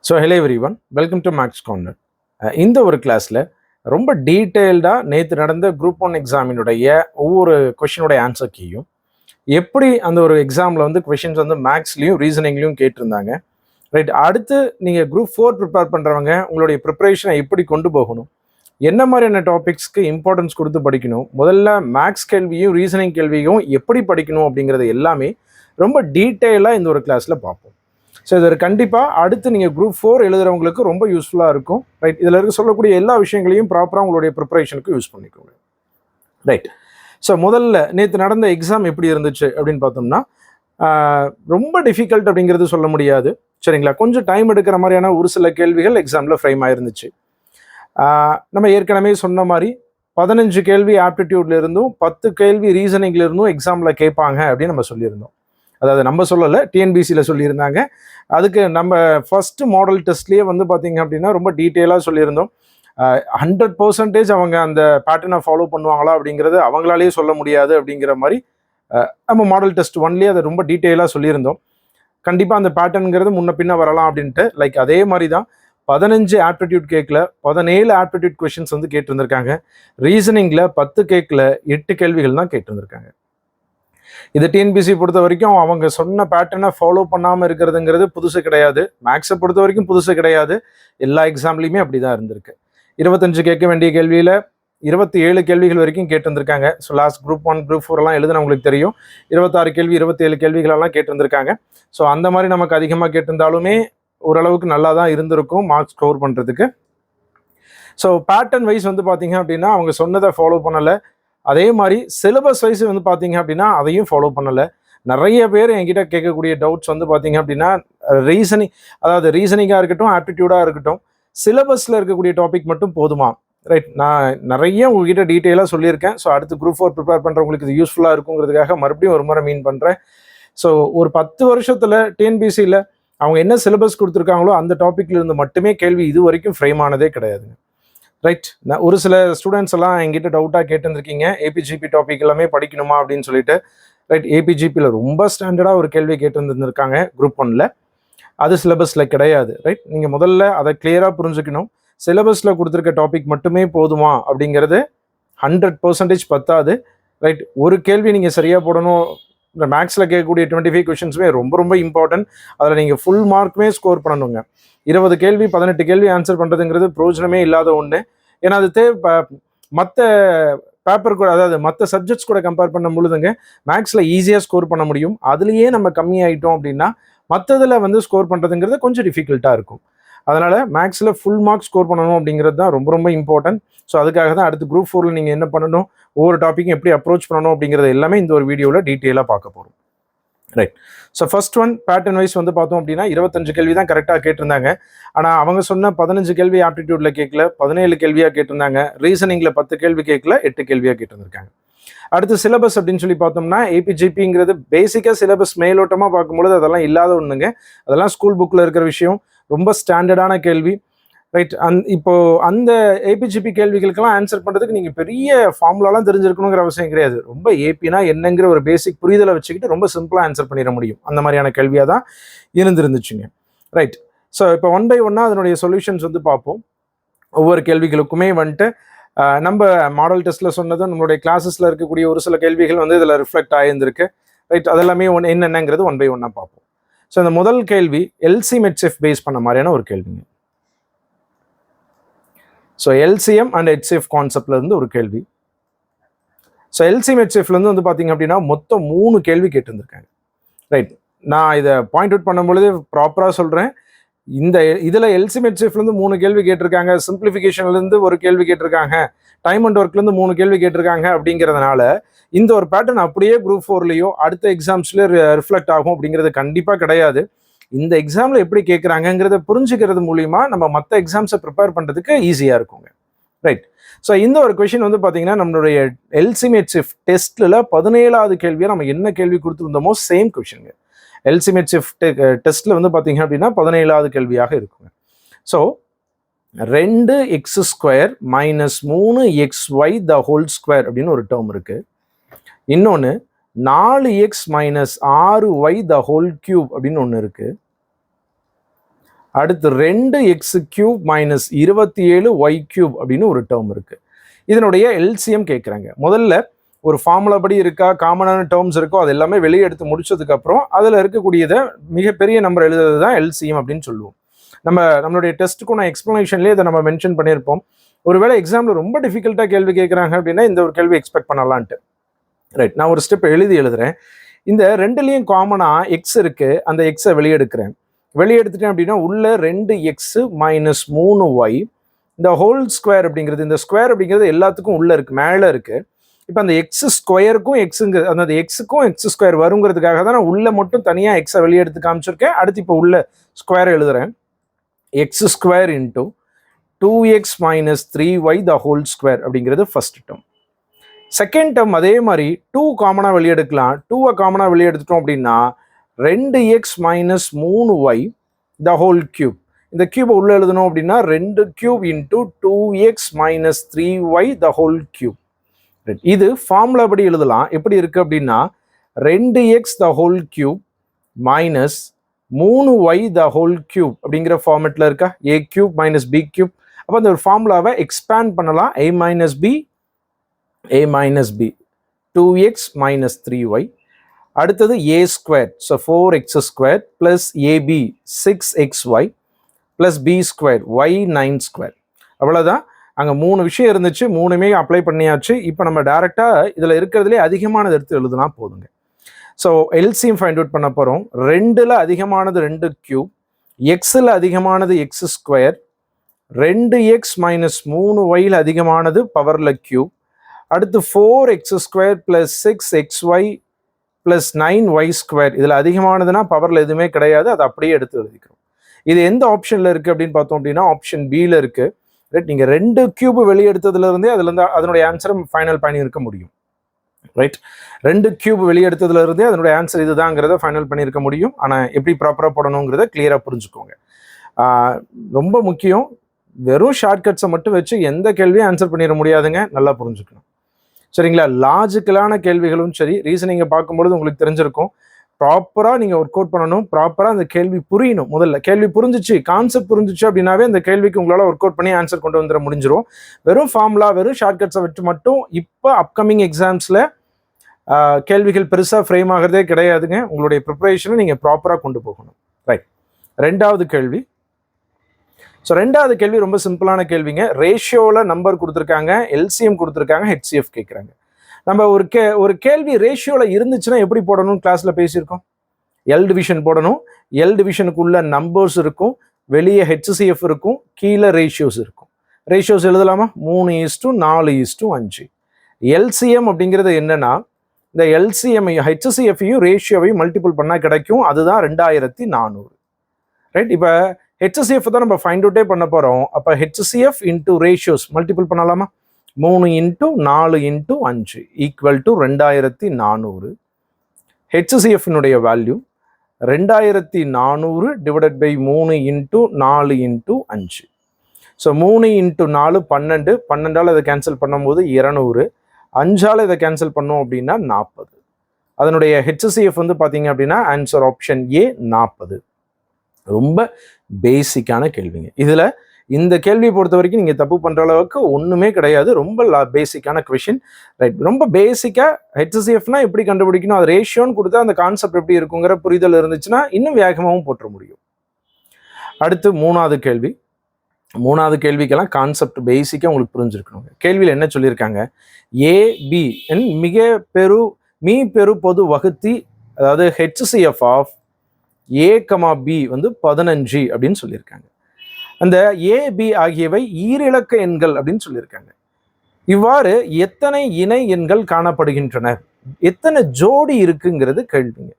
So hello everyone, welcome to Maths Corner. இந்த ஒரு கிளாஸில் ரொம்ப டீட்டெயில்டாக நேற்று நடந்த குரூப் ஒன் எக்ஸாமினுடைய ஒவ்வொரு கொஷினுடைய ஆன்சர் கீயும் எப்படி அந்த ஒரு எக்ஸாமில் வந்து கொஷின்ஸ் வந்து மேக்ஸ்லையும் ரீசனிங்லையும் கேட்டிருந்தாங்க. ரைட், அடுத்து நீங்கள் குரூப் 4 ப்ரிப்பேர் பண்ணுறவங்க உங்களுடைய ப்ரிப்பரேஷனை எப்படி கொண்டு போகணும், என்ன மாதிரியான டாபிக்ஸ்க்கு இம்பார்ட்டன்ஸ் கொடுத்து படிக்கணும், முதல்ல மேக்ஸ் கேள்வியும் ரீசனிங் கேள்வியும் எப்படி படிக்கணும் அப்படிங்கிறது எல்லாமே ரொம்ப டீட்டெயிலாக இந்த ஒரு கிளாஸில் பார்ப்போம். ஸோ இது கண்டிப்பாக அடுத்து நீங்கள் குரூப் 4 எழுதுகிறவங்களுக்கு ரொம்ப யூஸ்ஃபுல்லாக இருக்கும். ரைட், இதில் இருக்க சொல்லக்கூடிய எல்லா விஷயங்களையும் ப்ராப்பராக உங்களுடைய ப்ரிப்பரேஷனுக்கு யூஸ் பண்ணிக்கோங்க. ரைட், ஸோ முதல்ல நேற்று நடந்த எக்ஸாம் எப்படி இருந்துச்சு அப்படின்னு பார்த்தோம்னா, ரொம்ப டிஃபிகல்ட் அப்படிங்கிறது சொல்ல முடியாது. சரிங்களா, கொஞ்சம் டைம் எடுக்கிற மாதிரியான ஒரு சில கேள்விகள் எக்ஸாமில் ஃப்ரேம் ஆயிருந்துச்சு. நம்ம ஏற்கனவே சொன்ன மாதிரி 15 கேள்வி ஆப்டிடியூட்ல இருந்தும் 10 கேள்வி ரீசனிங்ல இருந்தும் எக்ஸாமில் கேட்பாங்க அப்படின்னு நம்ம சொல்லியிருந்தோம். அதாவது நம்ம சொல்லலை, டிஎன்பிசியில் சொல்லியிருந்தாங்க. அதுக்கு நம்ம ஃபர்ஸ்ட் மாடல் டெஸ்ட்லேயே வந்து பார்த்தீங்க அப்படின்னா ரொம்ப டீட்டெயிலாக சொல்லியிருந்தோம். 100% அவங்க அந்த பேட்டர்னை ஃபாலோ பண்ணுவாங்களா அப்படிங்கிறது அவங்களாலேயே சொல்ல முடியாது அப்படிங்கிற மாதிரி நம்ம மாடல் டெஸ்ட் 1லேயே அதை ரொம்ப டீட்டெயிலாக சொல்லியிருந்தோம். கண்டிப்பாக அந்த பேட்டர்னுங்கிறது முன்ன பின்ன வரலாம் அப்படின்ட்டு. லைக் அதே மாதிரி தான் 15 ஆப்டிடியூட் கேட்கல 17 ஆப்டிடியூட் கொஷின்ஸ் வந்து கேட்டிருந்திருக்காங்க. ரீசனிங்கில் 10 கேட்கல 8 கேள்விகள் தான் கேட்டிருந்திருக்காங்க. இது டிஎன்பிசி பொறுத்த வரைக்கும் அவங்க சொன்ன பேட்டர்னை ஃபாலோ பண்ணாமல் இருக்கிறதுங்கிறது புதுசு கிடையாது. மேக்ஸை பொறுத்த வரைக்கும் புதுசு கிடையாது. எல்லா எக்ஸாம்லையுமே அப்படி தான் இருந்திருக்கு. 25 கேட்க வேண்டிய கேள்வியில் 27 கேள்விகள் வரைக்கும் கேட்டிருந்திருக்காங்க. ஸோ லாஸ்ட் குரூப் 1 குரூப் 4 எழுதுனவங்களுக்கு தெரியும். 26 கேள்வி 27 கேள்விகளெல்லாம் கேட்டிருந்திருக்காங்க. ஸோ அந்த மாதிரி நமக்கு அதிகமாக கேட்டிருந்தாலுமே ஓரளவுக்கு நல்லா தான் இருந்திருக்கும் மார்க்ஸ் ஸ்கோர் பண்ணுறதுக்கு. ஸோ பேட்டர்ன் வைஸ் வந்து பார்த்தீங்க அப்படின்னா அவங்க சொன்னதை ஃபாலோ பண்ணலை. அதே மாதிரி சிலபஸ் வைஸ் வந்து பார்த்தீங்க அப்படின்னா அதையும் ஃபாலோ பண்ணலை. நிறைய பேர் என்கிட்ட கேட்கக்கூடிய டவுட்ஸ் வந்து பார்த்தீங்க அப்படின்னா ரீசனிங்காக இருக்கட்டும், ஆப்டிடியூடாக இருக்கட்டும், சிலபஸில் இருக்கக்கூடிய டாபிக் மட்டும் போதுமா? ரைட், நான் நிறைய உங்ககிட்ட டீட்டெயிலாக சொல்லியிருக்கேன். ஸோ அடுத்து குரூப் 4 ப்ரிப்பேர் பண்ணுறவங்களுக்கு இது யூஸ்ஃபுல்லாக இருக்குங்கிறதுக்காக மறுபடியும் ஒரு முறை மீன் பண்ணுறேன். ஸோ ஒரு 10 வருஷத்தில் டிஎன்பிசியில் அவங்க என்ன சிலபஸ் கொடுத்துருக்காங்களோ அந்த டாப்பிக்கில் இருந்து மட்டுமே கேள்வி இது வரைக்கும் ஃப்ரேம் ஆனதே கிடையாதுங்க. ரைட், நான் ஒரு சில ஸ்டூடெண்ட்ஸ் எல்லாம் எங்கிட்ட டவுட்டாக கேட்டுருந்துருக்கீங்க, ஏபிஜிபி டாபிக் எல்லாமே படிக்கணுமா அப்படின்னு சொல்லிட்டு. ரைட், ஏபிஜிபியில் ரொம்ப ஸ்டாண்டர்டாக ஒரு கேள்வி கேட்டுருந்துருக்காங்க குரூப் 1ல். அது சிலபஸில் கிடையாது. ரைட், நீங்கள் முதல்ல அதை கிளியராக புரிஞ்சுக்கணும். சிலபஸில் கொடுத்துருக்க டாபிக் மட்டுமே போதுமா அப்படிங்கிறது 100% பத்தாது. ரைட், ஒரு கேள்வி நீங்கள் சரியாக போடணும். இந்த மேக்ஸில் கேட்கக்கூடிய 25 கொஷின்ஸுமே ரொம்ப ரொம்ப இம்பார்ட்டன்ட். அதில் நீங்கள் ஃபுல் மார்க்குமே ஸ்கோர் பண்ணணுங்க. 20 கேள்வி 18 கேள்வி ஆன்சர் பண்ணுறதுங்கிறது பிரயோஜனமே இல்லாத ஒன்று. ஏன்னா அது மற்ற பேப்பர் கூட, அதாவது மற்ற சப்ஜெக்ட்ஸ் கூட கம்பேர் பண்ண பொழுதுங்க மேக்ஸில் ஈஸியாக ஸ்கோர் பண்ண முடியும். அதுலேயே நம்ம கம்மியாயிட்டோம் அப்படின்னா மற்றதில் வந்து ஸ்கோர் பண்ணுறதுங்கிறது கொஞ்சம் டிஃபிகல்ட்டாக இருக்கும். அதனால் மேக்ஸில் ஃபுல் மார்க் ஸ்கோர் பண்ணணும் அப்படிங்கிறது தான் ரொம்ப ரொம்ப இம்பார்ட்டன்ட். ஸோ அதுக்காக தான் அடுத்து குரூப் 4ல் நீங்கள் என்ன பண்ணணும், ஒவ்வொரு டாப்பிக்கும் எப்படி அப்ரோச் பண்ணணும் அப்படிங்கிறது எல்லாமே இந்த ஒரு வீடியோவில் டீட்டெயிலாக பார்க்க போகிறோம். Right, so first one pattern wise வந்து பார்த்தோம் அப்படின்னா 25 கேள்வி தான் கரெக்டாக கேட்டிருந்தாங்க. ஆனால் அவங்க சொன்ன 15 கேள்வி ஆப்டிடியூட்ல கேட்கல, 17 கேள்வியாக கேட்டிருந்தாங்க. ரீசனிங்கில் 10 கேள்வி கேட்கல, 8 கேள்வியாக கேட்டிருந்திருக்காங்க. அடுத்து சிலபஸ் அப்படின்னு சொல்லி பார்த்தோம்னா ஏபிஜிபிங்கிறது பேசிக்காக சிலபஸ் மேலோட்டமாக பார்க்கும்பொழுது அதெல்லாம் இல்லாத ஒன்றுங்க. அதெல்லாம் ஸ்கூல் புக்கில் இருக்கிற விஷயம், ரொம்ப ஸ்டாண்டர்டான கேள்வி. ரைட், இப்போ அந்த ஏபிஜிபி கேள்விகளுக்கெல்லாம் ஆன்சர் பண்ணுறதுக்கு நீங்கள் பெரிய ஃபார்முலாலாம் தெரிஞ்சிருக்கணுங்கிற அவசியம் கிடையாது. ரொம்ப ஏபினா என்னங்கிற ஒரு பேசிக் புரிதலை வச்சுக்கிட்டு ரொம்ப சிம்பிளாக ஆன்சர் பண்ணிட முடியும். அந்த மாதிரியான கேள்வியாக தான் இருந்துருந்துச்சுங்க. ரைட், ஸோ இப்போ 1 by 1 அதனுடைய சொல்யூஷன்ஸ் வந்து பார்ப்போம். ஒவ்வொரு கேள்விகளுக்குமே வந்துட்டு நம்ம மாடல் டெஸ்ட்டில் சொன்னதும் நம்மளுடைய கிளாஸஸில் இருக்கக்கூடிய ஒரு சில கேள்விகள் வந்து இதில் ரிஃப்ளெக்ட் ஆகியிருந்திருக்கு. ரைட், அதெல்லாமே என்னென்னங்கிறது 1 by 1 பார்ப்போம். ஸோ இந்த முதல் கேள்வி எல்சிஎம் HCF பேஸ் பண்ண மாதிரியான ஒரு கேள்விங்க. ஸோ எல்சிஎம் அண்ட் HCF கான்செப்ட்லேருந்து ஒரு கேள்வி. ஸோ எல்சிஎம் HCFலேருந்து வந்து பார்த்தீங்க அப்படின்னா மொத்தம் 3 கேள்வி கேட்டிருந்திருக்காங்க. ரைட், நான் இதை பாயிண்ட் அவுட் பண்ணும்பொழுது ப்ராப்பராக சொல்கிறேன். இதில் எல்சிஎம் HCFலேருந்து 3 கேள்வி கேட்டிருக்காங்க, சிம்பிளிஃபிகேஷன்லேருந்து ஒரு கேள்வி கேட்டிருக்காங்க, டைம் அண்ட் ஒர்க்லேருந்து 3 கேள்வி கேட்டிருக்காங்க அப்படிங்கிறதுனால இந்த ஒரு பேட்டர்ன் அப்படியே குரூப் 4லேயோ அடுத்த எக்ஸாம்ஸ்லேயோ ரிஃப்ளெக்ட் ஆகும் அப்படிங்கிறது கண்டிப்பாக கிடையாது. இந்த எக்ஸாமில் எப்படி கேட்குறாங்கிறத புரிஞ்சுக்கிறது மூலிமா நம்ம மற்ற எக்ஸாம்ஸை ப்ரிப்பேர் பண்ணுறதுக்கு ஈஸியாக இருக்குங்க. ரைட், ஸோ இந்த ஒரு கொஷின் வந்து பார்த்தீங்கன்னா நம்மளுடைய எல்சிஎம் HCF டெஸ்ட்டில் 17வது கேள்வியாக நம்ம என்ன கேள்வி கொடுத்துருந்தோமோ சேம் கொஷினுங்க. எல்சிஎம் HCF டெஸ்ட்டில் வந்து பார்த்தீங்க அப்படின்னா 17வது கேள்வியாக இருக்குங்க. So 2x² - 3xy the whole square அப்படின்னு ஒரு டேர்ம் இருக்குது. இன்னொன்று 4x - 6y the whole cube அப்படின்னு ஒன்று இருக்குது. அடுத்து 2x³ மைனஸ் 27y³ அப்படின்னு ஒரு டேர்ம் இருக்கு. இதனுடைய எல்சிஎம் கேட்குறாங்க. முதல்ல ஒரு ஃபார்முலா படி இருக்கா, காமனான டேர்ம்ஸ் இருக்கோ அது எல்லாமே வெளியே எடுத்து முடிச்சதுக்கு அப்புறம் அதில் இருக்கக்கூடியதை மிகப்பெரிய நம்பர் எழுதுறது தான் எல்சிஎம் அப்படின்னு சொல்லுவோம். நம்மளுடைய டெஸ்ட்டுக்கும் நான் எக்ஸ்பிளனேஷன்லேயே இதை நம்ம மென்ஷன் பண்ணியிருப்போம். ஒருவேளை எக்ஸாமில் ரொம்ப டிஃபிகல்ட்டாக கேள்வி கேட்குறாங்க அப்படின்னா இந்த ஒரு கேள்வி எக்ஸ்பெக்ட் பண்ணலான்ட்டு. ரைட், நான் ஒரு ஸ்டெப் எழுதுறேன். இந்த ரெண்டுலேயும் காமனாக எக்ஸ் இருக்குது, அந்த எக்ஸை வெளியெடுக்கிறேன். வெளியெடுத்துட்டேன் அப்படின்னா உள்ள 2x மைனஸ் 3y இந்த ஹோல் ஸ்கொயர் அப்படிங்கிறது, இந்த ஸ்கொயர் அப்படிங்கிறது எல்லாத்துக்கும் உள்ள இருக்கு, மேலே இருக்கு. இப்போ அந்த எக்ஸ் ஸ்கொயருக்கும் எக்ஸுங்க அந்த எக்ஸுக்கும் எக்ஸ் ஸ்கொயர் வருங்கிறதுக்காக தான் நான் உள்ள மட்டும் தனியாக எக்ஸை வெளியெடுத்து காமிச்சிருக்கேன். அடுத்து இப்போ உள்ள ஸ்கொயர் எழுதுறேன். X square into 2x minus 3y the whole square அப்படிங்கிறது ஃபர்ஸ்ட் டேர்ம். செகண்ட் டேர்ம் அதே மாதிரி 2 காமனாக வெளியெடுக்கலாம். 2 காமனாக வெளியெடுத்துட்டோம் அப்படின்னா 2x minus 3y the whole cube. இந்த கியூபை உள்ள எழுதணும் அப்படின்னா 2³ into 2x minus 3y the whole cube. இது ஃபார்முலா படி எழுதலாம். எப்படி இருக்கு அப்படின்னா 2x the whole cube minus 3y the whole cube அப்படிங்கிற ஃபார்மெட்ல இருக்கா, a³ மைனஸ் b³. அப்போ அந்த ஒரு ஃபார்முலாவை எக்ஸ்பேண்ட் பண்ணலாம். a minus b 2x minus 3y. அடுத்தது a square, so 4x square plus ab 6xy plus b square y 9 square. அவ்வளோதான். அங்கே 3 விஷயம் இருந்துச்சு, 3மே அப்ளை பண்ணியாச்சு. இப்போ நம்ம டேரெக்டாக இதில் இருக்கிறதுலே அதிகமானது எடுத்து எழுதுனா போதுங்க. ஸோ எல்சிஎம் ஃபைண்ட் அவுட் பண்ண போகிறோம். 2ல் அதிகமானது 2³ எக்ஸில் அதிகமானது எக்ஸ் ஸ்கொயர் 2x மைனஸ் 3yயில் அதிகமானது பவரில் கியூப். அடுத்து 4x square plus 6xy plus 9y square. இதில் அதிகமானதுன்னா பவரில் எதுவுமே கிடையாது, அதை அப்படியே எடுத்து எழுதிக்கிறோம். இது எந்த ஆப்ஷனில் இருக்குது அப்படின்னு பார்த்தோம் அப்படின்னா ஆப்ஷன் பியில் இருக்குது. ரைட், நீங்கள் 2³ வெளியெடுத்ததுலேருந்தே அதுலேருந்து அதனுடைய ஆன்சரை ஃபைனல் பண்ணியிருக்க முடியும். ரைட், 2³ வெளியெடுத்ததுலேருந்தே அதனுடைய ஆன்சர் இதுதாங்கிறத ஃபைனல் பண்ணியிருக்க முடியும். ஆனால் எப்படி ப்ராப்பராக போடணுங்கிறத கிளியராக புரிஞ்சுக்கோங்க. ரொம்ப முக்கியம், வெறும் ஷார்ட்கட்ஸை மட்டும் வச்சு எந்த கேள்வியும் ஆன்சர் பண்ணிட முடியாதுங்க, நல்லா புரிஞ்சுக்கணும். சரிங்களா? லாஜிக்கலான கேள்விகளும் சரி, ரீசனிங்கை பார்க்கும்பொழுது உங்களுக்கு தெரிஞ்சிருக்கும். ப்ராப்பராக நீங்கள் ஒர்க் அவுட் பண்ணணும், ப்ராப்பராக அந்த கேள்வி புரியணும். முதல்ல கேள்வி புரிஞ்சிச்சு, கான்செப்ட் புரிஞ்சிச்சு அப்படின்னாவே அந்த கேள்விக்கு உங்களால் ஒர்க் அவுட் பண்ணி ஆன்சர் கொண்டு வந்துட முடிஞ்சிடும். வெறும் ஃபார்முலா, வெறும் ஷார்ட்கட்ஸை வச்சு மட்டும் இப்போ அப்கமிங் எக்ஸாம்ஸில் கேள்விகள் பெருசாக ஃப்ரேம் ஆகிறதே கிடையாதுங்க. உங்களுடைய ப்ரிப்பரேஷனை நீங்கள் ப்ராப்பராக கொண்டு போகணும். ரைட், ரெண்டாவது கேள்வி. ஸோ ரெண்டாவது கேள்வி ரொம்ப சிம்பிளான கேள்விங்க. ரேஷியோவில் நம்பர் கொடுத்துருக்காங்க, எல்சிஎம் கொடுத்துருக்காங்க, ஹெச்சிஎஃப் கேட்குறாங்க. நம்ம ஒரு கேள்வி ரேஷியோவில் இருந்துச்சுன்னா எப்படி போடணும்னு கிளாஸில் பேசியிருக்கோம். எல் டிவிஷன் போடணும். எல் டிவிஷனுக்குள்ள நம்பர்ஸ் இருக்கும், வெளியே ஹெச்சிஎஃப் இருக்கும், கீழே ரேஷியோஸ் இருக்கும். ரேஷியோஸ் எழுதலாமா? 3:4:5. எல்சிஎம் அப்படிங்கிறது என்னன்னா, இந்த எல்சிஎம்மையும் ஹெச்சிஎஃப்ஐயும் ரேஷியோவையும் மல்டிபிள் பண்ணால் கிடைக்கும். அதுதான் 2400. ரைட், இப்போ ஹெச்சிஎஃப் தான் நம்ம ஃபைண்ட் அவுட்டே பண்ண போகிறோம். அப்போ ஹெச்சிஎஃப் இன்டூ ரேஷியோஸ் மல்டிபிள் பண்ணலாமா? 3:4:5 ஈக்குவல் டு 2400. ஹெச்சிஎஃப்னுடைய வேல்யூ 2400 டிவைடட் பை 3:4:5. ஸோ 3 × 4 12 இதை கேன்சல் பண்ணும்போது 200. 5ஆல் இதை கேன்சல் பண்ணோம் அப்படின்னா 40. அதனுடைய ஹெச்சிஎஃப் வந்து பார்த்தீங்க அப்படின்னா ஆன்சர் ஆப்ஷன் ஏ 40. ரொம்ப பேசிக்கான கேள்விங்க. இதில் இந்த கேள்வியை பொறுத்த வரைக்கும் நீங்கள் தப்பு பண்ணுற அளவுக்கு ஒன்றுமே கிடையாது. ரொம்ப பேசிக்கான கொஷின். ரைட், ரொம்ப பேசிக்காக ஹெச்சிஎஃப்னா எப்படி கண்டுபிடிக்கணும், அது ரேஷியோன்னு கொடுத்தா அந்த கான்செப்ட் எப்படி இருக்குங்கிற புரிதல் இருந்துச்சுன்னா இன்னும் வேகமாகவும் போட்டுற முடியும். அடுத்து மூணாவது கேள்வி. மூணாவது கேள்விக்கெல்லாம் கான்செப்ட் பேசிக்காக உங்களுக்கு புரிஞ்சிருக்கணும். கேள்வியில் என்ன சொல்லியிருக்காங்க, ஏபி மீ பெரு பொது வகுத்தி, அதாவது HCF of A comma B வந்து 15 அப்படின்னு சொல்லியிருக்காங்க. அந்த ஏபி ஆகியவை ஈரிலக்க எண்கள் அப்படின்னு சொல்லியிருக்காங்க. இவ்வாறு எத்தனை இணை எண்கள் காணப்படுகின்றன, எத்தனை ஜோடி இருக்குங்கிறது கேள்விங்க.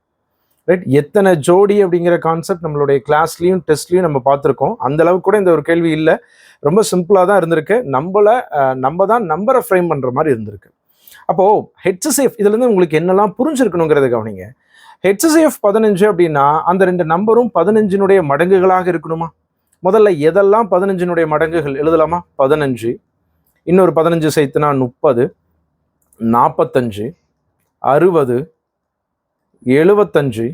ரைட், எத்தனை ஜோடி அப்படிங்கிற கான்செப்ட் நம்மளுடைய கிளாஸ்லையும் டெஸ்ட்லையும் நம்ம பார்த்துருக்கோம். அந்த அளவுக்கு கூட இந்த ஒரு கேள்வி இல்லை, ரொம்ப சிம்பிளாக தான் இருந்திருக்கு. நம்ம தான் நம்பரை ஃப்ரேம் பண்ணுற மாதிரி இருந்திருக்கு. அப்போது ஹெச்சிஎஃப் இதுலேருந்து உங்களுக்கு என்னெல்லாம் புரிஞ்சிருக்கணுங்கிறத கவனிங்க. ஹெச்சிஎஃப் 15 அப்படின்னா அந்த ரெண்டு நம்பரும் 15னுடைய மடங்குகளாக இருக்கணுமா? முதல்ல எதெல்லாம் 15னுடைய மடங்குகள் எழுதலாமா? 15, இன்னொரு 15 சேர்த்துனா 30, 45, 60, 75,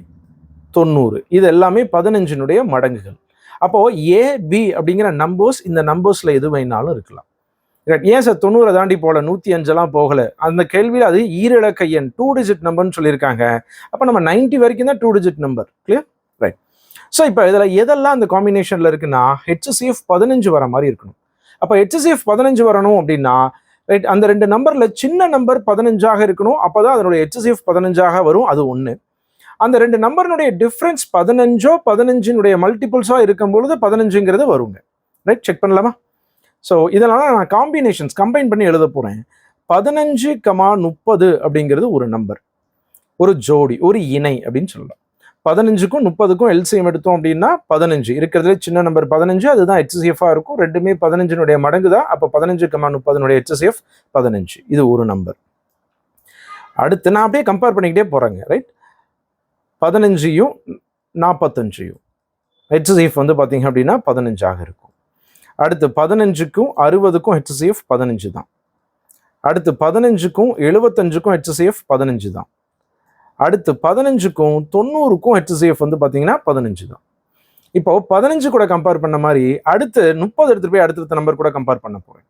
90. இது எல்லாமே 15னுடைய மடங்குகள். அப்போது ஏபி அப்படிங்கிற நம்பர்ஸ் இந்த நம்பர்ஸில் எது வேணாலும் இருக்கலாம். ஏன் சார் 90 தாண்டி போகல, 105 போகல? அந்த கேள்வியில் அது ஈரிலக்க எண் 2 டிஜிட் நம்பர்னு சொல்லியிருக்காங்க. அப்போ நம்ம 90 வரைக்கும் தான் 2 digit number. Clear? Right. So இப்போ இதில் எதெல்லாம் அந்த காம்பினேஷனில் இருக்குன்னா HCF 15 வர மாதிரி இருக்கணும். அப்போ HCF 15 வரணும் அப்படின்னா ரைட், அந்த ரெண்டு நம்பரில் சின்ன நம்பர் 15ஆக இருக்கணும். அப்போ தான் அதனுடைய HCF 15ஆக வரும். அது ஒன்று. அந்த ரெண்டு நம்பரினுடைய டிஃப்ரென்ஸ் 15 மல்டிபிள்ஸாக இருக்கும் பொழுது 15ங்கிறது வருங்க. ரைட், செக் பண்ணலாமா? ஸோ இதனால நான் காம்பினேஷன்ஸ் கம்பைன் பண்ணி எழுத போகிறேன். 15,30 அப்படிங்கிறது ஒரு நம்பர், ஒரு ஜோடி, ஒரு இணை அப்படின்னு சொல்லலாம். 15க்கும் 30க்கும் எல்சிஎம் எடுத்தோம் அப்படின்னா 15 இருக்கிறதுல சின்ன நம்பர் 15, அதுதான் HCF-ஆக இருக்கும். ரெண்டுமே 15 மடங்கு தான். அப்போ 15,30 HCF 15. இது ஒரு நம்பர். அடுத்து நான் அப்படியே கம்பேர் பண்ணிக்கிட்டே போகிறேங்க. ரைட், 15யும் 45யும் HCF வந்து பார்த்தீங்க அப்படின்னா 15ஆக இருக்கும். அடுத்து 15க்கும் 60க்கும் HCF 15 தான். அடுத்து 15க்கும் 75க்கும் HCF 15 தான். அடுத்து 15க்கும் 90க்கும் HCF வந்து பார்த்தீங்கன்னா 15 தான். இப்போ 15 கூட கம்பேர் பண்ண மாதிரி அடுத்து 30 எடுத்துட்டு போய் அடுத்த நம்பர் கூட கம்பேர் பண்ண போகிறேன்.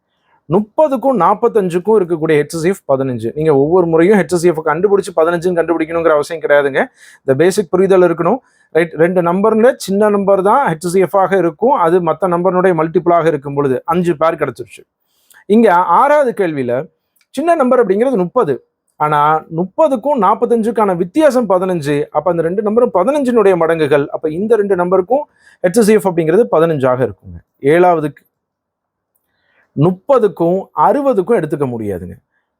30க்கும் 45க்கும் இருக்கக்கூடிய HCF 15. நீங்கள் ஒவ்வொரு முறையும் HCF கண்டுபிடிச்சி 15 கண்டுபிடிக்கணுங்கிற அவசியம் கிடையாதுங்க. இந்த பேசிக் புரிதல் இருக்கணும். ரைட், ரெண்டு நம்பர்ல சின்ன நம்பர் தான் HCF-ஆக இருக்கும். அது மற்ற நம்பருடைய மல்டிபிளாக இருக்கும் பொழுது 5 பேர் கிடைச்சிருச்சு. இங்கே 6வது கேள்வியில் சின்ன நம்பர் அப்படிங்கிறது 30, ஆனால் 30க்கும் 45க்கான வித்தியாசம் 15. அப்போ அந்த ரெண்டு நம்பரும் 15 மடங்குகள். அப்போ இந்த ரெண்டு நம்பருக்கும் HCF அப்படிங்கிறது 15ஆக இருக்குங்க. 7வதுக்கு 30க்கும் 60க்கும் எடுத்துக்க முடியாதுங்க.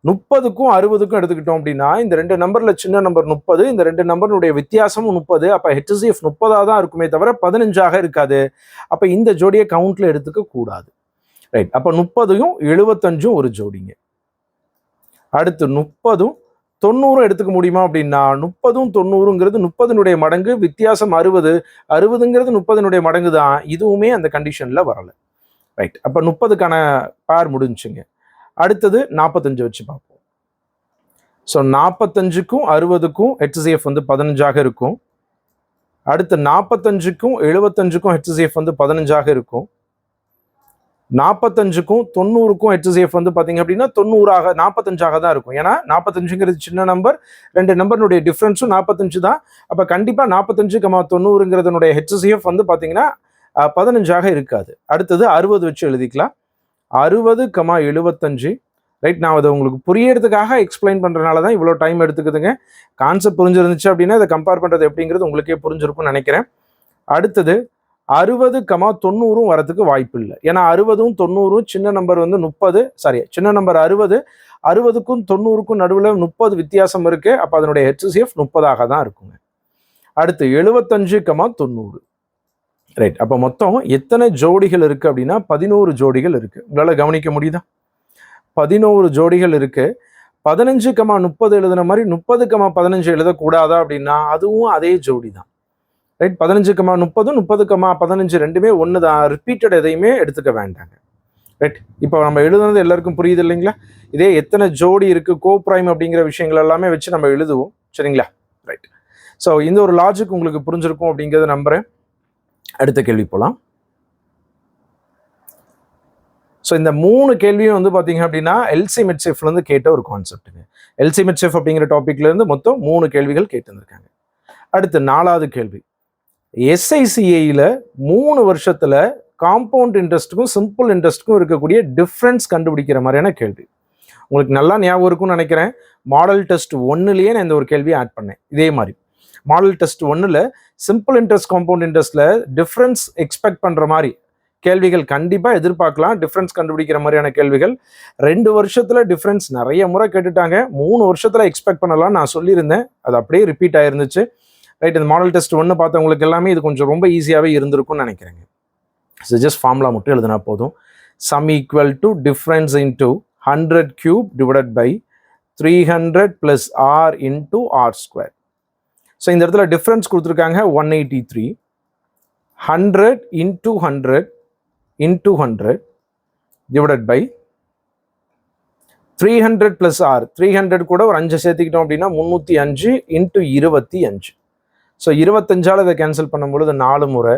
30க்கும் 60க்கும் எடுத்துக்கிட்டோம் அப்படின்னா இந்த ரெண்டு நம்பர்ல சின்ன நம்பர் 30, இந்த ரெண்டு நம்பருடைய வித்தியாசமும் 30. அப்போ HCF 30ஆக தான் இருக்குமே தவிர 15ஆக இருக்காது. அப்போ இந்த ஜோடியை கவுண்ட்ல எடுத்துக்க கூடாது. ரைட், அப்போ 30யும் 75ம் ஒரு ஜோடிங்க. அடுத்து 30ம் 90ம் எடுத்துக்க முடியுமா அப்படின்னா 30ம் 90ங்கிறது 30 மடங்கு, வித்தியாசம் 60, 60ங்கிறது 30 மடங்கு தான். இதுவுமே அந்த கண்டிஷன்ல வரல. ரைட், அப்போ 30க்கான பேர் முடிஞ்சுங்க. அடுத்தது 45 வச்சு பார்ப்போம். ஸோ 45க்கும் 60க்கும் HCF வந்து 15ஆக இருக்கும். அடுத்து 45க்கும் 75க்கும் HCF வந்து 15ஆக இருக்கும். 45க்கும் 90க்கும் HCF வந்து பார்த்தீங்க அப்படின்னா 90ஆக 45ஆக தான் இருக்கும். ஏன்னா 45ங்கிறது சின்ன நம்பர், ரெண்டு நம்பருடைய டிஃப்ரென்ஸும் 45 தான். அப்போ கண்டிப்பாக 45,90ங்கிறதுனுடைய HCF வந்து பார்த்தீங்கன்னா 15ஆக இருக்காது. அடுத்தது 60 வச்சு எழுதிக்கலாம். 60,75. ரைட், நான் அதை உங்களுக்கு புரியறதுக்காக எக்ஸ்பிளைன் பண்ணுறதுனால தான் இவ்வளோ டைம் எடுத்துக்குதுங்க. கான்செப்ட் புரிஞ்சிருந்துச்சு அப்படின்னா இதை கம்பேர் பண்ணுறது எப்படிங்கிறது உங்களுக்கே புரிஞ்சிருக்கும்னு நினைக்கிறேன். அடுத்தது 60,90 வரதுக்கு வாய்ப்பு இல்லை. ஏன்னா 60ம் 90ம் சின்ன நம்பர் வந்து 30, சின்ன நம்பர் 60, 60க்கும் 90க்கும் நடுவில் 30 வித்தியாசம் இருக்கு. அப்போ அதனுடைய HCF 30ஆக தான் இருக்குங்க. அடுத்து 75,90. ரைட், அப்போ மொத்தம் எத்தனை ஜோடிகள் இருக்குது அப்படின்னா 11 ஜோடிகள் இருக்குது. உங்களால் கவனிக்க முடியுதா? 11 ஜோடிகள் இருக்குது. 15,30 எழுதுன மாதிரி 30,15 எழுதக்கூடாதா அப்படின்னா அதுவும் அதே ஜோடி தான். ரைட், 15,30, 30,15 ரெண்டுமே ஒன்று தான். ரிப்பீட்டட் எதையுமே எடுத்துக்க வேண்டாங்க. ரைட், இப்போ நம்ம எழுதுனது எல்லாருக்கும் புரியுது இல்லைங்களா? இதே எத்தனை ஜோடி இருக்குது, கோப்ரைம் அப்படிங்கிற விஷயங்கள் எல்லாமே வச்சு நம்ம எழுதுவோம். சரிங்களா? ரைட், ஸோ இந்த ஒரு லாஜிக் உங்களுக்கு புரிஞ்சிருக்கும் அப்படிங்கிறத நம்புகிறேன். அடுத்த கேள்வி போகலாம். ஸோ இந்த 3 கேள்வியும் வந்து பார்த்தீங்க அப்படின்னா LCM HCFலேருந்து கேட்ட ஒரு கான்செப்ட்டுங்க. LCM HCF அப்படிங்கிற டாப்பிக்லேருந்து மொத்தம் 3 கேள்விகள் கேட்டுருந்துருக்காங்க. அடுத்து 4வது கேள்வி, SICAயில் 3 வருஷத்தில் காம்பவுண்ட் இன்ட்ரெஸ்ட்டுக்கும் சிம்பிள் இன்ட்ரெஸ்ட்டுக்கும் இருக்கக்கூடிய டிஃப்ரென்ஸ் கண்டுபிடிக்கிற மாதிரியான கேள்வி. உங்களுக்கு நல்லா ஞாபகம் இருக்கும்னு நினைக்கிறேன். மாடல் டெஸ்ட் 1லேயே நான் இந்த ஒரு கேள்வியை ஆட் பண்ணேன். இதே மாதிரி மாடல் டெஸ்ட் 1ல் சிம்பிள் இன்ட்ரெஸ்ட் காம்பவுண்ட் இன்ட்ரெஸ்ட்டில் டிஃப்ரென்ஸ் எக்ஸ்பெக்ட் பண்ணுற மாதிரி கேள்விகள் கண்டிப்பாக எதிர்பார்க்கலாம். டிஃப்ரென்ஸ் கண்டுபிடிக்கிற மாதிரியான கேள்விகள் 2 வருஷத்தில் டிஃப்ரென்ஸ் நிறைய முறை கேட்டுட்டாங்க. 3 வருஷத்தில் எக்ஸ்பெக்ட் பண்ணலாம்னு நான் சொல்லியிருந்தேன். அது அப்படியே ரிப்பீட் ஆயிருந்துச்சு. ரைட், இந்த மாடல் டெஸ்ட் 1 பார்த்தவங்களுக்கு எல்லாமே இது கொஞ்சம் ரொம்ப ஈஸியாகவே இருந்திருக்கும்னு நினைக்கிறேங்க. ஸோ ஜஸ்ட் ஃபார்முலா மட்டும் எழுதினா போதும். Sum equal to difference into 100 cube divided by 300 + r into r². So இந்த இடத்துல டிஃப்ரென்ஸ் கொடுத்துருக்காங்க 183. 100 into 100 into 100 divided by 300 + r. 300 கூட ஒரு 5 சேர்த்துக்கிட்டோம் அப்படின்னா 305 இன்டூ 25. ஸோ 25ஆல் இதை கேன்சல் பண்ணும்பொழுது 4 முறை.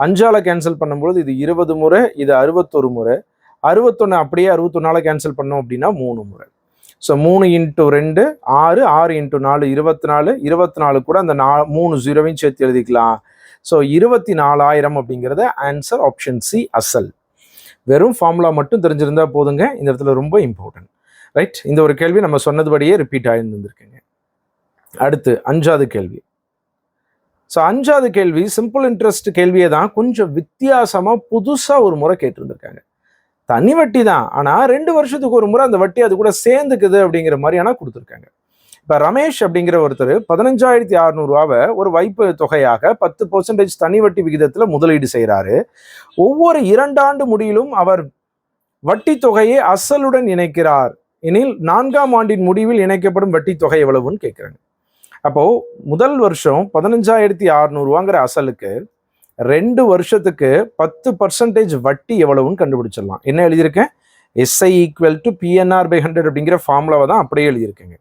5ஆல் கேன்சல் பண்ணும்போது இது 20 முறை, இது 61 முறை. 61 அப்படியே 61ஆல் கேன்சல் பண்ணோம் அப்படின்னா 3 முறை. ஸோ 3 இன்ட்டு 2 6, 6 இன்ட்டு 4 24, 24 கூட அந்த 3 ஜீரோவையும் சேர்த்து எழுதிக்கலாம். ஸோ 24,000 அப்படிங்கிறது ஆன்சர் ஆப்ஷன் சி அசல். வெறும் ஃபார்முலா மட்டும் தெரிஞ்சிருந்தா போதுங்க. இந்த இடத்துல ரொம்ப இம்பார்ட்டன்ட். ரைட், இந்த ஒரு கேள்வி நம்ம சொன்னதுபடியே ரிப்பீட் ஆகிருந்துருக்குங்க. அடுத்து 5வது கேள்வி. ஸோ 5வது கேள்வி சிம்பிள் இன்ட்ரெஸ்ட் கேள்வியை தான் கொஞ்சம் வித்தியாசமாக புதுசாக ஒரு முறை கேட்டிருந்திருக்காங்க. தனி வட்டி தான், ஆனால் 2 வருஷத்துக்கு ஒரு முறை அந்த வட்டி அது கூட சேர்ந்துக்குது அப்படிங்கிற மாதிரியான கொடுத்துருக்காங்க. இப்போ ரமேஷ் அப்படிங்கிற ஒருத்தர் 15,600 ஒரு வைப்பு தொகையாக 10% தனி வட்டி விகிதத்தில் முதலீடு செய்கிறாரு. ஒவ்வொரு 2 ஆண்டு முடிவிலும் அவர் வட்டி தொகையை அசலுடன் இணைக்கிறார் எனில் 4ஆம் ஆண்டின் முடிவில் இணைக்கப்படும் வட்டி தொகை எவ்வளவுன்னு கேட்குறாங்க. அப்போ முதல் வருஷம் 15,600 அசலுக்கு 2 வருஷத்துக்கு 10% வட்டி எவ்வளவுன்னு கண்டுபிடிச்சிடலாம். என்ன எழுதியிருக்கேன்? SI = PNR/100 அப்படிங்கிற ஃபார்முலாவை தான் அப்படியே எழுதியிருக்கேங்க.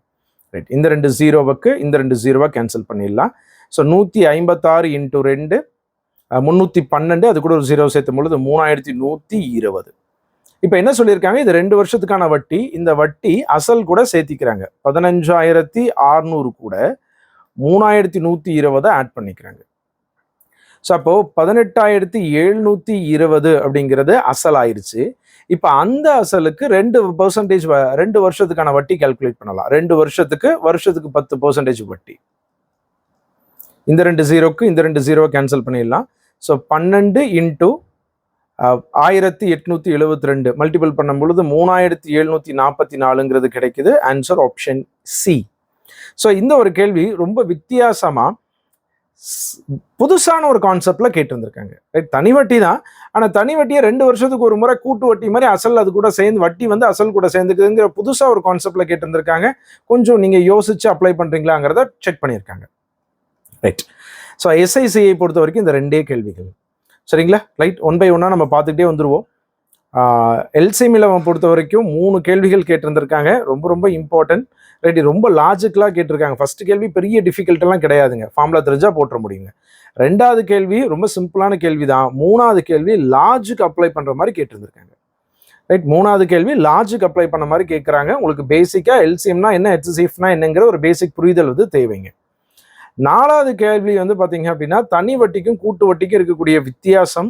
ரைட், இந்த 2 ஜீரோவுக்கு இந்த 2 ஜீரோவை கேன்சல் பண்ணிடலாம். ஸோ 156 இன்ட்டு 2 312, அது கூட ஒரு ஜீரோ சேர்த்தும் பொழுது 3120. இப்போ என்ன சொல்லியிருக்காங்க? இது 2 வருஷத்துக்கான வட்டி. இந்த வட்டி அசல் கூட சேர்த்திக்கிறாங்க. 15,600 கூட 3120 ஆட் பண்ணிக்கிறாங்க. ஸோ அப்போ 18,720 அப்படிங்கிறது அசல் ஆயிடுச்சு. இப்போ அந்த அசலுக்கு 2% 2 வருஷத்துக்கான வட்டி கால்குலேட் பண்ணலாம். 2 வருஷத்துக்கு 10% வட்டி. இந்த 2 ஜீரோக்கு இந்த 2 ஜீரோவை கேன்சல் பண்ணிடலாம். ஸோ 12 இன்ட்டு 1872 மல்டிபிள் பண்ணும் பொழுது 3744 கிடைக்குது. Answer option C. ஸோ இந்த ஒரு கேள்வி ரொம்ப வித்தியாசமாக புதுசான ஒரு கான்செப்ட்ல கேட்டிருந்திருக்காங்க. தனி வட்டி தான், ஆனால் தனி வட்டியை 2 வருஷத்துக்கு ஒரு முறை கூட்டு வட்டி மாதிரி அசல் அது கூட சேர்ந்து வட்டி வந்து அசல் கூட சேர்ந்துக்குதுங்கிற புதுசாக ஒரு கான்செப்ட்ல கேட்டிருந்திருக்காங்க. கொஞ்சம் நீங்கள் யோசிச்சு அப்ளை பண்ணுறீங்களாங்கிறத செக் பண்ணியிருக்காங்க. ரைட், ஸோ SICஐ பொறுத்த வரைக்கும் இந்த 2 கேள்விகள் சரிங்களா. ரைட், 1 by 1 நம்ம பார்த்துக்கிட்டே வந்துடுவோம். எல்சிஎம்ல பொறுத்த வரைக்கும் 3 கேள்விகள் கேட்டிருந்திருக்காங்க. ரொம்ப ரொம்ப இம்பார்ட்டன்ட். ரைட், ரொம்ப லாஜிக்கலாக கேட்டிருக்காங்க. ஃபர்ஸ்ட் கேள்வி பெரிய டிஃபிகல்ட்டெல்லாம் கிடையாதுங்க, ஃபார்முலா தெரிஞ்சா போட்டுற முடியுங்க. 2வது கேள்வி ரொம்ப சிம்பிளான கேள்வி தான். 3வது கேள்வி லாஜிக் அப்ளை பண்ணுற மாதிரி கேட்டிருந்திருக்காங்க. ரைட், 3வது கேள்வி லாஜிக் அப்ளை பண்ண மாதிரி கேட்குறாங்க. உங்களுக்கு பேசிக்காக எல்சிஎம்னா என்ன, HCFனா என்னங்கிற ஒரு பேசிக் புரிதல் வந்து தேவைங்க. 4வது கேள்வி வந்து பார்த்தீங்க அப்படின்னா தனி வட்டிக்கும் கூட்டு வட்டிக்கும் இருக்கக்கூடிய வித்தியாசம்.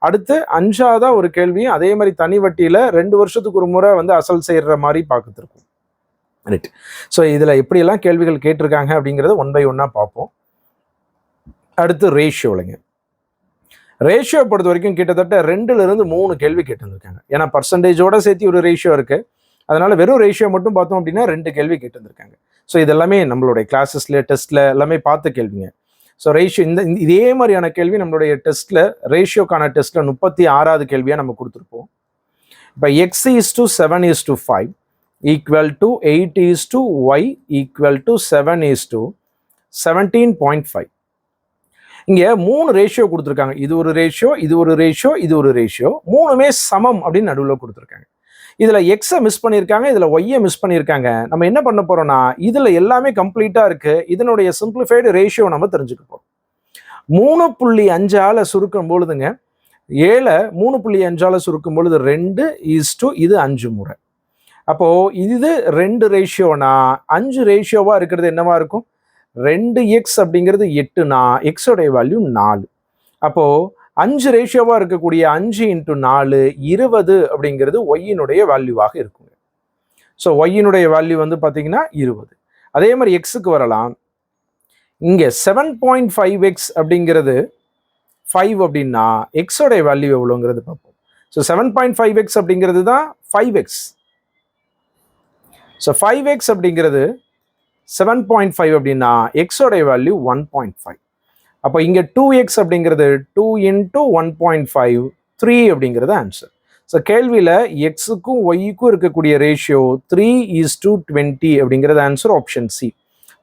அடுத்து 5ஆவதா ஒரு கேள்வியும் அதே மாதிரி தனி வட்டியில் 2 வருஷத்துக்கு ஒரு முறை வந்து அசல் செய்கிற மாதிரி பார்த்துருக்கோம். ரைட், ஸோ இதில் எப்படியெல்லாம் கேள்விகள் கேட்டிருக்காங்க அப்படிங்கிறத 1 by 1 பார்ப்போம். அடுத்து ரேஷியோலைங்க. ரேஷியோ பொறுத்த வரைக்கும் கிட்டத்தட்ட 2லிருந்து 3 கேள்வி கேட்டிருந்திருக்காங்க. ஏன்னா பர்சன்டேஜோட சேர்த்து ஒரு ரேஷியோ இருக்கு. அதனால வெறும் ரேஷியோ மட்டும் பார்த்தோம் அப்படின்னா 2 கேள்வி கேட்டிருந்திருக்காங்க. ஸோ இதெல்லாமே நம்மளுடைய கிளாஸஸ்ல டெஸ்ட்ல எல்லாமே பார்த்த கேள்விங்க. ஸோ ரேஷியோ இதே மாதிரியான கேள்வி நம்மளுடைய டெஸ்ட்ல ரேஷியோக்கான டெஸ்ட்ல 36வது கேள்வியாக நம்ம கொடுத்துருப்போம். இப்போ x:7:5 equal to 8:y equal to 7:17.5. இங்கே 3 ரேஷியோ கொடுத்துருக்காங்க. இது ஒரு ரேஷியோ, இது ஒரு ரேஷியோ, இது ஒரு ரேஷியோ, 3மே சமம் அப்படின்னு நடுவில் கொடுத்துருக்காங்க. இதில் எக்ஸை மிஸ் பண்ணியிருக்காங்க, இதில் ஒய்யை மிஸ் பண்ணியிருக்காங்க. நம்ம என்ன பண்ண போறோம்னா இதில் எல்லாமே கம்ப்ளீட்டாக இருக்கு. இதனுடைய சிம்பிளிஃபைடு ரேஷியோ நம்ம தெரிஞ்சுக்க போறோம். 3.5ஆல் சுருக்கும் பொழுதுங்க 7 3.5ஆல் சுருக்கும் பொழுது 2:, இது 5 முறை. அப்போ இது 2 ரேஷியோனா 5 ரேஷியோவா இருக்கிறது என்னவா இருக்கும்? 2x அப்படிங்கிறது 8னா எக்ஸோடைய வேல்யூ 4. அப்போ 5 ரேஷியோவா இருக்கக்கூடிய 5 × 4 20 அப்படிங்கிறது ஒய்யினுடைய வேல்யூவாக இருக்குங்க. ஸோ ஒய்யினுடைய வேல்யூ வந்து பார்த்தீங்கன்னா 20. அதே மாதிரி எக்ஸுக்கு வரலாம். இங்கே 7.5x அப்படிங்கிறது 5 அப்படின்னா எக்ஸோடைய வேல்யூ எவ்வளோங்கிறது பார்ப்போம். ஸோ 7.5x அப்படிங்கிறது தான் 5x. ஸோ 5x அப்படிங்கிறது 7.5 அப்படின்னா எக்ஸோடைய வேல்யூ 1.5. அப்போ இங்கே 2x அப்படிங்கிறது 2 × 1.5 3 அப்படிங்கிறது ஆன்சர். ஸோ கேள்வியில் எக்ஸுக்கும் ஒய்க்கும் இருக்கக்கூடிய ரேஷியோ 3:20 அப்படிங்கிறது ஆன்சர் ஆப்ஷன் சி.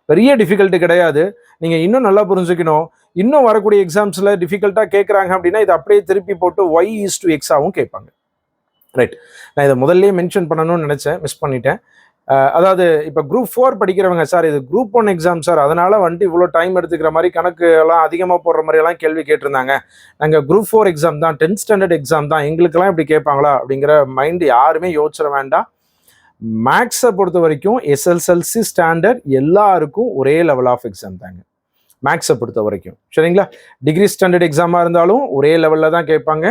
பெரிய டிஃபிகல்ட்டு கிடையாது. நீங்கள் இன்னும் நல்லா புரிஞ்சுக்கணும். இன்னும் வரக்கூடிய எக்ஸாம்ஸில் டிஃபிகல்ட்டாக கேட்குறாங்க அப்படின்னா இதை அப்படியே திருப்பி போட்டு y:x ஆகவும் கேட்பாங்க. ரைட், நான் இதை முதல்ல மென்ஷன் பண்ணணும்னு நினச்சேன், மிஸ் பண்ணிட்டேன். அதாவது இப்போ குரூப் 4 படிக்கிறவங்க, சார் இது குரூப் 1 எக்ஸாம் சார், அதனால வந்துட்டு இவ்வளோ டைம் எடுத்துக்கிற மாதிரி கணக்கு எல்லாம் அதிகமாக போடுற மாதிரி எல்லாம் கேள்வி கேட்டிருந்தாங்க. நாங்கள் குரூப் 4 எக்ஸாம் தான், 10th ஸ்டாண்டர்ட் எக்ஸாம் தான், எங்களுக்கெல்லாம் இப்படி கேட்பாங்களா அப்படிங்கிற மைண்ட் யாருமே யோசிச்சிட வேண்டாம். மேக்ஸை பொறுத்த வரைக்கும் எஸ்எஸ்எல்சி ஸ்டாண்டர்ட் எல்லாருக்கும் ஒரே லெவல் ஆஃப் எக்ஸாம் தாங்க, மேக்ஸை பொறுத்த வரைக்கும். சரிங்களா? டிகிரி ஸ்டாண்டர்ட் எக்ஸாமாக இருந்தாலும் ஒரே லெவலில் தான் கேட்பாங்க.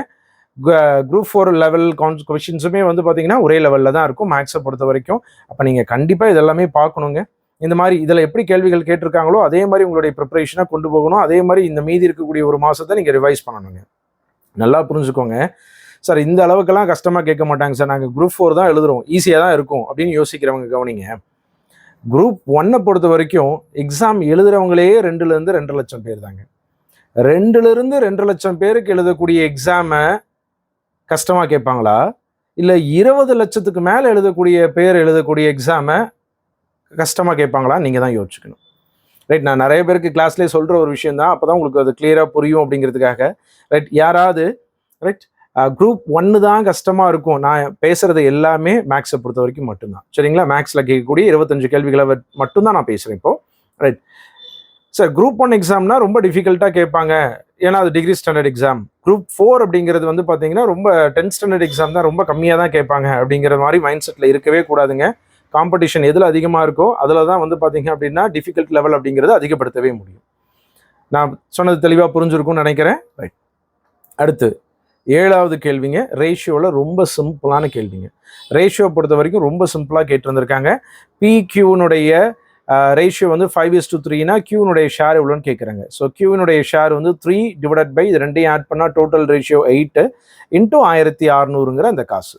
குரூப் 4 லெவல் கொஷின்ஸுமே வந்து பார்த்தீங்கன்னா ஒரே லெவலில் தான் இருக்கும் மேக்ஸை பொறுத்த வரைக்கும். அப்போ நீங்கள் கண்டிப்பாக இதெல்லாமே பார்க்கணுங்க. இந்த மாதிரி இதில் எப்படி கேள்விகள் கேட்டிருக்காங்களோ அதே மாதிரி உங்களுடைய ப்ரிப்பரேஷனை கொண்டு போகணும். அதே மாதிரி இந்த மீதி இருக்கக்கூடிய ஒரு மாதத்தை நீங்கள் ரிவைஸ் பண்ணணுங்க. நல்லா புரிஞ்சுக்கோங்க. சார் இந்த அளவுக்கெல்லாம் கஷ்டமாக கேட்க மாட்டாங்க சார், நாங்கள் குரூப் 4 தான் எழுதுறோம், ஈஸியாக தான் இருக்கும் அப்படின்னு யோசிக்கிறவங்க கவனிங்க. குரூப் 1 பொறுத்த வரைக்கும் எக்ஸாம் எழுதுறவங்களே 2லேருந்து 2.5 லட்சம் பேர் தாங்க. 2லேருந்து 2.5 லட்சம் பேருக்கு எழுதக்கூடிய எக்ஸாமை கஷ்டமாக கேட்பாங்களா, இல்லை 20 லட்சத்துக்கு மேலே எழுதக்கூடிய எக்ஸாமை கஷ்டமாக கேட்பாங்களா? நீங்கள் தான் யோசிச்சுக்கணும். ரைட்? நான் நிறைய பேருக்கு கிளாஸ்லேயே சொல்கிற ஒரு விஷயம் தான், அப்போ தான் உங்களுக்கு அது கிளியராக புரியும் அப்படிங்கிறதுக்காக. ரைட்? யாராவது ரைட் குரூப் 1 தான் கஷ்டமாக இருக்கும், நான் பேசுகிறது எல்லாமே மேக்ஸை பொறுத்த வரைக்கும் மட்டும்தான். சரிங்களா? மேக்ஸில் கேட்கக்கூடிய 25 கேள்விகளை மட்டும்தான் நான் பேசுகிறேன் இப்போது. ரைட் சார், குரூப் 1 எக்ஸாம்னா ரொம்ப டிஃபிகல்ட்டாக கேட்பாங்க, ஏன்னா அது டிகிரி ஸ்டாண்டர்ட் எக்ஸாம். குரூப் 4 அப்படிங்கிறது வந்து பார்த்தீங்கன்னா ரொம்ப 10th ஸ்டாண்டர்ட் எக்ஸாம் தான், ரொம்ப கம்மியாக தான் கேட்பாங்க அப்படிங்கிற மாதிரி மைண்ட் செட்டில் இருக்கவே கூடாதுங்க. காம்படிஷன் எதில் அதிகமாக இருக்கோ அதில் தான் வந்து பார்த்தீங்க அப்படின்னா டிஃபிகல்ட் லெவல் அப்படிங்கிறது அதிகப்படுத்தவே முடியும். நான் சொன்னது தெளிவாக புரிஞ்சிருக்கும்னு நினைக்கிறேன். ரைட், அடுத்து 7வது கேள்விங்க. ரேஷியோவில் ரொம்ப சிம்பிளான கேள்விங்க. ரேஷியோ பொறுத்த வரைக்கும் ரொம்ப சிம்பிளாக கேட்டிருந்திருக்காங்க. PQனுடைய ரேஷியோ வந்து 5:3னா கியூனுடைய ஷேர் எவ்வளோன்னு கேட்குறாங்க. ஸோ கியூனுடைய ஷேர் வந்து 3 டிவைடட் பை இது ரெண்டையும் ஆட் பண்ணால் டோட்டல் ரேஷியோ 8 இன்ட்டு 1600ங்கிற அந்த காசு.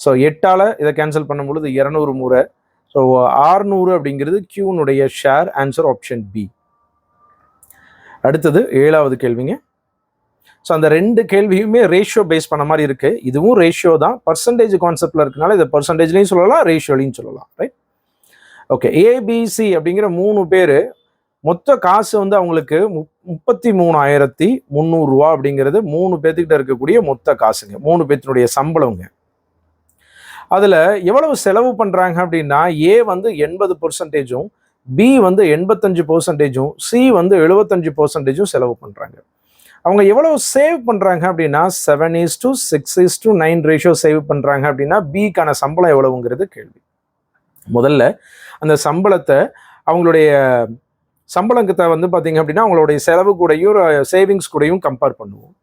ஸோ 8ஆல் இதை கேன்சல் பண்ணும்பொழுது 200 முறை. ஸோ 600 அப்படிங்கிறது கியூனுடைய ஷேர். Answer option B. அடுத்தது 7வது கேள்விங்க. ஸோ அந்த 2 கேள்வியுமே ரேஷியோ பேஸ் பண்ண மாதிரி இருக்குது. இதுவும் ரேஷியோ தான், பர்சன்டேஜ் கான்செப்டில் இருக்கனால இதை பர்சன்டேஜ்லையும் சொல்லலாம், ரேஷியோலையும் சொல்லலாம். Right, okay. ஏபிசி அப்படிங்கிற 3 பேர் மொத்த காசு வந்து அவங்களுக்கு 33,300 ரூபா அப்படிங்கிறது 3 பேர்த்துக்கிட்ட இருக்கக்கூடிய மொத்த காசுங்க, 3 பேர்த்தினுடைய சம்பளங்க. அதில் எவ்வளவு செலவு பண்ணுறாங்க அப்படின்னா, ஏ வந்து 80%, பி வந்து 85%, சி வந்து 75% செலவு பண்ணுறாங்க. அவங்க எவ்வளவு சேவ் பண்ணுறாங்க அப்படின்னா 7:6:9 ரேஷியோ சேவ் பண்ணுறாங்க அப்படின்னா பிக்கான சம்பளம் எவ்வளவுங்கிறது கேள்வி. முதல்ல அந்த சம்பளத்தை அவங்களுடைய சம்பளத்தை வந்து பார்த்தீங்க அப்படின்னா அவங்களுடைய செலவு கூடயும் சேவிங்ஸ் கூடயும் கம்பேர் பண்ணுவோம்.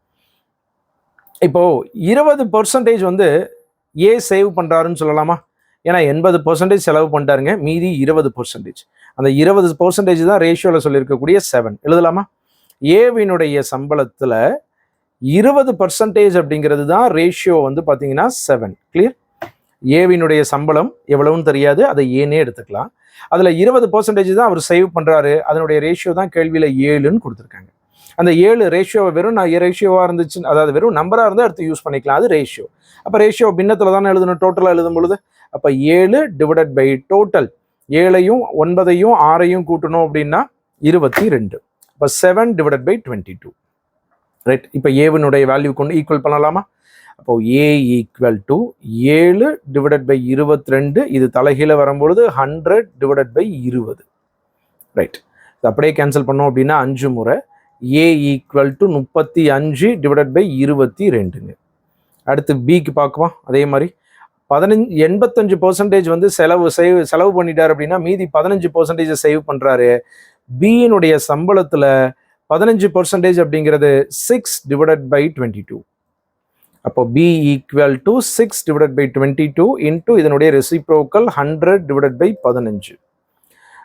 இப்போது 20% வந்து ஏ சேவ் பண்ணுறாருன்னு சொல்லலாமா? ஏன்னா 80% செலவு பண்ணிட்டாருங்க, மீதி 20%. அந்த 20% தான் ரேஷியோவில் சொல்லியிருக்கக்கூடிய 7. எழுதலாமா? ஏவினுடைய சம்பளத்தில் 20% அப்படிங்கிறது தான் ரேஷியோ வந்து பார்த்தீங்கன்னா 7. கிளியர்? ஏவினுடைய சம்பளம் எவ்வளவுன்னு தெரியாது, அதை ஏனே எடுத்துக்கலாம். அதில் 20% தான் அவர் சேவ் பண்ணுறாரு, அதனுடைய ரேஷியோ தான் கேள்வியில் 7ன்னு கொடுத்துருக்காங்க. அந்த 7 ரேஷியோவை வெறும் ரேஷியோவாக இருந்துச்சு, அதாவது வெறும் நம்பராக இருந்தால் எடுத்து யூஸ் பண்ணிக்கலாம், அது ரேஷியோ. அப்போ ரேஷியோ பின்னத்தில் தானே எழுதணும், டோட்டலாக எழுதும் பொழுது. அப்போ 7 டிவைடட் பை டோட்டல் 7ஐயும் 9ஐயும் 6ஐயும் கூட்டணும் அப்படின்னா 22. இப்போ 7 டிவைடட் பை 22. ரைட், இப்போ ஏவினுடைய வேல்யூ கொண்டு ஈக்குவல் பண்ணலாமா? அப்போ ஏ ஈக்குவல் டு 7 டிவைடட் பை 22, இது தலைகீழ வரும்பொழுது 100 டிவைடட் பை 20. ரைட், இது அப்படியே கேன்சல் பண்ணோம் அப்படின்னா 5 முறை. ஏ ஈக்குவல் டு 35 டிவைடட் பை 22ங்க. அடுத்து பிக்கு பார்க்குவோம். அதே மாதிரி 85% வந்து செலவு பண்ணிட்டார் அப்படின்னா மீதி 15% சேவ் பண்ணுறாரு. பியினுடைய சம்பளத்தில் 15% அப்படிங்கிறது 6 டிவைடட் பை 22. அப்போ B equal to 6 divided by 22 into இதனுடைய ரெசிப்ரோக்கல் 100 டிவைடட் பை 15.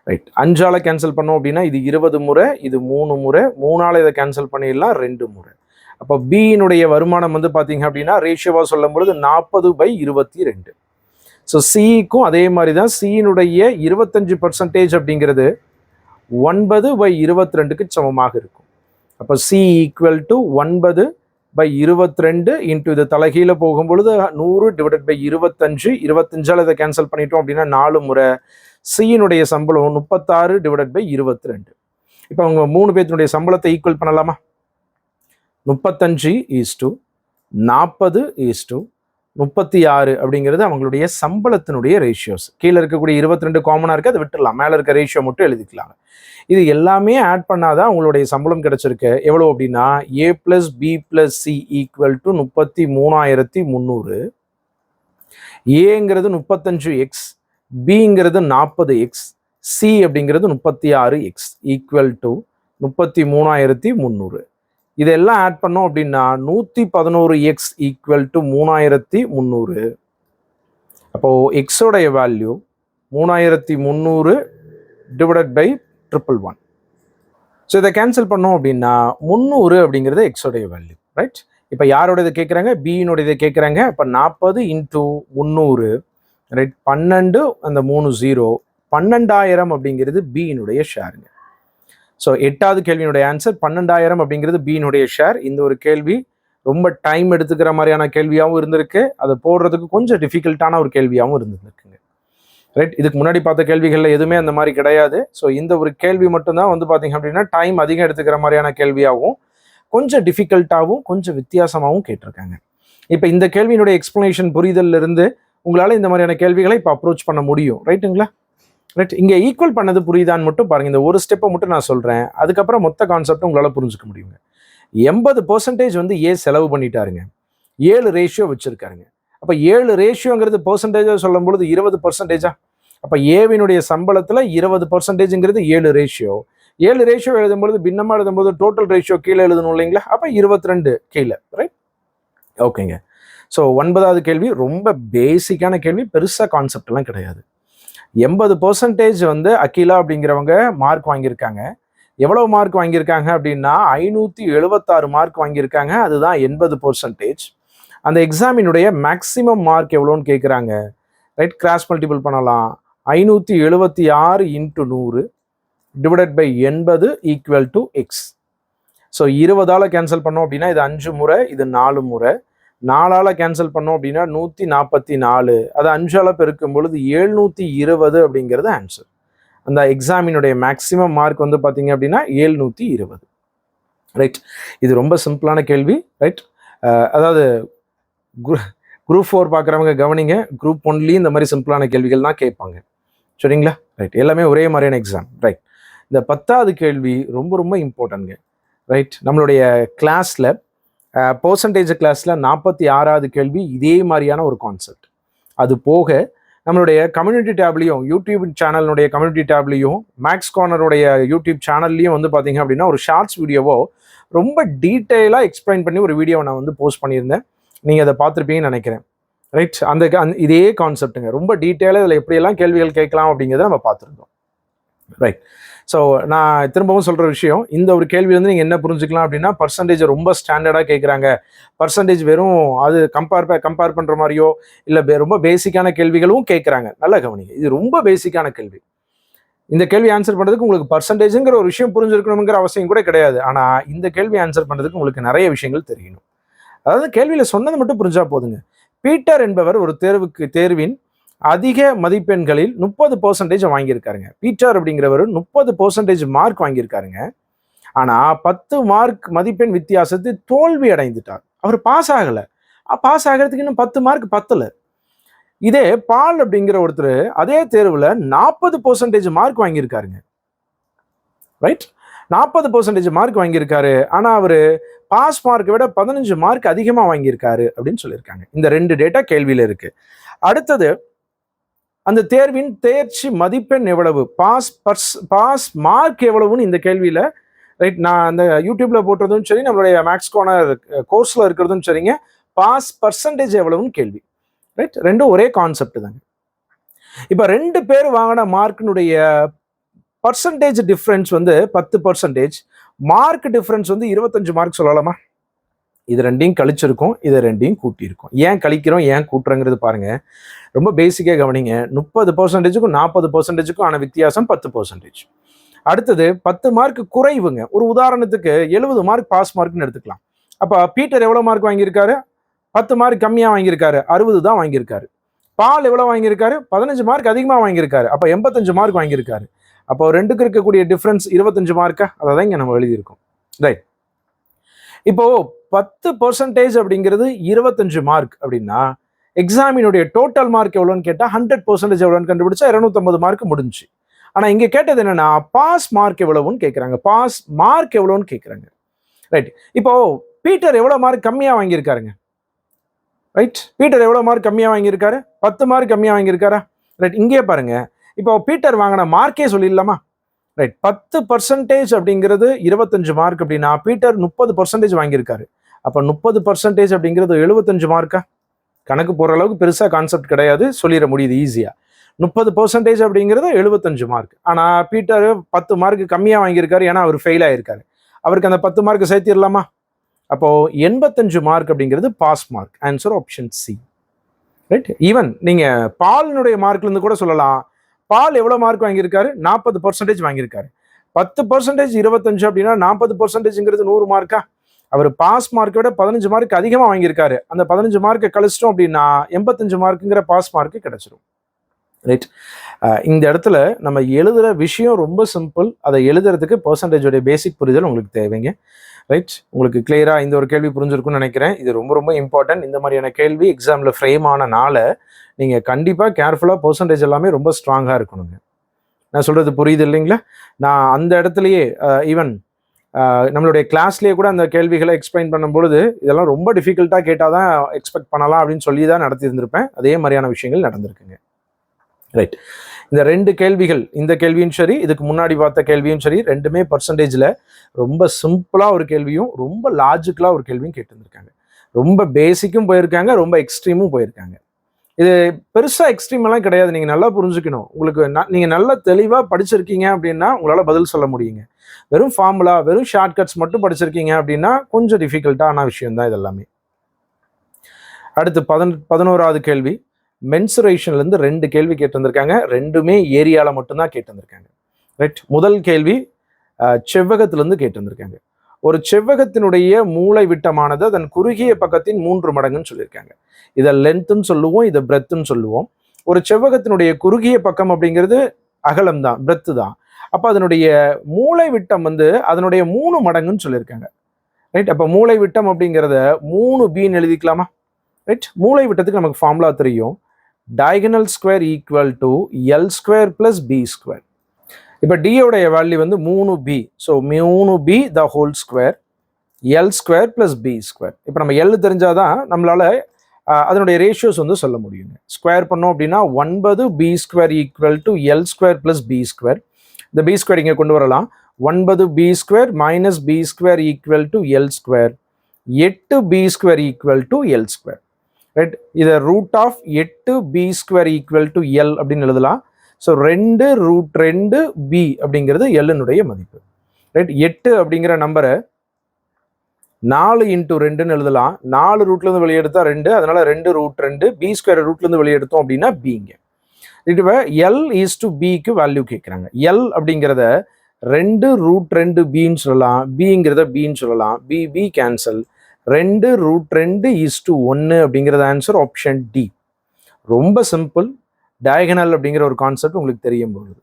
ரைட், 5ஆல் கேன்சல் பண்ணோம் அப்படின்னா இது 20 முறை, இது 3 முறை, 3ஆல் இதை கேன்சல் பண்ணிடலாம் 2 முறை. அப்போ பியினுடைய வருமானம் வந்து பார்த்தீங்க அப்படின்னா ரேஷியோவாக சொல்லும் பொழுது 40/22. ஸோ சிக்கும் அதே மாதிரி தான், சியினுடைய 25% அப்படிங்கிறது 9/22க்கு சமமாக இருக்கும். அப்போ சி ஈக்குவல் டு 9/22 இன்ட்டு இது தலைகீழ போகும் பொழுது 100 டிவைடட் பை 25. 25ஆல் இதை கேன்சல் பண்ணிட்டோம் அப்படின்னா 4 முறை. சியினுடைய சம்பளம் 36 டிவைடட் பை 22. இப்போ அவங்க 3 பேர்த்தினுடைய சம்பளத்தை ஈக்குவல் பண்ணலாமா? 35:40:100 36 அப்படிங்கிறது அவங்களுடைய சம்பளத்தினுடைய ரேஷியோஸ். கீழே இருக்கக்கூடிய 22 காமனாக இருக்குது, அதை விட்டுடலாம், மேலே இருக்க ரேஷியோ மட்டும் எழுதிக்கலாம். இது எல்லாமே ஆட் பண்ணாதான் உங்களுடைய சம்பளம் கிடைச்சிருக்கு. எவ்வளோ அப்படின்னா A + B + C = 33,300. ஏங்கிறது 35x, பிங்கிறது 40x, சி அப்படிங்கிறது 36x = 33,300. இதெல்லாம் ஆட் பண்ணோம் அப்படின்னா 111x = 3,300. அப்போ எக்ஸோடைய வேல்யூ 3,300 டிவைடட் பை 111. ஸோ இதை கேன்சல் பண்ணோம் அப்படின்னா 300 அப்படிங்கிறது எக்ஸோடைய வேல்யூ, ரைட்? இப்போ யாரோட இதை கேட்குறாங்க? பியினோட இதை கேட்குறாங்க. இப்போ 40 × 300, ரைட்? 12 அந்த 3 0, 12,000 அப்படிங்கிறது பியினுடைய ஷேருங்க. ஸோ 8வது கேள்வியினுடைய ஆன்சர் 12,000 அப்படிங்கிறது பியினுடைய ஷேர். இந்த ஒரு கேள்வி ரொம்ப டைம் எடுத்துக்கிற மாதிரியான கேள்வியாகவும் இருந்திருக்கு, அதை போடுறதுக்கு கொஞ்சம் டிஃபிகல்ட்டான ஒரு கேள்வியாகவும் இருந்துருக்குங்க, ரைட்? இதுக்கு முன்னாடி பார்த்த கேள்விகளில் எதுவுமே அந்த மாதிரி கிடையாது. ஸோ இந்த ஒரு கேள்வி மட்டும்தான் வந்து பார்த்தீங்க அப்படின்னா டைம் அதிகம் எடுத்துக்கிற மாதிரியான கேள்வியாகவும் கொஞ்சம் டிஃபிகல்ட்டாகவும் கொஞ்சம் வித்தியாசமாகவும் கேட்டிருக்காங்க. இப்போ இந்த கேள்வியினுடைய எக்ஸ்பிளனேஷன் புரிதல்ல இருந்து உங்களால் இந்த மாதிரியான கேள்விகளை இப்போ அப்ரோச் பண்ண முடியும், ரைட்டுங்களா? ரைட். இங்கே ஈக்குவல் பண்ணது புரியுதான்னு மட்டும் பாருங்கள். இந்த ஒரு ஸ்டெப்பை மட்டும் நான் சொல்கிறேன், அதுக்கப்புறம் மொத்த கான்செப்ட் உங்களால் புரிஞ்சுக்க முடியுங்க. 80% வந்து ஏ செலவு பண்ணிட்டாருங்க, 7 ரேஷியோ வச்சுருக்காருங்க. அப்போ 7 ரேஷியோங்கிறது பர்சன்டேஜாக சொல்லும் பொழுது 20%. அப்போ ஏவினுடைய சம்பளத்தில் 20%ங்கிறது 7 ரேஷியோ. 7 ரேஷியோ எழுதும்பொழுது பின்னமாக எழுதும்போது டோட்டல் ரேஷியோ கீழே எழுதணும் இல்லைங்களா? அப்போ 22 கீழே, ரைட்? ஓகேங்க. ஸோ 9வது கேள்வி ரொம்ப பேசிக்கான கேள்வி, பெருசாக கான்செப்ட்லாம் கிடையாது. 80% வந்து அகிலா அப்படிங்கிறவங்க மார்க் வாங்கியிருக்காங்க. எவ்வளோ மார்க் வாங்கியிருக்காங்க அப்படின்னா 576 மார்க் வாங்கியிருக்காங்க. அதுதான் 80%. அந்த எக்ஸாமினுடைய மேக்ஸிமம் மார்க் எவ்வளோன்னு கேட்குறாங்க, ரைட்? கிராஸ் மல்டிபிள் பண்ணலாம். 576 × 100 டிவைடட் பை 80 = x. ஸோ 20ஆல் கேன்சல் பண்ணோம் அப்படின்னா இது 5 முறை, இது 4 முறை. 4ஆல் கேன்சல் பண்ணோம் அப்படின்னா 144. அது 5ஆல் பெருக்கும் பொழுது 720 அப்படிங்கிறது ஆன்சர். அந்த எக்ஸாமினுடைய மேக்ஸிமம் மார்க் வந்து பார்த்தீங்க அப்படின்னா 720, ரைட்? இது ரொம்ப சிம்பிளான கேள்வி, ரைட்? அதாவது குரூப் 4 பார்க்குறவங்க கவனிங்க, குரூப் 1லேயும் இந்த மாதிரி சிம்பிளான கேள்விகள் தான் கேட்பாங்க, சரிங்களா? ரைட். எல்லாமே ஒரே மாதிரியான எக்ஸாம், ரைட்? இந்த 10வது கேள்வி ரொம்ப ரொம்ப இம்பார்ட்டன்ட்ங்க, ரைட்? நம்மளுடைய கிளாஸில் பர்சன்டேஜ் கிளாஸில் 46வது கேள்வி இதே மாதிரியான ஒரு கான்செப்ட். அது போக நம்மளுடைய கம்யூனிட்டி டேப்லையும், யூடியூப் சேனலுடைய கம்யூனிட்டி டேப்லையும், மேக்ஸ் கார்னருடைய யூடியூப் சேனல்லையும் வந்து பார்த்தீங்க அப்படின்னா ஒரு ஷார்ட்ஸ் வீடியோவோ ரொம்ப டீட்டெயிலாக எக்ஸ்பிளைன் பண்ணி ஒரு வீடியோவை நான் வந்து போஸ்ட் பண்ணியிருந்தேன். நீங்கள் அதை பார்த்துருப்பீங்கன்னு நினைக்கிறேன், ரைட்? இதே கான்செப்ட்டுங்க, ரொம்ப டீட்டெயிலாக இதில் எப்படியெல்லாம் கேள்விகள் கேட்கலாம் அப்படிங்கிறத நம்ம பார்த்துருந்தோம், ரைட்? ஸோ நான் திரும்பவும் சொல்கிற விஷயம், இந்த ஒரு கேள்வி வந்து நீங்கள் என்ன புரிஞ்சுக்கலாம் அப்படின்னா பர்சன்டேஜ் ரொம்ப ஸ்டாண்டர்டாக கேட்குறாங்க, பர்சன்டேஜ் வெறும் அது கம்பேர் பண்ணுற மாதிரியோ இல்லை ரொம்ப பேசிக்கான கேள்விகளும் கேட்குறாங்க. நல்லா கவனிங்க, இது ரொம்ப பேசிக்கான கேள்வி. இந்த கேள்வி ஆன்சர் பண்ணுறதுக்கு உங்களுக்கு பர்சன்டேஜுங்கிற ஒரு விஷயம் புரிஞ்சிருக்கணுங்கிற அவசியம் கூட கிடையாது. ஆனால் இந்த கேள்வி ஆன்சர் பண்ணுறதுக்கு உங்களுக்கு நிறைய விஷயங்கள் தெரியணும். அதாவது கேள்வியில் சொன்னது மட்டும் புரிஞ்சா போதுங்க. பீட்டர் என்பவர் ஒரு தேர்வின் அதிக மதிப்பெண்களில் 30% வாங்கியிருக்காருங்க. பீட்டர் அப்படிங்கிறவர் 30% மார்க் வாங்கியிருக்காருங்க. ஆனால் 10 மார்க் மதிப்பெண் வித்தியாசத்தில் தோல்வி அடைந்துட்டார். அவர் பாஸ் ஆகலை. பாஸ் ஆகிறதுக்கு இன்னும் 10 மார்க் பத்தலை. இதே பால் அப்படிங்கிற ஒருத்தர் அதே தேர்வில் 40% மார்க் வாங்கியிருக்காருங்க, ரைட்? 40% மார்க் வாங்கியிருக்காரு. ஆனால் அவர் பாஸ் மார்க்கை விட 15 மார்க் அதிகமாக வாங்கியிருக்காரு அப்படின்னு சொல்லியிருக்காங்க. இந்த 2 டேட்டா கேள்வியில் இருக்கு. அடுத்தது, அந்த தேர்வின் தேர்ச்சி மதிப்பெண் எவ்வளவு, பாஸ் மார்க் எவ்வளவுன்னு இந்த கேள்வியில், ரைட்? நான் அந்த யூடியூப்ல போட்டுறதும் சரி, நம்மளுடைய மேக்ஸ் கார்னர் கோர்ஸில் இருக்கிறதும் சரிங்க, பாஸ் பர்சன்டேஜ் எவ்வளவுன்னு கேள்வி, ரைட்? ரெண்டும் ஒரே கான்செப்ட் தாங்க. இப்போ 2 பேர் வாங்கின மார்க்கினுடைய பர்சன்டேஜ் டிஃப்ரென்ஸ் வந்து 10%, மார்க் டிஃப்ரென்ஸ் வந்து 25 மார்க் சொல்லலாமா? இது 2ஐயும் கழிச்சிருக்கோம், இதை 2ஐயும் கூட்டியிருக்கோம். ஏன் கழிக்கிறோம், ஏன் கூட்டுறங்கிறது பாருங்க, ரொம்ப பேசிக்காக கவனிங்க. 30%க்கும் 40%க்கும் ஆன வித்தியாசம் 10%. அடுத்தது 10 மார்க் குறைவுங்க. ஒரு உதாரணத்துக்கு 70 மார்க் பாஸ் மார்க்னு எடுத்துக்கலாம். அப்போ பீட்டர் எவ்வளோ மார்க் வாங்கியிருக்காரு? 10 மார்க் கம்மியாக வாங்கியிருக்காரு, 60 தான் வாங்கியிருக்காரு. பால் எவ்வளோ வாங்கியிருக்காரு? 15 மார்க் அதிகமாக வாங்கியிருக்காரு, அப்போ 85 மார்க் வாங்கியிருக்காரு. அப்போ 2க்கு இருக்கக்கூடிய டிஃப்ரென்ஸ் 25 மார்க்கா? அதை தான் இங்கே நம்ம எழுதியிருக்கோம், ரைட்? இப்போ 10% அப்படிங்கிறது 25 மார்க் அப்படின்னா எக்ஸாமினுடைய டோட்டல் மார்க் எவ்வளோன்னு கேட்டால் 100% எவ்வளோன்னு கண்டுபிடிச்சா 250 மார்க் முடிஞ்சு. ஆனால் இங்கே கேட்டது என்னன்னா பாஸ் மார்க் எவ்வளவுன்னு கேட்குறாங்க. பாஸ் மார்க் எவ்வளோன்னு கேட்குறாங்க. ரைட். இப்போ பீட்டர் எவ்வளோ மார்க் கம்மியாக வாங்கியிருக்காருங்க? ரைட். பீட்டர் எவ்வளோ மார்க் கம்மியாக வாங்கியிருக்காரு? 10 மார்க் கம்மியாக வாங்கியிருக்காரா? ரைட். இங்கே பாருங்க, இப்போ பீட்டர் வாங்கின மார்க்கே சொல்லிடலாமா? ரைட். 10% அப்படிங்கிறது 25 மார்க் அப்படின்னா பீட்டர் 30% வாங்கியிருக்காரு. அப்போ 30% அப்படிங்கிறது 75 மார்க்கா? கணக்கு போடுற அளவுக்கு பெருசாக கான்செப்ட் கிடையாது, சொல்லிட முடியுது ஈஸியாக. 30% அப்படிங்கிறது 75 மார்க். ஆனால் பீட்டர் 10 மார்க் கம்மியாக வாங்கியிருக்காரு, ஏன்னா அவர் ஃபெயில் ஆகியிருக்காரு. அவருக்கு அந்த 10 மார்க் சேர்த்திடலாமா? அப்போ 85 மார்க் அப்படிங்கிறது pass mark. Answer option C. Right. Even நீங்க பாலினுடைய மார்க்ல இருந்து கூட சொல்லலாம். பால் எவ்வளவு மார்க் வாங்கியிருக்காரு? 40% வாங்கியிருக்காரு. 10% 25 அப்படின்னா 40%ங்கிறது 100 மார்க்கா? அவர் பாஸ் மார்க்கை விட 15 மார்க் அதிகமாக வாங்கியிருக்காரு. அந்த 15 மார்க்கை கழிச்சிட்டோம் அப்படின்னா 85 மார்க்குங்கிற பாஸ் மார்க்கு கிடைச்சிடும். ரைட். இந்த இடத்துல நம்ம எழுதுற விஷயம் ரொம்ப சிம்பிள். அதை எழுதுறதுக்கு பெர்சன்டேஜோடைய பேசிக் புரிதல் உங்களுக்கு தேவைங்க. ரைட். உங்களுக்கு கிளியராக இந்த ஒரு கேள்வி புரிஞ்சிருக்குன்னு நினைக்கிறேன். இது ரொம்ப ரொம்ப இம்பார்ட்டன்ட். இந்த மாதிரியான கேள்வி எக்ஸாமில் ஃப்ரேம் ஆனனால நீங்கள் கண்டிப்பாக கேர்ஃபுல்லாக பெர்சன்டேஜ் எல்லாமே ரொம்ப ஸ்ட்ராங்காக இருக்கணுங்க. நான் சொல்கிறது புரியுது இல்லைங்களா? நான் அந்த இடத்துலையே ஈவன் நம்மளுடைய கிளாஸ்லேயே கூட அந்த கேள்விகளை எக்ஸ்பிளைன் பண்ணும்பொழுது இதெல்லாம் ரொம்ப டிஃபிகல்ட்டாக கேட்டால் தான் எக்ஸ்பெக்ட் பண்ணலாம் அப்படின்னு சொல்லி தான் நடத்தியிருந்திருப்பேன். அதே மாதிரியான விஷயங்கள் நடந்திருக்குங்க. ரைட். இந்த 2 கேள்விகள், இந்த கேள்வியும் சரி, இதுக்கு முன்னாடி பார்த்த கேள்வியும் சரி, ரெண்டுமே பர்சன்டேஜில் ரொம்ப சிம்பிளாக ஒரு கேள்வியும் ரொம்ப லாஜிக்கலாக ஒரு கேள்வியும் கேட்டுருந்துருக்காங்க. ரொம்ப பேசிக்கும் போயிருக்காங்க, ரொம்ப எக்ஸ்ட்ரீமும் போயிருக்காங்க. இது பெருசாக எக்ஸ்ட்ரீம் எல்லாம் கிடையாது. நீங்கள் நல்லா புரிஞ்சுக்கணும். உங்களுக்கு நீங்கள் நல்லா தெளிவாக படிச்சிருக்கீங்க அப்படின்னா உங்களால் பதில் சொல்ல முடியுங்க. வெறும் ஃபார்முலா, வெறும் ஷார்ட்கட்ஸ் மட்டும் படிச்சிருக்கீங்க அப்படின்னா கொஞ்சம் டிஃபிகல்ட்டான விஷயம் தான் இது எல்லாமே. அடுத்து 11வது கேள்வி. மென்சுரேஷன்லேருந்து 2 கேள்வி கேட்டிருந்திருக்காங்க. ரெண்டுமே ஏரியாவில் மட்டும்தான் கேட்டிருந்திருக்காங்க. ரைட். முதல் கேள்வி செவ்வகத்திலேருந்து கேட்டிருந்திருக்காங்க. ஒரு செவ்வகத்தினுடைய மூளை விட்டமானது அதன் குறுகிய பக்கத்தின் 3 மடங்குன்னு சொல்லியிருக்காங்க. இதை லென்த்துன்னு சொல்லுவோம், இதை பிரெத்துன்னு சொல்லுவோம். ஒரு செவ்வகத்தினுடைய குறுகிய பக்கம் அப்படிங்கிறது அகலம் தான், பிரெத்து தான். அப்போ அதனுடைய மூளை விட்டம் அதனுடைய 3 மடங்குன்னு சொல்லியிருக்காங்க. ரைட். அப்போ மூளை விட்டம் அப்படிங்கிறத 3b எழுதிக்கலாமா? ரைட். மூளை விட்டத்துக்கு நமக்கு ஃபார்முலா தெரியும். diagonal square equal to L square plus B square. இப்போ D உடைய value 3b. So 3b the whole square L square plus B square. இப்போ நம்ம L தெரிஞ்சாதான் நம்மளால அதனுடைய ரேஷியோஸ் சொல்ல முடியுங்க. ஸ்கொயர் பண்ணோம் அப்படின்னா 9b square equal to L square plus B square. இந்த B square இங்கே கொண்டு வரலாம். 9b square minus B square equal to L square. 8b square equal to L square. Right. இதை root of 8b square equal to L அப்படின்னு எழுதலாம். So 2√2b அப்படிங்கிறது எல்லுனுடைய மதிப்பு. Right. 8 அப்படிங்கிற நம்பரை 4 × 2ன்னு எழுதலாம். 4 ரூட்லேருந்து வெளியெடுத்தா 2, அதனால 2√2. b ஸ்கொயர் ரூட்லேருந்து வெளியெடுத்தோம் அப்படின்னா பிங்க. இப்போ எல் இஸ் டு பிக்கு வேல்யூ கேட்குறாங்க. எல் அப்படிங்கிறத 2√2bன்னு சொல்லலாம், பிங்கிறத பின்னு சொல்லலாம். B cancel. 2√2:1 அப்படிங்கிறது ஆன்சர் ஆப்ஷன் டி. ரொம்ப சிம்பிள். டயகனல் அப்படிங்கிற ஒரு கான்செப்ட் உங்களுக்கு தெரியும் போகுது.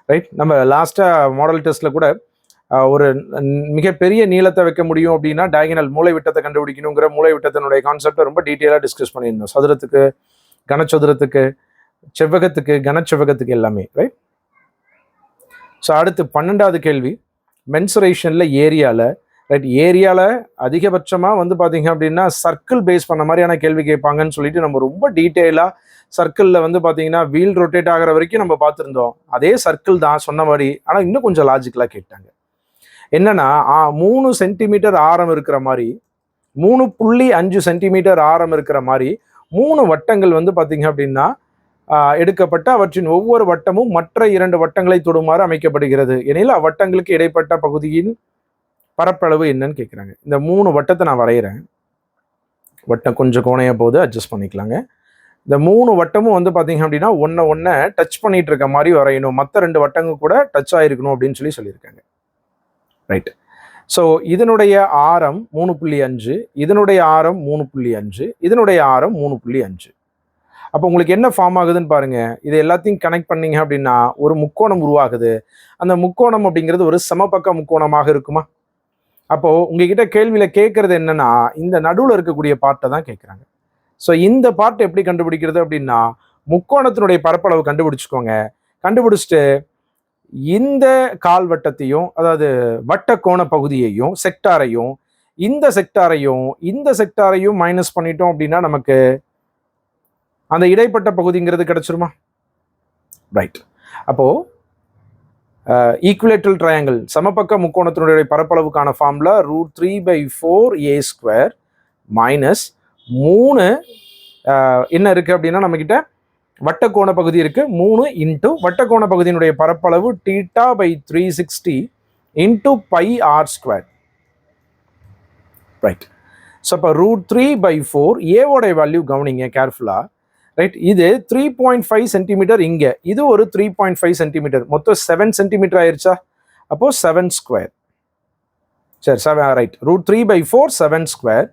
ரைட். நம்ம லாஸ்ட்டாக மாடல் டெஸ்ட்டில் கூட ஒரு மிகப்பெரிய நீளத்தை வைக்க முடியும் அப்படின்னா டயகனல் மூளை விட்டத்தை கண்டுபிடிக்கணுங்கிற மூளை விட்டத்தினுடைய கான்செப்டை ரொம்ப டீட்டெயிலாக டிஸ்கஸ் பண்ணியிருந்தோம். சதுரத்துக்கு, கனச்சதுரத்துக்கு, செவ்வகத்துக்கு, கனச்செவ்வகத்துக்கு எல்லாமே. ரைட். ஸோ அடுத்து 12வது கேள்வி. மென்சுரேஷனில் ஏரியாவில். ரைட். ஏரியாவில் அதிகபட்சமாக பார்த்தீங்க அப்படின்னா சர்க்கிள் பேஸ் பண்ண மாதிரியான கேள்வி கேட்பாங்கன்னு சொல்லிட்டு நம்ம ரொம்ப டீட்டெயிலாக சர்க்கிளில் பார்த்தீங்கன்னா வீல் ரொட்டேட் ஆகிற வரைக்கும் நம்ம பார்த்துருந்தோம். அதே சர்க்கிள் தான் சொன்ன மாதிரி, ஆனால் இன்னும் கொஞ்சம் லாஜிக்கலாக கேட்டாங்க. என்னன்னா 3 சென்டிமீட்டர் ஆரம் இருக்கிற மாதிரி, 3.5 சென்டிமீட்டர் ஆரம் இருக்கிற மாதிரி 3 வட்டங்கள் பார்த்தீங்க அப்படின்னா எடுக்கப்பட்ட அவற்றின் ஒவ்வொரு வட்டமும் மற்ற 2 வட்டங்களை தொடுமாறு அமைக்கப்படுகிறது எனில் அவ்வட்டங்களுக்கு இடைப்பட்ட பகுதியின் பரப்பளவு என்னன்னு கேட்குறாங்க. இந்த 3 வட்டத்தை நான் வரைகிறேன். வட்டம் கொஞ்சம் கோணையாக போது அட்ஜஸ்ட் பண்ணிக்கலாங்க. இந்த 3 வட்டமும் பார்த்தீங்க அப்படின்னா ஒன்றை டச் பண்ணிட்டு இருக்க மாதிரி வரையணும். மற்ற 2 வட்டங்கள் கூட டச் ஆகிருக்கணும் அப்படின்னு சொல்லியிருக்காங்க. ரைட். ஸோ இதனுடைய ஆரம் 3.5, இதனுடைய ஆரம் 3.5, இதனுடைய ஆரம் 3.5. அப்போ உங்களுக்கு என்ன ஃபார்ம் ஆகுதுன்னு பாருங்க. இது எல்லாத்தையும் கனெக்ட் பண்ணீங்க அப்படின்னா ஒரு முக்கோணம் உருவாகுது. அந்த முக்கோணம் அப்படிங்கிறது ஒரு சமபக்க முக்கோணமாக இருக்குமா? அப்போ உங்ககிட்ட கேள்வியில கேட்கறது என்னன்னா இந்த நடுவில் இருக்கக்கூடிய பார்ட்டை தான் கேட்குறாங்க. ஸோ இந்த பார்ட் எப்படி கண்டுபிடிக்கிறது அப்படின்னா, முக்கோணத்தினுடைய பரப்பளவு கண்டுபிடிச்சுக்கோங்க. கண்டுபிடிச்சிட்டு இந்த கால்வட்டத்தையும், அதாவது வட்ட கோண பகுதியையும், செக்டாரையும், இந்த செக்டாரையும் மைனஸ் பண்ணிட்டோம் அப்படின்னா நமக்கு அந்த இடைப்பட்ட பகுதிங்கிறது கிடைச்சிருமா? ரைட். அப்போ ஈக்குவேட்டல் ட்ரையாங்கிள் சமபக்க முக்கோணத்தினுடைய பரப்பளவுக்கான ஃபார்முலா √3/4a² மைனஸ் 3 என்ன இருக்கு அப்படின்னா நம்ம கிட்ட வட்டக்கோண பகுதி இருக்கு 3 இன்ட்டு வட்டக்கோண பகுதியினுடைய பரப்பளவு θ/360 இன்ட்டு πr². ரைட். ஸோ அப்போ √3/4 ஏவோட வேல்யூ கவனிங்க கேர்ஃபுல்லா. ரைட். இது 3.5 சென்டிமீட்டர், இங்கே இது ஒரு 3.5 சென்டிமீட்டர், மொத்தம் 7 சென்டிமீட்டர் ஆயிருச்சா? அப்போ 7². சரி, 7. ரைட். √3/4 7²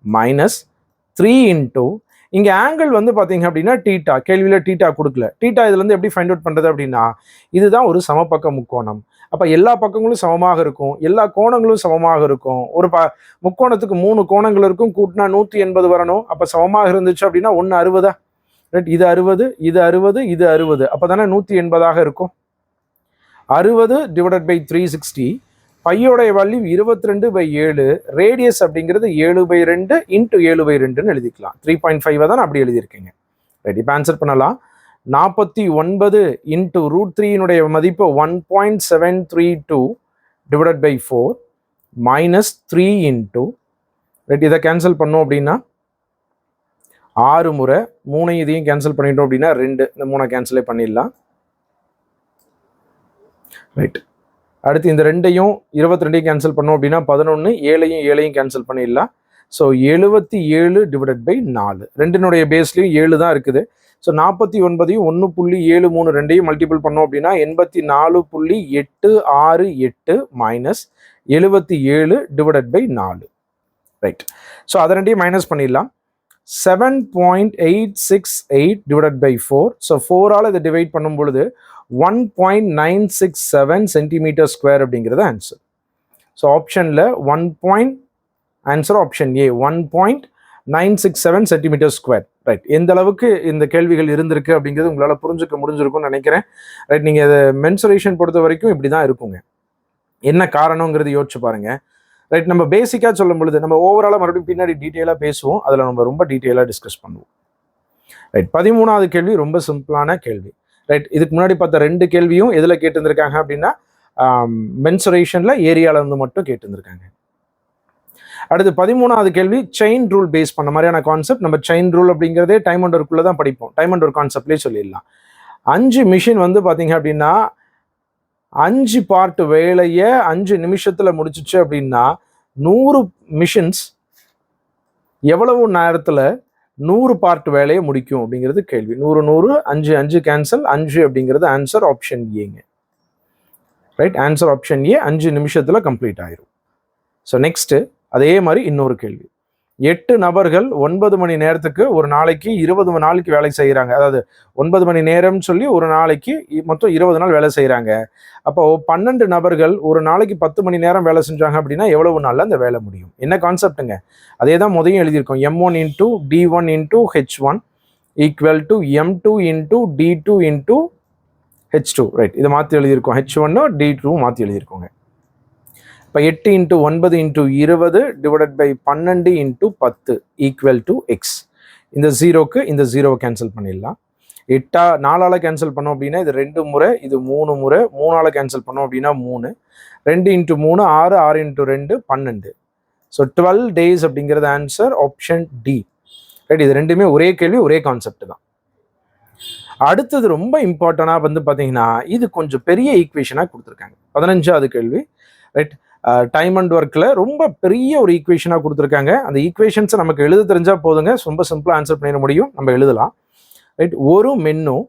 மைனஸ் 3 இன்ட்டு இங்கே ஆங்கிள் வந்து பார்த்தீங்க அப்படின்னா டீட்டா, கேள்வியில் டீட்டா கொடுக்கல. டீட்டா இதுலேருந்து எப்படி ஃபைண்ட் அவுட் பண்ணுறது அப்படின்னா, இதுதான் ஒரு சமபக்க முக்கோணம். அப்போ எல்லா பக்கங்களும் சமமாக இருக்கும், எல்லா கோணங்களும் சமமாக இருக்கும். ஒரு முக்கோணத்துக்கு 3 கோணங்கள் இருக்கும், கூட்டினா 180 வரணும். அப்போ சமமாக இருந்துச்சு அப்படின்னா 1 60. ரைட். இது 60, இது 60, இது 60. அப்போ தானே 180 இருக்கும். 60 / 360, பையோடைய வேல்யூ 22/7, ரேடியஸ் அப்படிங்கிறது 7/2 இன்ட்டு 7/2ன்னு எழுதிக்கலாம். 3.5 தான் அப்படி எழுதியிருக்கீங்க. ரைட். இப்போ ஆன்சர் பண்ணலாம். 49 இன்ட்டு √3 மதிப்பு 1.732 / 4 மைனஸ் 3 இன்ட்டு, ரைட், இதை கேன்சல் பண்ணோம் அப்படின்னா 6 முறை, 3 இதையும் கேன்சல் பண்ணிட்டோம் அப்படின்னா 2, இந்த 3 கேன்சலே பண்ணிடலாம். ரைட். அடுத்து இந்த 2ஐயும் 22ஐயும் கேன்சல் பண்ணோம் அப்படின்னா 11, 7ஐயும் கேன்சல் பண்ணிடலாம். ஸோ 77 / 4, ரெண்டினுடைய பேஸ்லையும் 7 தான் இருக்குது. ஸோ 49ஐயும் 1.73 ரெண்டையும் மல்டிபிள் பண்ணோம் அப்படின்னா 84.868 மைனஸ் 77 / 4. ரைட். ஸோ அதை ரெண்டையும் மைனஸ் பண்ணிடலாம். 7.868 / 4. ஸோ 4ஆல் இதை டிவைட் பண்ணும் பொழுது 1.967 cm² அப்படிங்கிறது ஆன்சர். ஸோ ஆப்ஷனில் answer option A 1.967 cm². Right. எந்த அளவுக்கு இந்த கேள்விகள் இருந்திருக்கு அப்படிங்கிறது உங்களால் புரிஞ்சுக்க முடிஞ்சிருக்கும்னு நினைக்கிறேன். ரைட். நீங்கள் அதை மென்சுரேஷன் பொறுத்த வரைக்கும் இப்படி தான் இருக்குங்க. என்ன காரணங்கிறது யோசிச்சு பாருங்க. ரைட். நம்ம பேசிக்காக சொல்லும் பொழுது நம்ம ஓவராலாக மறுபடியும் பின்னாடி டீட்டெயிலாக பேசுவோம், அதில் நம்ம ரொம்ப டீட்டெயிலாக டிஸ்கஸ் பண்ணுவோம். ரைட். 13வது கேள்வி ரொம்ப சிம்பிளான கேள்வி. ரைட். இதுக்கு முன்னாடி பார்த்த 2 கேள்வியும் எதில் கேட்டுருந்துருக்காங்க அப்படின்னா மென்சுரேஷனில் ஏரியாவில் இருந்து மட்டும் கேட்டுருந்துருக்காங்க. அடுத்து 13வது கேள்வி செயின் ரூல் பேஸ் பண்ண மாதிரியான கான்செப்ட். நம்ம செயின் ரூல் அப்படிங்கிறதே டைம் அண்ட் ஒர்க்குள்ளே தான் படிப்போம். டைம் அண்ட் ஒர்க் கான்செப்ட்லேயே சொல்லிடலாம். 5 மிஷின் வந்து பார்த்தீங்க அப்படின்னா 5 பார்ட் வேலையை 5 நிமிஷத்தில் முடிச்சிச்சு அப்படின்னா 100 மிஷின்ஸ் எவ்வளவு நேரத்தில் 100 பார்ட் வேலையை முடிக்கும் அப்படிங்கிறது கேள்வி. 100 100 5 5 கேன்சல், 5 அப்படிங்கிறது ஆன்சர் ஆப்ஷன் ஏங்க. ரைட். ஆன்சர் ஆப்ஷன் ஏ 5 நிமிஷத்தில் கம்ப்ளீட் ஆயிரும். ஸோ நெக்ஸ்ட்டு அதே மாதிரி இன்னொரு கேள்வி. 8 நபர்கள் 9 மணி நேரத்துக்கு ஒரு நாளைக்கு 20 நாளைக்கு வேலை செய்கிறாங்க. அதாவது 9 மணி நேரம்னு சொல்லி ஒரு நாளைக்கு மொத்தம் 20 நாள் வேலை செய்கிறாங்க. அப்போ 12 நபர்கள் ஒரு நாளைக்கு 10 மணி நேரம் வேலை செஞ்சாங்க அப்படின்னா எவ்வளவு நாளில் அந்த வேலை முடியும்? என்ன கான்செப்ட்டுங்க? அதே தான் முதலையும் எழுதியிருக்கோம். M1 × D1 × H1 = M2 × D2 × H2. Right. இதை மாற்றி எழுதியிருக்கோம். H1 D2 மாற்றி எழுதியிருக்கோங்க. இப்போ 8 × 9 × 20 / 12 × 10 = X. இந்த 0க்கு இந்த 0 கேன்சல் பண்ணிடலாம். 8 4ஆல் கேன்சல் பண்ணோம் அப்படின்னா இது 2 முறை, இது 3 முறை, 3ஆல் கேன்சல் பண்ணோம் அப்படின்னா 3, 2 × 3 6, 6 × 2 12. ஸோ 12 days அப்படிங்கிறது ஆன்சர் ஆப்ஷன் டி. ரைட். இது ரெண்டுமே ஒரே கேள்வி, ஒரே கான்செப்ட் தான். அடுத்தது ரொம்ப இம்பார்ட்டண்டாக வந்து பார்த்தீங்கன்னா இது கொஞ்சம் பெரிய ஈக்குவேஷனாக கொடுத்துருக்காங்க. 15வது கேள்வி. ரைட். டைம் அண்ட் ஒர்க்கில் ரொம்ப பெரிய ஒரு ஈக்குவேஷனாக கொடுத்துருக்காங்க. அந்த ஈக்குவேஷன்ஸை நமக்கு எழுத தெரிஞ்சால் போதுங்க, ரொம்ப சிம்பிளாக ஆன்சர் பண்ணிட முடியும், நம்ம எழுதலாம். ரைட். ஒரு மென்னும்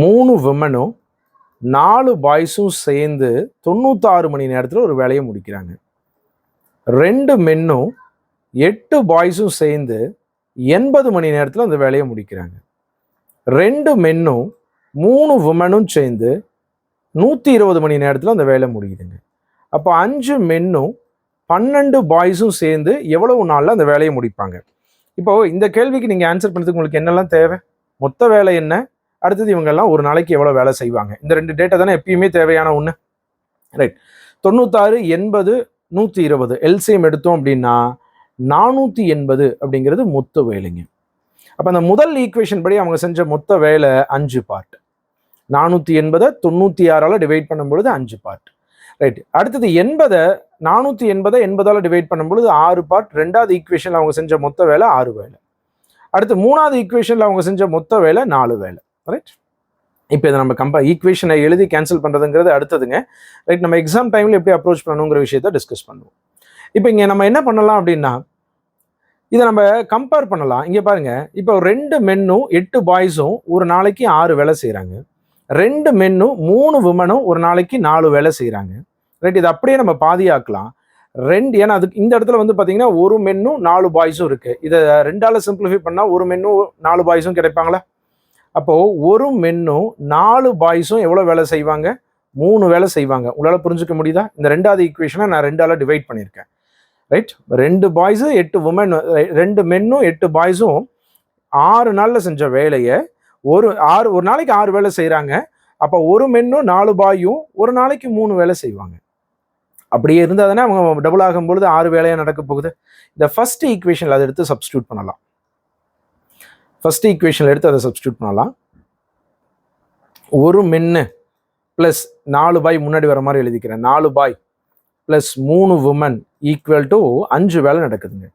3 விமனும் 4 பாய்ஸும் சேர்ந்து 96 மணி நேரத்தில் ஒரு வேலையை முடிக்கிறாங்க. 2 மென்னும் 8 பாய்ஸும் சேர்ந்து 80 மணி நேரத்தில் அந்த வேலையை முடிக்கிறாங்க. 2 மென்னும் 3 விமனும் சேர்ந்து 120 மணி நேரத்தில் அந்த வேலை முடியுதுங்க. அப்போ 5 மென்னும் 12 பாய்ஸும் சேர்ந்து எவ்வளவு நாளில் அந்த வேலையை முடிப்பாங்க? இப்போ இந்த கேள்விக்கு நீங்கள் ஆன்சர் பண்ணுறதுக்கு உங்களுக்கு என்னெல்லாம் தேவை? மொத்த வேலை என்ன, அடுத்தது இவங்கெல்லாம் ஒரு நாளைக்கு எவ்வளோ வேலை செய்வாங்க, இந்த 2 டேட்டா தானே எப்பயுமே தேவையான ஒன்று. ரைட். 96, 80, 120 எல்சிஎம் எடுத்தோம் அப்படின்னா 480 அப்படிங்கிறது மொத்த வேலைங்க. அப்போ அந்த முதல் ஈக்குவேஷன் படி அவங்க செஞ்ச மொத்த வேலை 5 பார்ட். 480 96ஆல் டிவைட் பண்ணும்பொழுது 5 பார்ட். ரைட். அடுத்தது 80 480 80ஆல் டிவைட் பண்ணும்பொழுது 6 பார்ட். ரெண்டாவது ஈக்குவேஷனில் அவங்க செஞ்ச மொத்த வேலை 6 வேலை. அடுத்து மூணாவது ஈக்குவேஷனில் அவங்க செஞ்ச மொத்த வேலை 4 வேலை. ரைட். இப்போ இதை நம்ம ஈக்குவேஷனை எழுதி கேன்சல் பண்ணுறதுங்கிறது அடுத்ததுங்க. ரைட். நம்ம எக்ஸாம் டைமில் எப்படி அப்ரோச் பண்ணணுங்கிற விஷயத்த டிஸ்கஸ் பண்ணுவோம். இப்போ இங்கே நம்ம என்ன பண்ணலாம் அப்படின்னா, இதை நம்ம கம்பேர் பண்ணலாம். இங்கே பாருங்க, இப்போ 2 மென்னும் 8 பாய்ஸும் ஒரு நாளைக்கு 6 வேலை செய்கிறாங்க. 2 மென்னும் 3 விமனும் ஒரு நாளைக்கு 4 வேலை செய்கிறாங்க. ரைட். இது அப்படியே நம்ம பாதியாக்கலாம். ஏன்னா அதுக்கு இந்த இடத்துல வந்து பார்த்தீங்கன்னா 1 மென்னும் 4 பாய்ஸும் இருக்குது. இதை 2ஆல் சிம்பிளிஃபை பண்ணால் 1 மென்னும் 4 பாய்ஸும் கிடைப்பாங்களா? அப்போது 1 மென்னும் 4 பாய்ஸும் எவ்வளோ வேலை செய்வாங்க? 3 வேலை செய்வாங்க. உங்களால் புரிஞ்சுக்க முடியுதா? இந்த ரெண்டாவது ஈக்குவேஷனை நான் 2ஆல் டிவைட் பண்ணியிருக்கேன். ரைட். 2 பாய்ஸு 8 உமன், 2 மென்னும் 8 பாய்ஸும் 6 நாளில் செஞ்ச வேலையை ஒரு நாளைக்கு 6 வேலை செய்கிறாங்க. அப்போ 1 மென்னும் 4 பாயும் ஒரு நாளைக்கு 3 வேலை செய்வாங்க. அப்படியே இருந்தால் தானே அவங்க டபுள் ஆகும்பொழுது 6 வேலையாக நடக்க போகுது. இந்த ஃபர்ஸ்ட் ஈக்குவேஷனில் அதை எடுத்து சப்ஸ்டியூட் பண்ணலாம். ஃபர்ஸ்ட் ஈக்குவேஷனில் எடுத்து அதை சப்ஸ்டியூட் பண்ணலாம். 1 மென்னு ப்ளஸ் 4 பாய் முன்னாடி வர மாதிரி எழுதிக்கிறேன். 4 பாய் ப்ளஸ் 3 உமன் ஈக்குவல் டு 5 வேலை நடக்குதுங்க.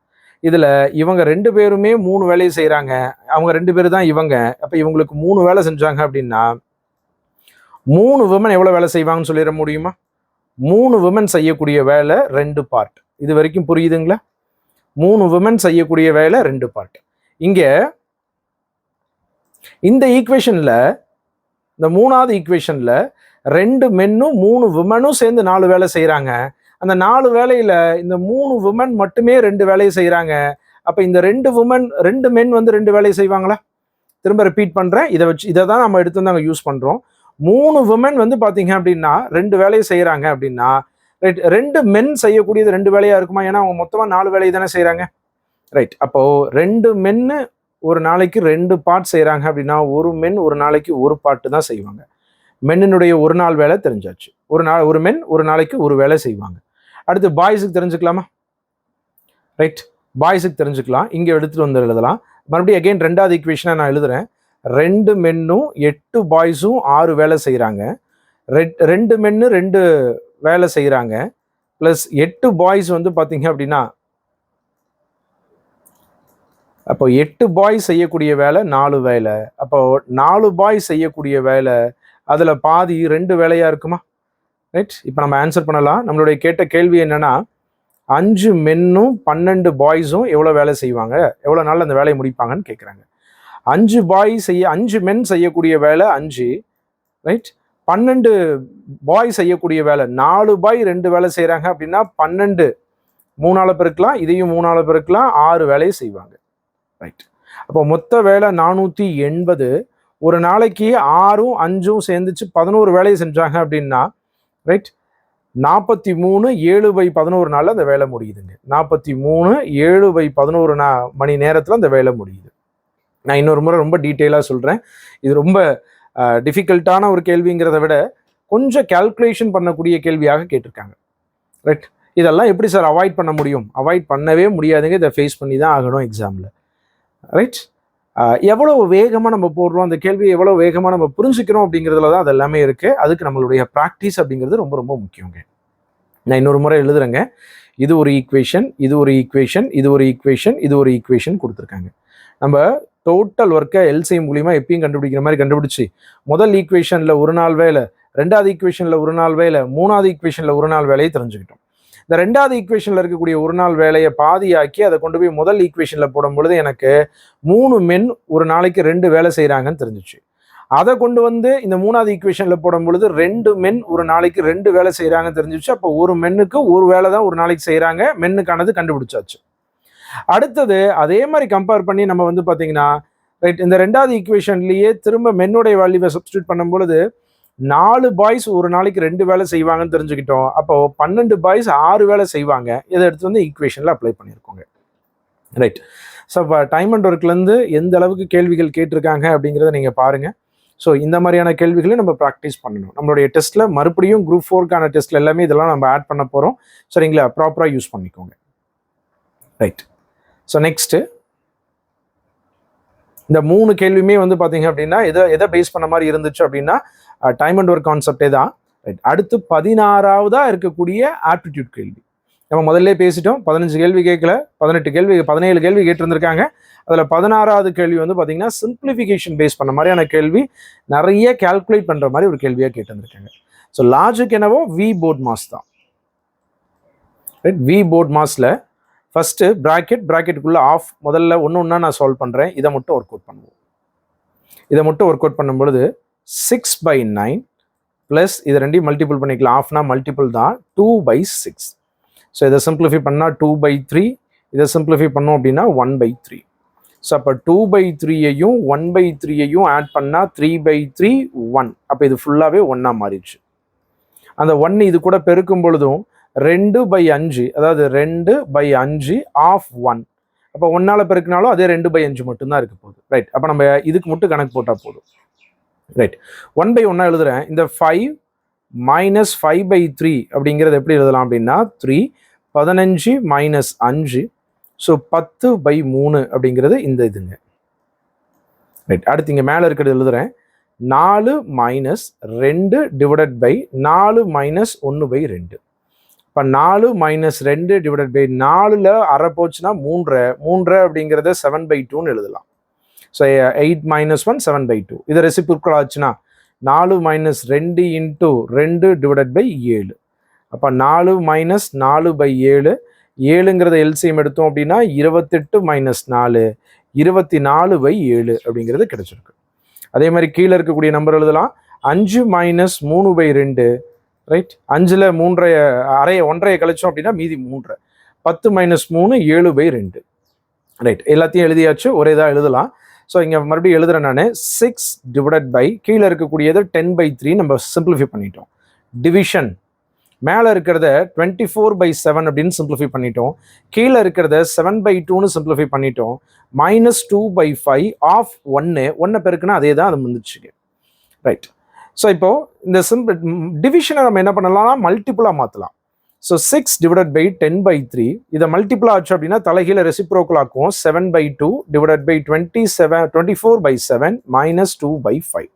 இதில் இவங்க 2 பேருமே 3 வேலையை செய்கிறாங்க. அவங்க 2 பேர் தான் இவங்க. அப்போ இவங்களுக்கு 3 வேலை செஞ்சாங்க அப்படின்னா 3 விமன் எவ்வளோ வேலை செய்வாங்கன்னு சொல்லிட முடியுமா? 3 விமன் செய்யக்கூடிய வேலை 2 பார்ட். இது வரைக்கும் புரியுதுங்களா? 3 விமன் செய்யக்கூடிய வேலை 2 பார்ட். இங்கே இந்த ஈக்குவேஷனில், இந்த மூணாவது ஈக்குவேஷனில் 2 மென்னும் 3 விமனும் சேர்ந்து 4 வேலை செய்கிறாங்க. அந்த 4 வேலையில் இந்த 3 விமன் மட்டுமே 2 வேலையை செய்கிறாங்க. அப்போ இந்த 2 மென் வந்து 2 வேலையை செய்வாங்களா? திரும்ப ரிப்பீட் பண்ணுறேன். இதை தான் நம்ம எடுத்து வந்து நாங்கள் யூஸ் பண்ணுறோம். 3 விமன் வந்து பார்த்தீங்க அப்படின்னா 2 வேலையை செய்கிறாங்க அப்படின்னா, ரைட், 2 மென் செய்யக்கூடியது 2 வேலையாக இருக்குமா? ஏன்னா அவங்க மொத்தமாக 4 வேலையை தானே செய்கிறாங்க. ரைட். அப்போது 2 மென்னு ஒரு நாளைக்கு 2 பார்ட் செய்கிறாங்க அப்படின்னா 1 மென் ஒரு நாளைக்கு 1 பார்ட்டு தான் செய்வாங்க. மென்னினுடைய ஒரு நாள் வேலை தெரிஞ்சாச்சு. ஒரு மென் ஒரு நாளைக்கு 1 வேலை செய்வாங்க. அடுத்து பாய்ஸுக்கு தெரிஞ்சுக்கலாமா? ரைட். பாய்ஸுக்கு தெரிஞ்சுக்கலாம். இங்கே எடுத்துகிட்டு வந்து எழுதலாம். மறுபடியும் அகெயின் ரெண்டாவது ஈக்குவேஷனை நான் எழுதுறேன். 2 மென்னும் 8 பாய்ஸும் 6 வேலை செய்கிறாங்க. 2 மென்னு 2 வேலை செய்கிறாங்க. ப்ளஸ் 8 பாய்ஸ் வந்து பார்த்தீங்க அப்படின்னா, அப்போ 8 பாய் செய்யக்கூடிய வேலை 4 வேலை. அப்போ 4 பாய் செய்யக்கூடிய வேலை அதில் பாதி 2 வேலையாக இருக்குமா? ரைட். இப்போ நம்ம ஆன்சர் பண்ணலாம். நம்மளுடைய கேட்ட கேள்வி என்னன்னா, 5 மென்னும் 12 பாய்ஸும் எவ்வளோ வேலை செய்வாங்க, எவ்வளோ நாள் அந்த வேலையை முடிப்பாங்கன்னு கேட்குறாங்க. 5 மென் செய்யக்கூடிய வேலை 5. ரைட். 12 பாய் செய்யக்கூடிய வேலை 4 பாய் 2 வேலை செய்கிறாங்க அப்படின்னா 12 3ஆல் பெருக்கலாம், இதையும் 3ஆல் பெருக்கலாம், 6 வேலையை செய்வாங்க. ரைட். அப்போ மொத்த வேலை 480. ஒரு நாளைக்கு 6ம் 5ம் சேர்ந்துச்சு 11 வேலையை செஞ்சாங்க அப்படின்னா, ரைட், 43 7/11 நாளில் அந்த வேலை முடியுதுங்க. 43 7/11 மணி நேரத்தில் அந்த வேலை முடியுது. நான் இன்னொரு முறை ரொம்ப டீட்டெயிலாக சொல்கிறேன். இது ரொம்ப டிஃபிகல்ட்டான ஒரு கேள்விங்கிறத விட கொஞ்சம் கால்குலேஷன் பண்ணக்கூடிய கேள்வியாக கேட்டிருக்காங்க. ரைட். இதெல்லாம் எப்படி சார் அவாய்ட் பண்ண முடியும்? அவாய்ட் பண்ணவே முடியாதுங்க. இதை ஃபேஸ் பண்ணி தான் ஆகணும் எக்ஸாமில். ரைட். எவ்வளோ வேகமாக நம்ம போடுறோம், அந்த கேள்வியை எவ்வளோ வேகமாக நம்ம புரிஞ்சுக்கிறோம் அப்படிங்கிறதுல தான் அது எல்லாமே இருக்குது. அதுக்கு நம்மளுடைய ப்ராக்டிஸ் அப்படிங்கிறது ரொம்ப ரொம்ப முக்கியங்க. நான் இன்னொரு முறை எழுதுறேங்க. இது ஒரு ஈக்குவேஷன், இது ஒரு ஈக்குவேஷன், இது ஒரு ஈக்குவேஷன், இது ஒரு ஈக்குவேஷன் கொடுத்துருக்காங்க. நம்ம டோட்டல் ஒர்க்கை எல்சிஎம் மூலிமா எப்பயும் கண்டுபிடிக்கிற மாதிரி கண்டுபிடிச்சி, முதல் ஈக்குவேஷனில் ஒரு நாள் வேலை, ரெண்டாவது ஈக்குவேஷனில் ஒரு நாள் வேலை, மூணாவது ஈக்குவேஷனில் ஒரு நாள் வேலையை தெரிஞ்சுக்கிட்டோம். இந்த ரெண்டாவது ஈக்குவேஷனில் இருக்கக்கூடிய ஒரு நாள் வேலையை பாதியாக்கி அதை கொண்டு போய் முதல் ஈக்குவேஷனில் போடும் பொழுது எனக்கு 3 மென் ஒரு நாளைக்கு 2 வேலை செய்கிறாங்கன்னு தெரிஞ்சிச்சு. அதை கொண்டு வந்து இந்த மூணாவது ஈக்குவேஷனில் போடும் பொழுது 2 மென் ஒரு நாளைக்கு 2 வேலை செய்கிறாங்கன்னு தெரிஞ்சிச்சு. அப்போ ஒரு மென்னுக்கு ஒரு வேலை தான் ஒரு நாளைக்கு செய்கிறாங்க. மென்னுக்கானது கண்டுபிடிச்சாச்சு. அடுத்தது அதே மாதிரி கம்பேர் பண்ணி நம்ம வந்து பார்த்தீங்கன்னா, ரைட், இந்த ரெண்டாவது ஈக்குவேஷன்லேயே திரும்ப மென்னுடைய வேல்யூவை சப்ஸ்டியூட் பண்ணும் பொழுது 4 பாய்ஸ் ஒரு நாளைக்கு 2 வேலை செய்வாங்கன்னு தெரிஞ்சுக்கிட்டோம். அப்போ 12 பாய்ஸ் 6 வேலை செய்வாங்க. இதை எடுத்து வந்து ஈக்குவேஷனில் அப்ளை பண்ணியிருக்கோங்க. ரைட். ஸோ இப்போ டைம் அண்ட் ஒர்க்லேருந்து எந்த அளவுக்கு கேள்விகள் கேட்டிருக்காங்க அப்படிங்கிறத நீங்கள் பாருங்கள். ஸோ இந்த மாதிரியான கேள்விகளை நம்ம ப்ராக்டிஸ் பண்ணணும். நம்மளுடைய டெஸ்ட்டில் மறுபடியும் குரூப் 4க்கான டெஸ்ட்டில் எல்லாமே இதெல்லாம் நம்ம ஆட் பண்ண போகிறோம். சரிங்களா? ப்ராப்பராக யூஸ் பண்ணிக்கோங்க. ரைட். ஸோ நெக்ஸ்ட்டு இந்த 3 கேள்வியுமே வந்து பார்த்தீங்க அப்படின்னா எதை பேஸ் பண்ண மாதிரி இருந்துச்சு அப்படின்னா டைம் அண்ட் ஒர்க் கான்செப்டே தான். ரைட். அடுத்து 16ஆவதாக இருக்கக்கூடிய ஆப்டிடியூட் கேள்வி. நம்ம முதல்ல பேசிட்டோம். 15 கேள்வி கேட்கல, 17 கேள்வி கேட்டிருந்திருக்காங்க. அதில் 16ஆவது கேள்வி வந்து பார்த்தீங்கன்னா சிம்பிளிஃபிகேஷன் பேஸ் பண்ண மாதிரியான கேள்வி, நிறைய கால்குலேட் பண்ணுற மாதிரி ஒரு கேள்வியாக கேட்டிருந்திருக்காங்க. ஸோ லாஜிக் என்னவோ வி போர்ட் மாஸ் தான். ரைட். வி போர்ட் மாஸில் ஃபஸ்ட்டு ப்ராக்கெட்டுக்குள்ளே ஆஃப் முதல்ல ஒன்று நான் சால்வ் பண்ணுறேன். இதை மட்டும் ஒர்க் அவுட் பண்ணுவோம். இதை மட்டும் ஒர்க் அவுட் பண்ணும்பொழுது 6/9 ப்ளஸ் இது ரெண்டையும் மல்டிபிள் பண்ணிக்கலாம். ஆஃப்னா மல்டிபிள் தான், 2/6. ஸோ இதை சிம்பிளிஃபை பண்ணால் 2/3, இதை சிம்பிளிஃபை பண்ணோம் அப்படின்னா 1/3. ஸோ அப்போ 2/3யையும் 1/3யையும் ஆட் பண்ணால் 3/3 1. அப்போ இது ஃபுல்லாகவே 1ஆக மாறிடுச்சு. அந்த 1 இது கூட பெருக்கும் பொழுதும் 2/5, அதாவது 2/5 ஆஃப் 1. அப்போ 1ஆல் பெருக்கினாலும் அதே 2/5 மட்டும்தான் இருக்க போகுது. ரைட். அப்போ நம்ம இதுக்கு மட்டும் கணக்கு போட்டால் போதும். ரைட். 1/1 எழுதுறேன். இந்த 5 மைனஸ் 5/3 அப்படிங்கிறது எப்படி எழுதலாம் அப்படின்னா 3, 15 மைனஸ் 5, ஸோ 10/3 அப்படிங்கிறது இந்த இதுங்க. ரைட். அடுத்து இங்கே மேலே இருக்கிறது எழுதுறேன். 4 மைனஸ் 2 டிவைடட் பை 4 மைனஸ் 1/2. இப்போ 4 மைனஸ் 2 டிவைடட் பை 4ல் அரை போச்சுன்னா 3 அப்படிங்கிறத 7/2ன்னு எழுதலாம். So 8 minus 1 7/2. இதை ரெசிப்ரோக்கல் ஆச்சுன்னா 4 மைனஸ் 2 இன்ட்டு 2 டிவைடட் பை 7. அப்போ 4 மைனஸ் 4/7, 7ங்கிறத எல்சிஎம் எடுத்தோம் அப்படின்னா 28 மைனஸ் 4, 24/7 அப்படிங்கிறது கிடைச்சிருக்கு. அதே மாதிரி கீழே இருக்கக்கூடிய நம்பர் எழுதலாம். 5 மைனஸ் 3/2. ரைட். 5ல் 1/2 கழிச்சோம் அப்படின்னா மீதி 3. 10 மைனஸ் 3 7/2. ரைட். எல்லாத்தையும் எழுதியாச்சு, ஒரே இதாக எழுதலாம். ஸோ இங்கே மறுபடியும் எழுதுறேன் நான். 6 டிவைடட் பை கீழே இருக்கக்கூடியது 10/3 நம்ம சிம்பிளிஃபை பண்ணிட்டோம். டிவிஷன் மேலே இருக்கிறத 24/7 அப்படின்னு சிம்பிளிஃபை பண்ணிட்டோம். கீழே இருக்கிறத 7/2ன்னு சிம்பிளிஃபை பண்ணிட்டோம். மைனஸ் 2/5 ஆஃப் 1 பெருக்குன்னா அதே தான் அது வந்துச்சுங்க. ரைட். ஸோ இப்போ இந்த டிவிஷனை நம்ம என்ன பண்ணலாம்னா மல்டிப்புளாக மாற்றலாம். ஸோ 6 டிவைடட் பை 10/3 இதை மல்டிபிள் ஆச்சு அப்படின்னா தலைகீழ ரெசிப்ரோக்கல் ஆக்குவோம். 7/2 டிவைடட் பை 24/7 மைனஸ் 2/5.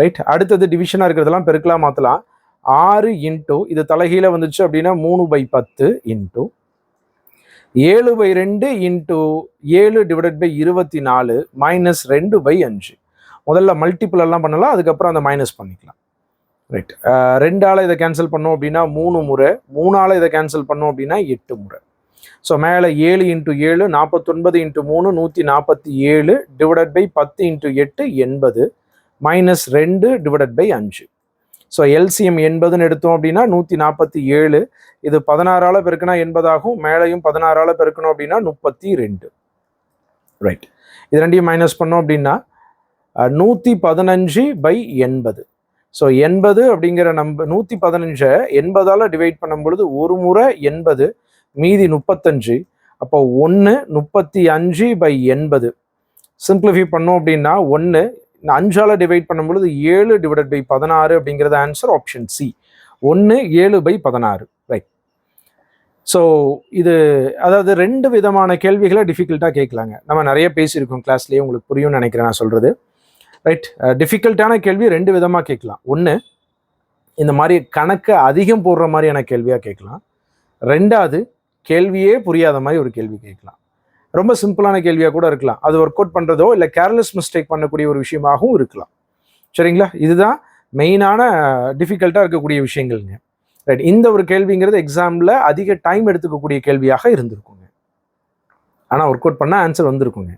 ரைட். அடுத்தது டிவிஷனாக இருக்கிறதெல்லாம் பெருக்கலாக மாற்றலாம். 6 இன்ட்டு இது தலைகீழ வந்துச்சு அப்படின்னா 3/10 into 7/2 into 7 divided by 24 minus 2/5. முதல்ல மல்டிபிள் எல்லாம் பண்ணலாம், அதுக்கப்புறம் அந்த மைனஸ் பண்ணிக்கலாம். ரைட். 2ஆல் இதை கேன்சல் பண்ணோம் அப்படின்னா 3 முறை, 3ஆல் இதை கேன்சல் பண்ணோம் அப்படின்னா 8 முறை. ஸோ மேலே 7 into 7 49 into 3 147 divided by 10 into 8 80 minus 2 divided by 5. So LCM 80ன்னு எடுத்தோம் அப்படின்னா 147. இது 16ஆல் பெருக்கினா 80 ஆகும். மேலேயும் 16ஆல் பெருக்கணும் அப்படின்னா 32. ரைட். இது ரெண்டையும் மைனஸ் பண்ணோம் அப்படின்னா 115/80. ஸோ 80 அப்படிங்கிற நம்பர் 115 80ஆல் டிவைட் பண்ணும் பொழுது ஒரு முறை 80, மீதி 35. அப்போ 1 35/80 சிம்பிளிஃபை பண்ணோம் அப்படின்னா 1 5ஆல் டிவைட் பண்ணும் பொழுது 7 டிவைடட் பை 16 அப்படிங்கிறது answer option C. 1 7/16. Right. So இது அதாவது 2 விதமான கேள்விகளை டிஃபிகல்ட்டாக கேட்கலாங்க. நம்ம நிறைய பேசியிருக்கோம் கிளாஸ்லேயே, உங்களுக்கு புரியும்னு நினைக்கிறேன் நான் சொல்கிறது. ரைட். டிஃபிகல்ட்டான கேள்வி 2 விதமாக கேட்கலாம். ஒன்று இந்த மாதிரி கணக்கு அதிகம் போடுற மாதிரியான கேள்வியாக கேட்கலாம். 2வது கேள்வியே புரியாத மாதிரி ஒரு கேள்வி கேட்கலாம். ரொம்ப சிம்பிளான கேள்வியாக கூட இருக்கலாம். அது ஒர்க் அவுட் பண்ணுறதோ இல்லை கேர்லெஸ் மிஸ்டேக் பண்ணக்கூடிய ஒரு விஷயமாகவும் இருக்கலாம். சரிங்களா? இதுதான் மெயினான டிஃபிகல்ட்டாக இருக்கக்கூடிய விஷயங்கள்ங்க. ரைட். இந்த ஒரு கேள்விங்கிறது எக்ஸாமில் அதிக டைம் எடுத்துக்கக்கூடிய கேள்வியாக இருந்திருக்குங்க. ஆனால் ஒர்க் அவுட் பண்ணால் ஆன்சர் வந்திருக்குங்க.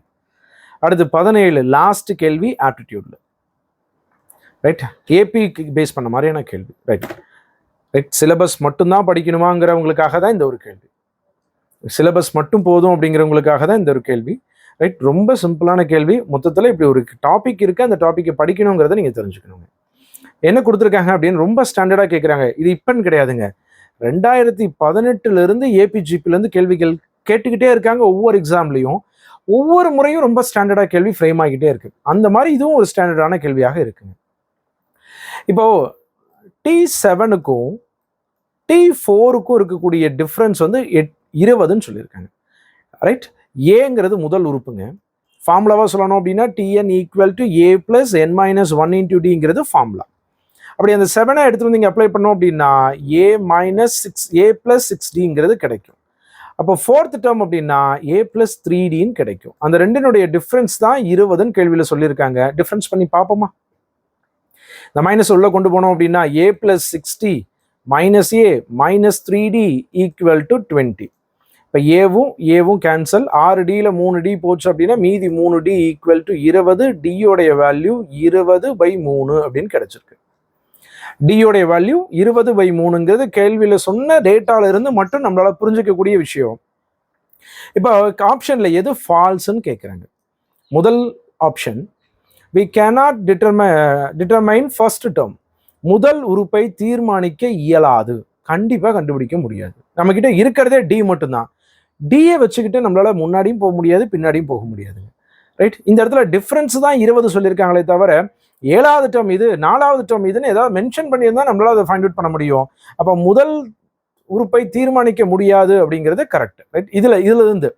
அடுத்து 17 லாஸ்ட் கேள்வி ஆப்டிடியூட்ல. ரைட். ஏபி பேஸ் பண்ண மாதிரியான கேள்வி. ரைட். ரைட். சிலபஸ் மட்டும்தான் படிக்கணுமாங்கிறவங்களுக்காக தான் இந்த ஒரு கேள்வி. சிலபஸ் மட்டும் போதும் அப்படிங்கிறவங்களுக்காக தான் இந்த ஒரு கேள்வி. ரைட். ரொம்ப சிம்பிளான கேள்வி. மொத்தத்தில் இப்படி ஒரு டாபிக் இருக்குது, அந்த டாப்பிக்கை படிக்கணுங்கிறத நீங்கள் தெரிஞ்சுக்கணுங்க. என்ன கொடுத்துருக்காங்க அப்படின்னு ரொம்ப ஸ்டாண்டர்டாக கேட்குறாங்க. இது இப்பன்னு கிடையாதுங்க, 2018 ஏபிஜிபிலேருந்து கேள்விகள் கேட்டுக்கிட்டே இருக்காங்க. ஒவ்வொரு எக்ஸாம்லையும் ஒவ்வொரு முறையும் ரொம்ப ஸ்டாண்டர்டாக கேள்வி ஃப்ரேம் ஆகிட்டே இருக்கு. அந்த மாதிரி இதுவும் ஒரு ஸ்டாண்டர்டான கேள்வியாக இருக்குங்க. இப்போ T7க்கும் T4க்கும் இருக்கக்கூடிய டிஃப்ரென்ஸ் வந்து 20ன்னு சொல்லியிருக்காங்க. ரைட், ஏங்கிறது முதல் உறுப்புங்க. ஃபார்முலாவாக சொல்லணும் அப்படின்னா Tn equal to A + n - 1 × Dங்கிறது ஃபார்முலா. அப்படி அந்த 7 எடுத்து வந்து இங்கே அப்ளை பண்ணோம் அப்படின்னா A + 6D கிடைக்கும். அப்போ ஃபோர்த் டேர்ம் அப்படின்னா A + 3Dன்னு கிடைக்கும். அந்த ரெண்டினுடைய டிஃப்ரென்ஸ் தான் 20ன்னு கேள்வியில் சொல்லியிருக்காங்க. டிஃப்ரென்ஸ் பண்ணி பார்ப்போமா? இந்த மைனஸ் உள்ள கொண்டு போனோம் அப்படின்னா A + 6D - A - 3D = 20. இப்போ ஏவும் கேன்சல், 6Dயில் 3D போச்சு அப்படின்னா மீதி 3D = 20. டியோடைய வேல்யூ 20/3 அப்படின்னு கிடைச்சிருக்கு. டியோடைய வேல்யூ 20/3ங்கிறது கேள்வியில் சொன்ன டேட்டால இருந்து மட்டும் நம்மளால புரிஞ்சிக்கக்கூடிய விஷயம். இப்போ ஆப்ஷன்ல எது ஃபால்ஸ்ன்னு கேட்குறாங்க. முதல் option, we cannot determine first term. முதல் உறுப்பை தீர்மானிக்க இயலாது, கண்டிப்பாக கண்டுபிடிக்க முடியாது. நம்ம கிட்ட இருக்கிறதே டி மட்டும்தான். டியை வச்சுக்கிட்டு நம்மளால முன்னாடியும் போக முடியாது, பின்னாடியும் போக முடியாது. ரைட், இந்த இடத்துல டிஃப்ரென்ஸ் தான் 20 சொல்லியிருக்காங்களே தவிர 7வது டேர்ம் இது 4வது டேர்ம் இதுன்னு ஏதாவது மென்ஷன் பண்ணியிருந்தா நம்மளால அதை ஃபைண்ட் அவுட் பண்ண முடியும். அப்போ முதல் உறுப்பை தீர்மானிக்க முடியாது அப்படிங்கிறது கரெக்ட். ரைட், இதுல இருந்து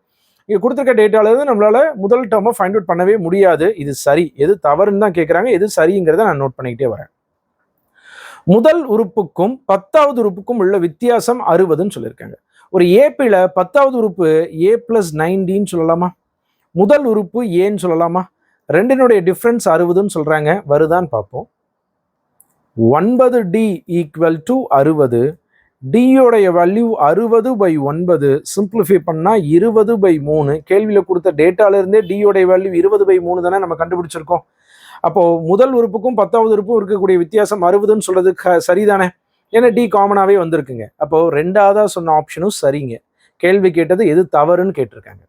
இங்கே கொடுத்துருக்க டேட்டால இருந்து நம்மளால முதல் டேர்மை ஃபைண்ட் அவுட் பண்ணவே முடியாது. இது சரி, எது தவறுன்னு தான் கேட்குறாங்க. எது சரிங்கிறத நான் நோட் பண்ணிக்கிட்டே வரேன். முதல் உறுப்புக்கும் 10வது உறுப்புக்கும் உள்ள வித்தியாசம் 60ன்னு சொல்லியிருக்காங்க. ஒரு ஏபியில் 10வது உறுப்பு A + 9Dன்னு சொல்லலாமா? முதல் உறுப்பு ஏன்னு சொல்லலாமா? ரெண்டினுடைய டிஃப்ரென்ஸ் 60ன்னு சொல்றாங்க. வருதான்னு பார்ப்போம். 9D = 60. டியோடைய வேல்யூ 60/9. சிம்பிளிஃபை பண்ணா 20/3. கேள்வியில் கொடுத்த டேட்டால இருந்தே டியோடைய வேல்யூ 20/3 தானே நம்ம கண்டுபிடிச்சிருக்கோம். அப்போ முதல் உறுப்புக்கும் 10வது உறுப்பும் இருக்கக்கூடிய வித்தியாசம் 60ன்னு சொல்றது சரிதானே? ஏன்னா டி காமனாவே வந்திருக்குங்க. அப்போ 2வதா சொன்ன ஆப்ஷனும் சரிங்க. கேள்வி கேட்டது எது தவறுன்னு கேட்டிருக்காங்க.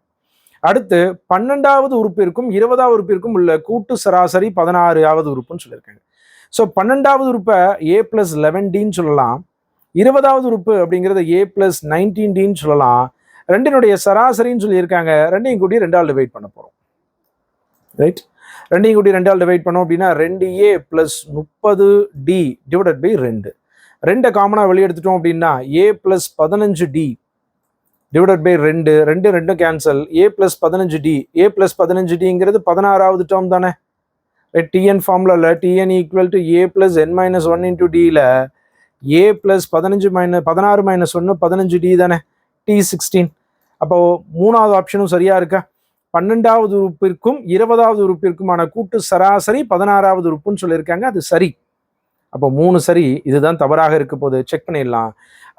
அடுத்து 12வது உறுப்பிற்கும் 20வது உறுப்பிற்கும் உள்ள கூட்டு சராசரி 16வது உறுப்புன்னு சொல்லியிருக்காங்க. ஸோ 12வது உறுப்பை A + 11Dன்னு சொல்லலாம். 20வது உறுப்பு அப்படிங்கிறத A + 19Dன்னு சொல்லலாம். ரெண்டினுடைய சராசரின்னு சொல்லியிருக்காங்க. ரெண்டையும் கூட்டி 2ஆல் டிவைட் பண்ண போகிறோம். ரைட், ரெண்டையும் கூட்டி 2ஆல் டிவைட் பண்ணோம் அப்படின்னா 2A + 30D / 2. 2 காமனாக வெளியெடுத்துட்டோம் அப்படின்னா A + 15D / 2. 2 cancel. A + 15D. A + 15Dங்கிறது 16வது டேர்ம் தானே? டிஎன் ஃபார்முலாவில் Tn = A + n - 1 × Dயில் A + 16 - 1 15D தானே? T16. அப்போ 3வது ஆப்ஷனும் சரியா இருக்கா? 12வது உறுப்பிற்கும் 20வது உறுப்பிற்குமான கூட்டு சராசரி 16வது உறுப்புன்னு சொல்லியிருக்காங்க. அது சரி. அப்போ 3 சரி. இதுதான் தவறாக இருக்க போது. செக் பண்ணிடலாம்.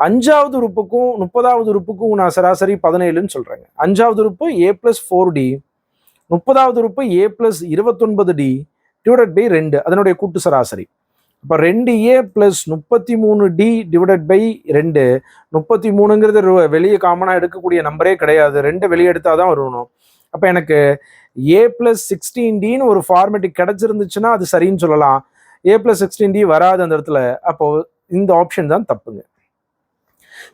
5வது உறுப்புக்கும் 30வது உறுப்புக்கும் நான் சராசரி 17ன்னு சொல்றேங்க. 5வது உறுப்பு A + 4D, 30வது உறுப்பு A + 29D / 2. அதனுடைய கூட்டு சராசரி. அப்போ 2A + 33D / 2. 33ங்கிறது வெளியே காமனாக எடுக்கக்கூடிய நம்பரே கிடையாது. 2 வெளியே எடுத்தால் தான் வரணும். அப்போ எனக்கு A + 16Dன்னு ஒரு ஃபார்மேட்டிக் கிடைச்சிருந்துச்சுன்னா அது சரின்னு சொல்லலாம். A + 16D வராது அந்த இடத்துல. அப்போ இந்த ஆப்ஷன் தான் தப்புங்க.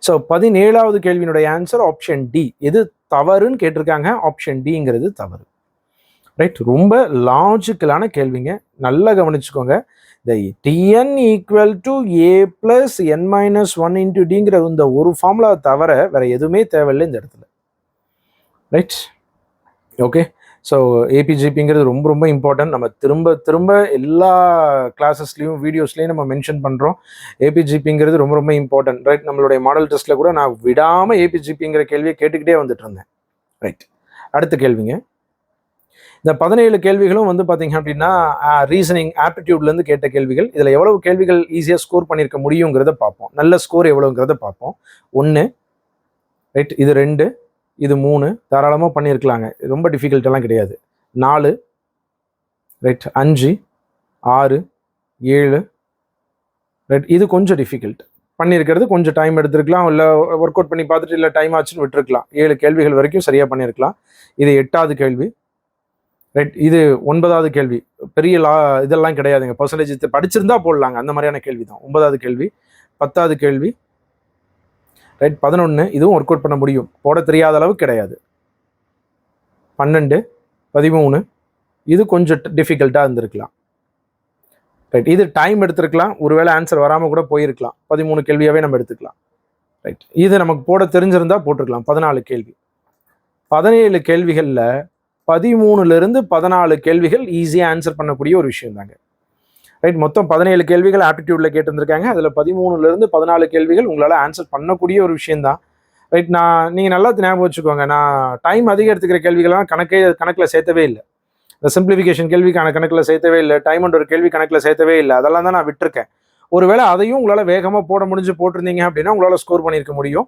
ஸோ 17வது கேள்வியினுடைய ஆன்சர் ஆப்ஷன் டி. எது தவறுன்னு கேட்டிருக்காங்க. ஆப்ஷன் டிங்கிறது தவறு. ரைட், ரொம்ப லாஜிக்கலான கேள்விங்க. நல்லா கவனிச்சுக்கோங்க. இந்த Tn = A + n - 1 × Dங்கிற இந்த ஒரு ஃபார்முலா தவிர வேற எதுவுமே தேவையில்லை இந்த இடத்துல. Right, okay. ஸோ ஏபிஜிபிங்கிறது ரொம்ப ரொம்ப இம்பார்ட்டன்ட். நம்ம திரும்ப திரும்ப எல்லா கிளாஸஸ்லையும் வீடியோஸ்லையும் நம்ம மென்ஷன் பண்ணுறோம். ஏபிஜிபிங்கிறது ரொம்ப ரொம்ப இம்பார்ட்டன்ட். ரைட், நம்மளுடைய மாடல் டெஸ்ட்டில் கூட நான் விடாமல் ஏபிஜிபிங்கிற கேள்வியை கேட்டுக்கிட்டே வந்துட்டு இருந்தேன். ரைட், அடுத்த கேள்விங்க. இந்த 17 கேள்விகளும் வந்து பார்த்தீங்க அப்படின்னா ரீசனிங் ஆப்டிடியூட்லேருந்து கேட்ட கேள்விகள். இதில் எவ்வளவு கேள்விகள் ஈஸியாக ஸ்கோர் பண்ணியிருக்க முடியுங்கிறத பார்ப்போம். நல்ல ஸ்கோர் எவ்வளோங்கிறத பார்ப்போம். 1, ரைட், இது 2, இது 3 தாராளமாக பண்ணியிருக்கலாங்க. ரொம்ப டிஃபிகல்ட்டெல்லாம் கிடையாது. 4, ரைட், 5, 6, 7, ரைட், இது கொஞ்சம் டிஃபிகல்ட் பண்ணியிருக்கிறது. கொஞ்சம் டைம் எடுத்துருக்கலாம், இல்லை ஒர்க் அவுட் பண்ணி பார்த்துட்டு இல்லை டைம் ஆச்சுன்னு விட்டுருக்கலாம். 7 கேள்விகள் வரைக்கும் சரியாக பண்ணியிருக்கலாம். இது 8வது கேள்வி. ரைட். இது 9வது கேள்வி. பெரிய இதெல்லாம் கிடையாதுங்க. பெர்சன்டேஜ் படிச்சிருந்தா போடலாங்க. அந்த மாதிரியான கேள்வி தான். 9வது கேள்வி. 10வது கேள்வி. ரைட். 11 இதுவும் ஒர்க் அவுட் பண்ண முடியும். போட தெரியாத அளவு கிடையாது. 12, 13 இது கொஞ்சம் டிஃபிகல்ட்டாக இருந்திருக்கலாம். ரைட். இது டைம் எடுத்திருக்கலாம். ஒருவேளை ஆன்சர் வராமல் கூட போயிருக்கலாம். 13 கேள்வியாகவே நம்ம எடுத்துக்கலாம். ரைட். இது நமக்கு போட தெரிஞ்சிருந்தா போட்டிருக்கலாம். 14 கேள்வி. 17 கேள்விகளில் 13லிருந்து 14 கேள்விகள் ஈஸியாக ஆன்சர் பண்ணக்கூடிய ஒரு விஷயம் தாங்க. ரைட். மொத்தம் 17 கேள்விகள் ஆப்டிடியூடில் கேட்டிருந்திருக்காங்க. அதில் 13லிருந்து 14 கேள்விகள் உங்களால் ஆன்சர் பண்ணக்கூடிய ஒரு விஷயந்தான். ரைட். நீங்கள் நல்லா ஞாபகம் வச்சுக்கோங்க, நான் டைம் அதிகம் எடுத்துக்கிற கேள்விகள்லாம் கணக்கில் சேர்த்தவே இல்லை. இந்த சிம்பிளிஃபிகேஷன் கேள்வி கணக்கில் சேர்த்தவே இல்லை. டைம் அண்ட் ஒரு கேள்வி கணக்கில் சேர்த்தவே இல்லை. அதெல்லாம் தான் நான் விட்டுருக்கேன். ஒருவேளை அதையும் உங்களால் வேகமாக போட்டிருந்தீங்க அப்படின்னா உங்களால் ஸ்கோர் பண்ணியிருக்க முடியும்.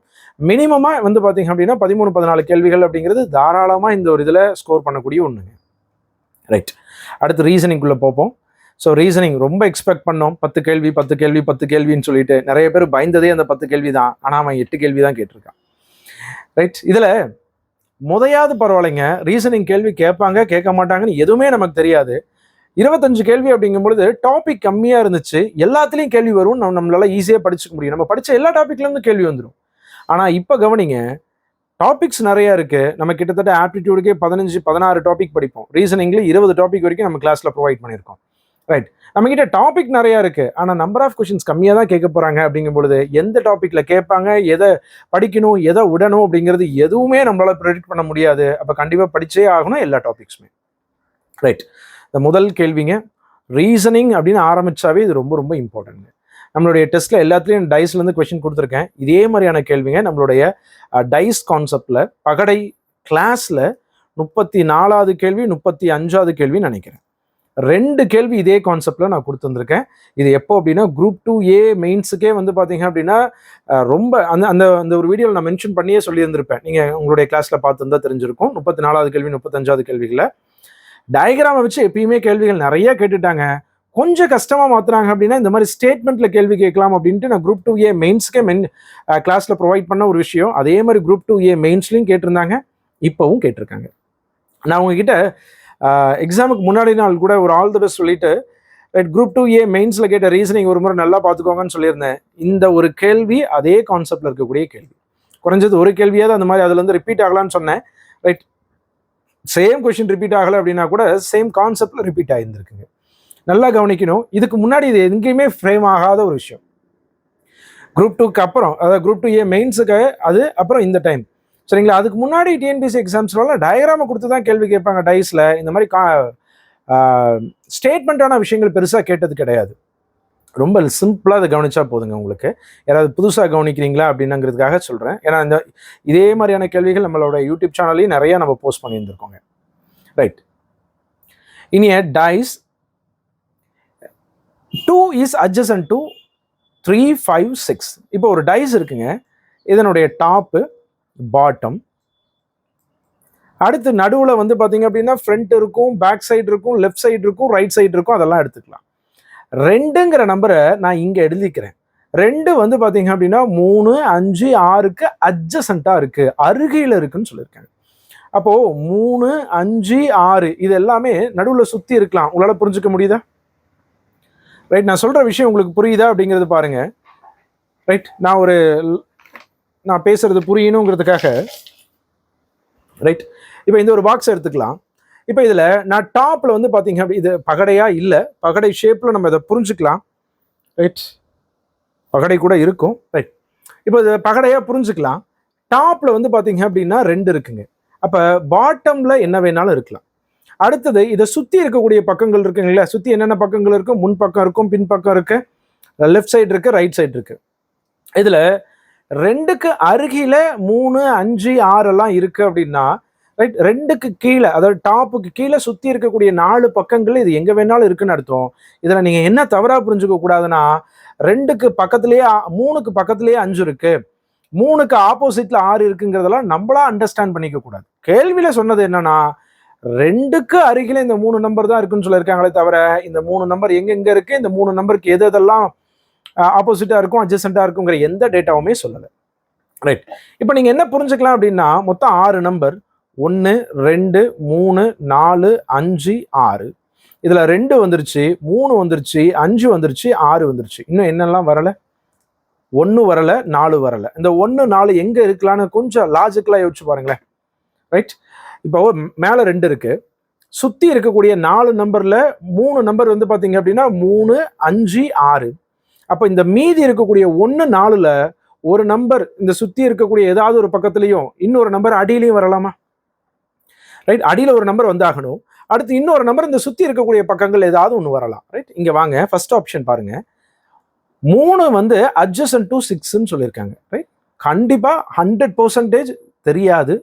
மினிமமாக வந்து பார்த்தீங்க அப்படின்னா 13-14 கேள்விகள் அப்படிங்கிறது தாராளமாக இந்த ஒரு இதில் ஸ்கோர் பண்ணக்கூடிய ஒன்றுங்க. ரைட். அடுத்து ரீசனிங்குள்ளே போப்போம். ஸோ ரீசனிங் ரொம்ப எக்ஸ்பெக்ட் பண்ணோம். 10 கேள்வின்னு சொல்லிட்டு நிறைய பேர் பயந்ததே அந்த 10 கேள்வி தான். ஆனால் அவன் 8 கேள்வி தான் கேட்டிருக்கான். ரைட். இதில் முதையாவது பரவாயில்லைங்க. ரீசனிங் கேள்வி கேட்பாங்க கேட்க மாட்டாங்கன்னு எதுவுமே நமக்கு தெரியாது. 25 கேள்வி அப்படிங்கும்பொழுது டாபிக் கம்மியாக இருந்துச்சு. எல்லாத்துலேயும் கேள்வி வரும். நம்மளால ஈஸியாக படிச்சுக்க முடியும். நம்ம படித்த எல்லா டாப்பிக்லேருந்து கேள்வி வந்துடும். ஆனால் இப்போ கவனிங்க, டாபிக்ஸ் நிறையா இருக்குது. நம்ம கிட்டத்தட்ட ஆப்டிடியூடுக்கே 15-16 டாபிக் படிப்போம். ரீசனிங்கில் 20 டாபிக் வரைக்கும் நம்ம கிளாஸில் ப்ரொவைட் பண்ணியிருக்கோம். ரைட். நம்மக்கிட்ட டாபிக் நிறையா இருக்குது. ஆனால் நம்பர் ஆஃப் கொஷின்ஸ் கம்மியாக தான் கேட்க போகிறாங்க. அப்படிங்கும்பொழுது எந்த டாப்பிக்கில் கேட்பாங்க, எதை படிக்கணும், எதை விடணும் அப்படிங்கிறது எதுவுமே நம்மளால் ப்ரெடிக்ட் பண்ண முடியாது. அப்போ கண்டிப்பாக படித்தே ஆகணும் எல்லா டாபிக்ஸுமே. ரைட். இந்த முதல் கேள்விங்க, ரீசனிங் அப்படின்னு ஆரம்பித்தாவே இது ரொம்ப ரொம்ப இம்பார்ட்டன்ட். நம்மளுடைய டெஸ்ட்டில் எல்லாத்துலேயும் டைஸ்லேருந்து கொஷின் கொடுத்துருக்கேன். இதே மாதிரியான கேள்விங்க நம்மளுடைய டைஸ் கான்செப்டில் பகடை கிளாஸில் 34வது கேள்வி 35வது கேள்வின்னு நினைக்கிறேன். 2 கேள்வி இதே கான்செப்டில் நான் கொடுத்துருந்துருக்கேன். இது எப்போ அப்படின்னா குரூப் 2A மெயின்ஸுக்கே வந்து பார்த்தீங்க அப்படின்னா ரொம்ப அந்த அந்த அந்த ஒரு வீடியோவில் நான் மென்ஷன் பண்ணியே சொல்லியிருந்திருப்பேன். நீங்கள் உங்களுடைய கிளாஸில் பார்த்துருந்தா தெரிஞ்சிருக்கும். 34வது கேள்வி 35வது கேள்விகளை டயக்ராமை வச்சு எப்பயுமே கேள்விகள் நிறைய கேட்டுட்டாங்க. கொஞ்சம் கஷ்டமாக மாற்றுறாங்க அப்படின்னா இந்த மாதிரி ஸ்டேட்மெண்ட்டில் கேள்வி கேட்கலாம் அப்படின்ட்டு நான் குரூப் 2A மெயின்ஸ்க்கே கிளாஸில் ப்ரொவைட் பண்ண ஒரு விஷயம். அதே மாதிரி குரூப் 2A மெயின்ஸ்லையும் கேட்டிருந்தாங்க, இப்போவும் கேட்டிருக்காங்க. நான் உங்ககிட்ட எக்ஸாமுக்கு முன்னாடி நாள் கூட ஒரு ஆல் தி பெஸ்ட் சொல்லிட்டு ரைட் குரூப் 2A மெயின்ஸில் கேட்ட ரீசனிங் ஒரு முறை நல்லா பார்த்துக்கோங்கன்னு சொல்லியிருந்தேன். இந்த ஒரு கேள்வி அதே கான்செப்டில் இருக்கக்கூடிய கேள்வி. குறைஞ்சது ஒரு கேள்வியாவது அந்த மாதிரி அதுலேருந்து ரிப்பீட் ஆகலான்னு சொன்னேன். ரைட். சேம் கொஷின் ரிப்பீட் ஆகலை அப்படின்னா கூட சேம் கான்செப்டில் ரிப்பீட் ஆகியிருந்துருக்குங்க. நல்லா கவனிக்கணும். இதுக்கு முன்னாடி இது எங்கேயுமே ஃப்ரேம் ஆகாத ஒரு விஷயம். குரூப் 2க்கு அப்புறம், அதாவது குரூப் 2A மெயின்ஸுக்கு அது அப்புறம் இந்த டைம் சரிங்களா. அதுக்கு முன்னாடி டிஎன்பிஎஸ்சி எக்ஸாம்ஸ்லாம் டயக்ராமை கொடுத்து தான் கேள்வி கேட்பாங்க டைஸில். இந்த மாதிரி ஸ்டேட்மெண்ட்டான விஷயங்கள் பெருசாக கேட்டது கிடையாது. ரொம்ப சிம்பிளாக அதை கவனிச்சா போதுங்க. உங்களுக்கு யாராவது புதுசாக கவனிக்கிறீங்களா அப்படின்னுங்கிறதுக்காக சொல்கிறேன். ஏன்னா இதே மாதிரியான கேள்விகள் நம்மளோட யூடியூப் சேனல்லையும் நிறையா நம்ம போஸ்ட் பண்ணியிருந்திருக்கோங்க. ரைட். இனி டைஸ் 2 is adjacent to 3, 5, 6. இப்போ ஒரு டைஸ் இருக்குங்க. இதனுடைய டாப்பு பாட்டம், அடுத்து நடுவில் வந்து பார்த்தீங்க அப்படின்னா ஃப்ரண்ட் இருக்கும், பேக் சைடு இருக்கும், லெஃப்ட் சைடு இருக்கும், ரைட் சைடு இருக்கும். அதெல்லாம் எடுத்துக்கலாம். 2ங்கிற நம்பரை நான் இங்கே எழுதிக்கிறேன். 2 வந்து பார்த்தீங்க அப்படின்னா 3, 5, 6க்கு அட்ஜசண்ட்டாக இருக்குது, அருகையில் இருக்குன்னு சொல்லியிருக்காங்க. அப்போது 3, 5, 6 இது எல்லாமே நடுவில் சுற்றி இருக்கலாம். உங்களால் புரிஞ்சுக்க முடியுதா? ரைட். நான் சொல்கிற விஷயம் உங்களுக்கு புரியுதா அப்படிங்கிறது பாருங்கள். ரைட். நான் பேசுகிறது புரியணுங்கிறதுக்காக ரைட். இப்போ இந்த ஒரு பாக்ஸ் எடுத்துக்கலாம். இப்போ இதில் நான் டாப்பில் வந்து பார்த்தீங்க அப்படி இது பகடையாக இல்லை, பகடை ஷேப்பில் நம்ம இதை புரிஞ்சுக்கலாம். ரைட். பகடை கூட இருக்கும். ரைட். இப்போ இது பகடையாக புரிஞ்சுக்கலாம். டாப்பில் வந்து பார்த்தீங்க அப்படின்னா 2 இருக்குங்க. அப்போ பாட்டமில் என்ன வேணாலும் இருக்கலாம். அடுத்தது இதை சுற்றி இருக்கக்கூடிய பக்கங்கள் இருக்குங்களா, சுற்றி என்னென்ன பக்கங்கள் இருக்கும், முன் பக்கம் இருக்கும், பின்பக்கம் இருக்கு, லெஃப்ட் சைடு இருக்கு, ரைட் சைடு இருக்கு. இதில் 2க்கு அருகில 3, 5, 6 எல்லாம் இருக்கு அப்படின்னா ரைட். 2க்கு கீழே, அதாவது டாப்புக்கு கீழே சுற்றி இருக்கக்கூடிய 4 பக்கங்கள் இது எங்கே வேணாலும் இருக்குன்னு அர்த்தம். இதில் நீங்கள் என்ன தவறாக புரிஞ்சுக்க கூடாதுன்னா 2க்கு பக்கத்துலேயே 3க்கு பக்கத்துலேயே 5 இருக்கு, 3க்கு ஆப்போசிட்ல 6 இருக்குங்கிறதெல்லாம் நம்மளா அண்டர்ஸ்டாண்ட் பண்ணிக்க கூடாது. கேள்வியில் சொன்னது என்னன்னா 2க்கு அருகில இந்த 3 நம்பர் தான் இருக்குன்னு சொல்லியிருக்காங்களே தவிர இந்த 3 நம்பர் எங்கெங்க இருக்கு, இந்த 3 நம்பருக்கு எதெல்லாம் ஆப்போசிட்டா இருக்கும், அட்ஜசண்டா இருக்குங்கிற எந்த டேட்டாவுமே சொல்லலை. ரைட். இப்போ நீங்க என்ன புரிஞ்சுக்கலாம் அப்படின்னா மொத்தம் 6 நம்பர், 1 2 3 4 5 6. இதில் 2 வந்துருச்சு, 3 வந்துருச்சு, 5 வந்துருச்சு, 6 வந்துருச்சு. இன்னும் என்னெல்லாம் வரலை? 1 வரலை, 4 வரலை. இந்த 1 4 எங்கே இருக்கலான்னு கொஞ்சம் லாஜிக்கலாக யோசிச்சு பாருங்களேன். ரைட், இப்போ மேலே 2 இருக்கு, சுற்றி இருக்கக்கூடிய 4 நம்பரில் 3 நம்பர் வந்து பார்த்தீங்க அப்படின்னா 3 5 6. அப்போ இந்த மீதி இருக்கக்கூடிய 1 4ல் ஒரு நம்பர் இந்த சுற்றி இருக்கக்கூடிய ஏதாவது ஒரு பக்கத்துலையும் இன்னொரு நம்பர் அடியிலையும் வரலாமா? ரைட், அடியில் ஒரு நம்பர் வந்தாகணும், அடுத்து இன்னொரு நம்பர் இந்த சுற்றி இருக்கக்கூடிய பக்கங்கள் ஏதாவது ஒன்று வரலாம். ரைட், இங்கே வாங்க, ஃபர்ஸ்ட் ஆப்ஷன் பாருங்க. 3 வந்து adjacent to 6ன்னு சொல்லியிருக்காங்க. ரைட், கண்டிப்பாக 100% தெரியாது,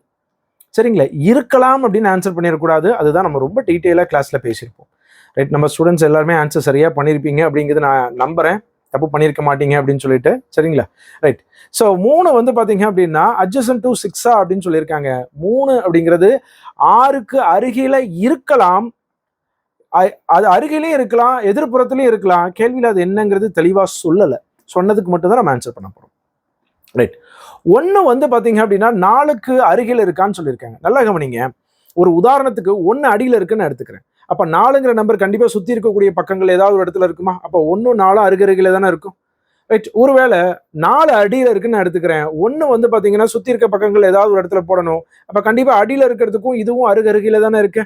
சரிங்களா? இருக்கலாம் அப்படின்னு ஆன்சர் பண்ணிடக்கூடாது. அதுதான் நம்ம ரொம்ப டீட்டெயிலாக கிளாஸில் பேசியிருப்போம். ரைட், நம்ம ஸ்டூடெண்ட்ஸ் எல்லாருமே ஆன்சர் சரியாக பண்ணியிருப்பீங்க அப்படிங்கிறது நான் நம்புகிறேன், தப்பு பண்ணியிருக்க மாட்டீங்க அப்படின்னு சொல்லிட்டு, சரிங்களா? ரைட், ஸோ 3 வந்து பார்த்தீங்க அப்படின்னா adjacent to 6 அப்படின்னு சொல்லியிருக்காங்க. 3 அப்படிங்கிறது 6க்கு அருகில இருக்கலாம், அது அருகிலையும் இருக்கலாம், எதிர்ப்புறத்துலையும் இருக்கலாம். கேள்வியில் அது என்னங்கிறது தெளிவாக சொல்லலை, சொன்னதுக்கு மட்டும்தான் நம்ம ஆன்சர் பண்ண போகிறோம். ரைட், 1 வந்து பார்த்தீங்க அப்படின்னா 4க்கு அருகில் இருக்கான்னு சொல்லியிருக்காங்க. நல்லா கவனிங்க, ஒரு உதாரணத்துக்கு 1 அடியில் இருக்குன்னு எடுத்துக்கிறேன். அப்போ 4ங்கிற நம்பர் கண்டிப்பாக சுற்றி இருக்கக்கூடிய பக்கங்கள் ஏதாவது ஒரு இடத்துல இருக்குமா? அப்போ 1 4 அருகருகில தானே இருக்கும். ரைட், ஒருவேளை 4 அடியில் இருக்குன்னு எடுத்துக்கிறேன், 1 வந்து பார்த்தீங்கன்னா சுற்றி இருக்க பக்கங்கள் ஏதாவது ஒரு இடத்துல போடணும். அப்போ கண்டிப்பாக அடியில் இருக்கிறதுக்கும் இதுவும் அருகருகில தானே இருக்கு.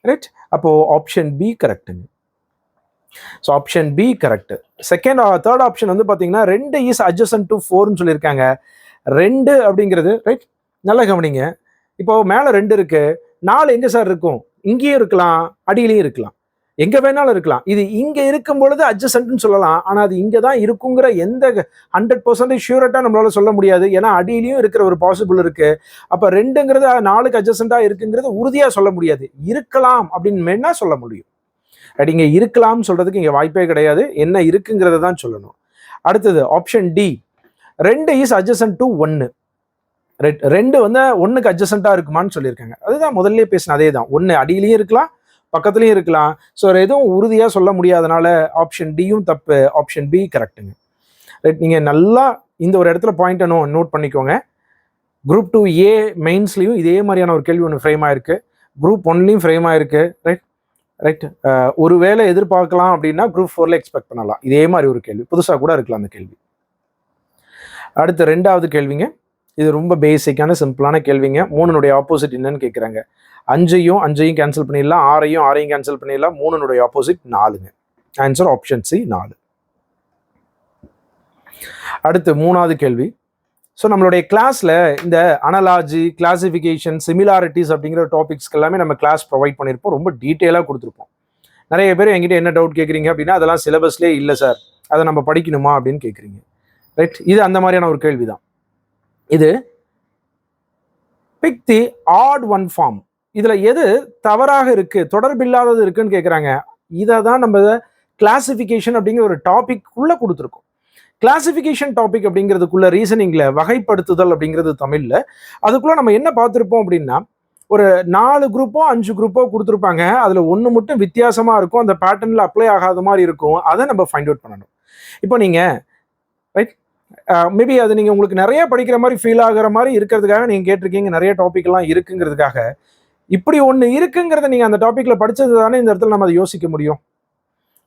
ரைட், அப்போ ஆப்ஷன் பி கரெக்டுங்க. So option B correct. Third option வந்து பார்த்தீங்கன்னா 2 இஸ் adjacent to 4ன்னு சொல்லியிருக்காங்க. 2 அப்படிங்கிறது, ரைட், நல்லா கவனிங்க, இப்போ மேலே 2 இருக்கு, 4 எங்கே சார் இருக்கும்? இங்கேயும் இருக்கலாம், அடியிலையும் இருக்கலாம், எங்கே வேணாலும் இருக்கலாம். இது இங்கே இருக்கும் பொழுது adjacentன்னு சொல்லலாம், ஆனால் அது இங்கே தான் இருக்குங்கிற எந்த 100% ஷூரட்டாக நம்மளால சொல்ல முடியாது. ஏன்னா அடியிலையும் இருக்கிற ஒரு பாசிபிள் இருக்கு. அப்போ 2ங்கிறது 4க்கு adjacentஆக இருக்குங்கிறது உறுதியாக சொல்ல முடியாது, இருக்கலாம் அப்படின்னு வேணா சொல்ல முடியும். ரைட், இங்கே இருக்கலாம் சொல்றதுக்கு இங்கே வாய்ப்பே கிடையாது, என்ன இருக்குங்கிறத தான் சொல்லணும். அடுத்தது option D, 2 is adjacent to 1. Right, 2 வந்து 1க்கு adjacentஆ இருக்குமான்னு சொல்லியிருக்காங்க. அதுதான் முதல்ல பேசின அதே தான், 1 அடியிலையும் இருக்கலாம், பக்கத்துலையும் இருக்கலாம். ஸோ எதுவும் உறுதியாக சொல்ல முடியாதனால ஆப்ஷன் டியும் தப்பு, ஆப்ஷன் பி கரெக்டுங்க. ரைட், நீங்கள் நல்லா இந்த ஒரு இடத்துல பாயிண்ட் நோட் பண்ணிக்கோங்க. குரூப் 2A மெயின்ஸ்லையும் இதே மாதிரியான ஒரு கேள்வி ஒன்று ஃப்ரேம் ஆயிருக்கு, குரூப் 1லையும் ஃப்ரேம் ஆயிருக்கு. ரைட் ரைட், ஒருவேளை எதிர்பார்க்கலாம் அப்படின்னா குரூப் 4ல எக்ஸ்பெக்ட் பண்ணலாம் இதே மாதிரி ஒரு கேள்வி, புதுசாக கூட இருக்கலாம் அந்த கேள்வி. அடுத்து 2வது கேள்விங்க, இது ரொம்ப பேசிக்கான சிம்பிளான கேள்விங்க. 3னுடைய ஆப்போசிட் என்னன்னு கேட்குறாங்க. 5ஐயும் கேன்சல் பண்ணிடலாம், 6ஐயும் கேன்சல் பண்ணிடலாம். 3னுடைய ஆப்போசிட் 4ங்க. Answer option C 4. அடுத்து 3வது கேள்வி. ஸோ நம்மளுடைய கிளாஸில் இந்த அனலாஜி, கிளாசிஃபிகேஷன், சிமிலாரிட்டிஸ் அப்படிங்கிற டாபிக்ஸ்க்கு எல்லாமே நம்ம கிளாஸ் ப்ரொவைட் பண்ணியிருப்போம், ரொம்ப டீட்டெயிலாக கொடுத்துருப்போம். நிறைய பேர் என்கிட்ட என்ன டவுட் கேட்குறீங்க அப்படின்னா, அதெல்லாம் சிலபஸ்லேயே இல்லை சார், அதை நம்ம படிக்கணுமா அப்படின்னு கேட்குறீங்க. ரைட், இது அந்த மாதிரியான ஒரு கேள்வி தான். இது pick the odd one form, இதில் எது தவறாக இருக்குது, தொடர்பில்லாதது இருக்குன்னு கேட்குறாங்க. இதை தான் நம்ம கிளாசிஃபிகேஷன் அப்படிங்கிற ஒரு டாபிக் உள்ள கொடுத்துருக்கோம். கிளாசிஃபிகேஷன் டாபிக் அப்படிங்கிறதுக்குள்ள ரீசனிங்கில் வகைப்படுத்துதல் அப்படிங்கிறது தமிழில், அதுக்குள்ளே நம்ம என்ன பார்த்துருப்போம் அப்படின்னா, ஒரு 4 குரூப்போ 5 குரூப்போ கொடுத்துருப்பாங்க, அதில் ஒன்று மட்டும் வித்தியாசமாக இருக்கும், அந்த பேட்டர்னில் அப்ளை ஆகாத மாதிரி இருக்கும், அதை நம்ம ஃபைண்ட் அவுட் பண்ணணும். இப்போ நீங்கள் ரைட், மேபி அது நீங்கள் உங்களுக்கு நிறைய படிக்கிற மாதிரி ஃபீல் ஆகிற மாதிரி இருக்கிறதுக்காக நீங்கள் கேட்டிருக்கீங்க, நிறைய டாபிக்லாம் இருக்குங்கிறதுக்காக. இப்படி ஒன்று இருக்குங்கிறத நீங்கள் அந்த டாப்பிக்கில் படித்தது தானே இந்த இடத்துல நம்ம அதை யோசிக்க முடியும்.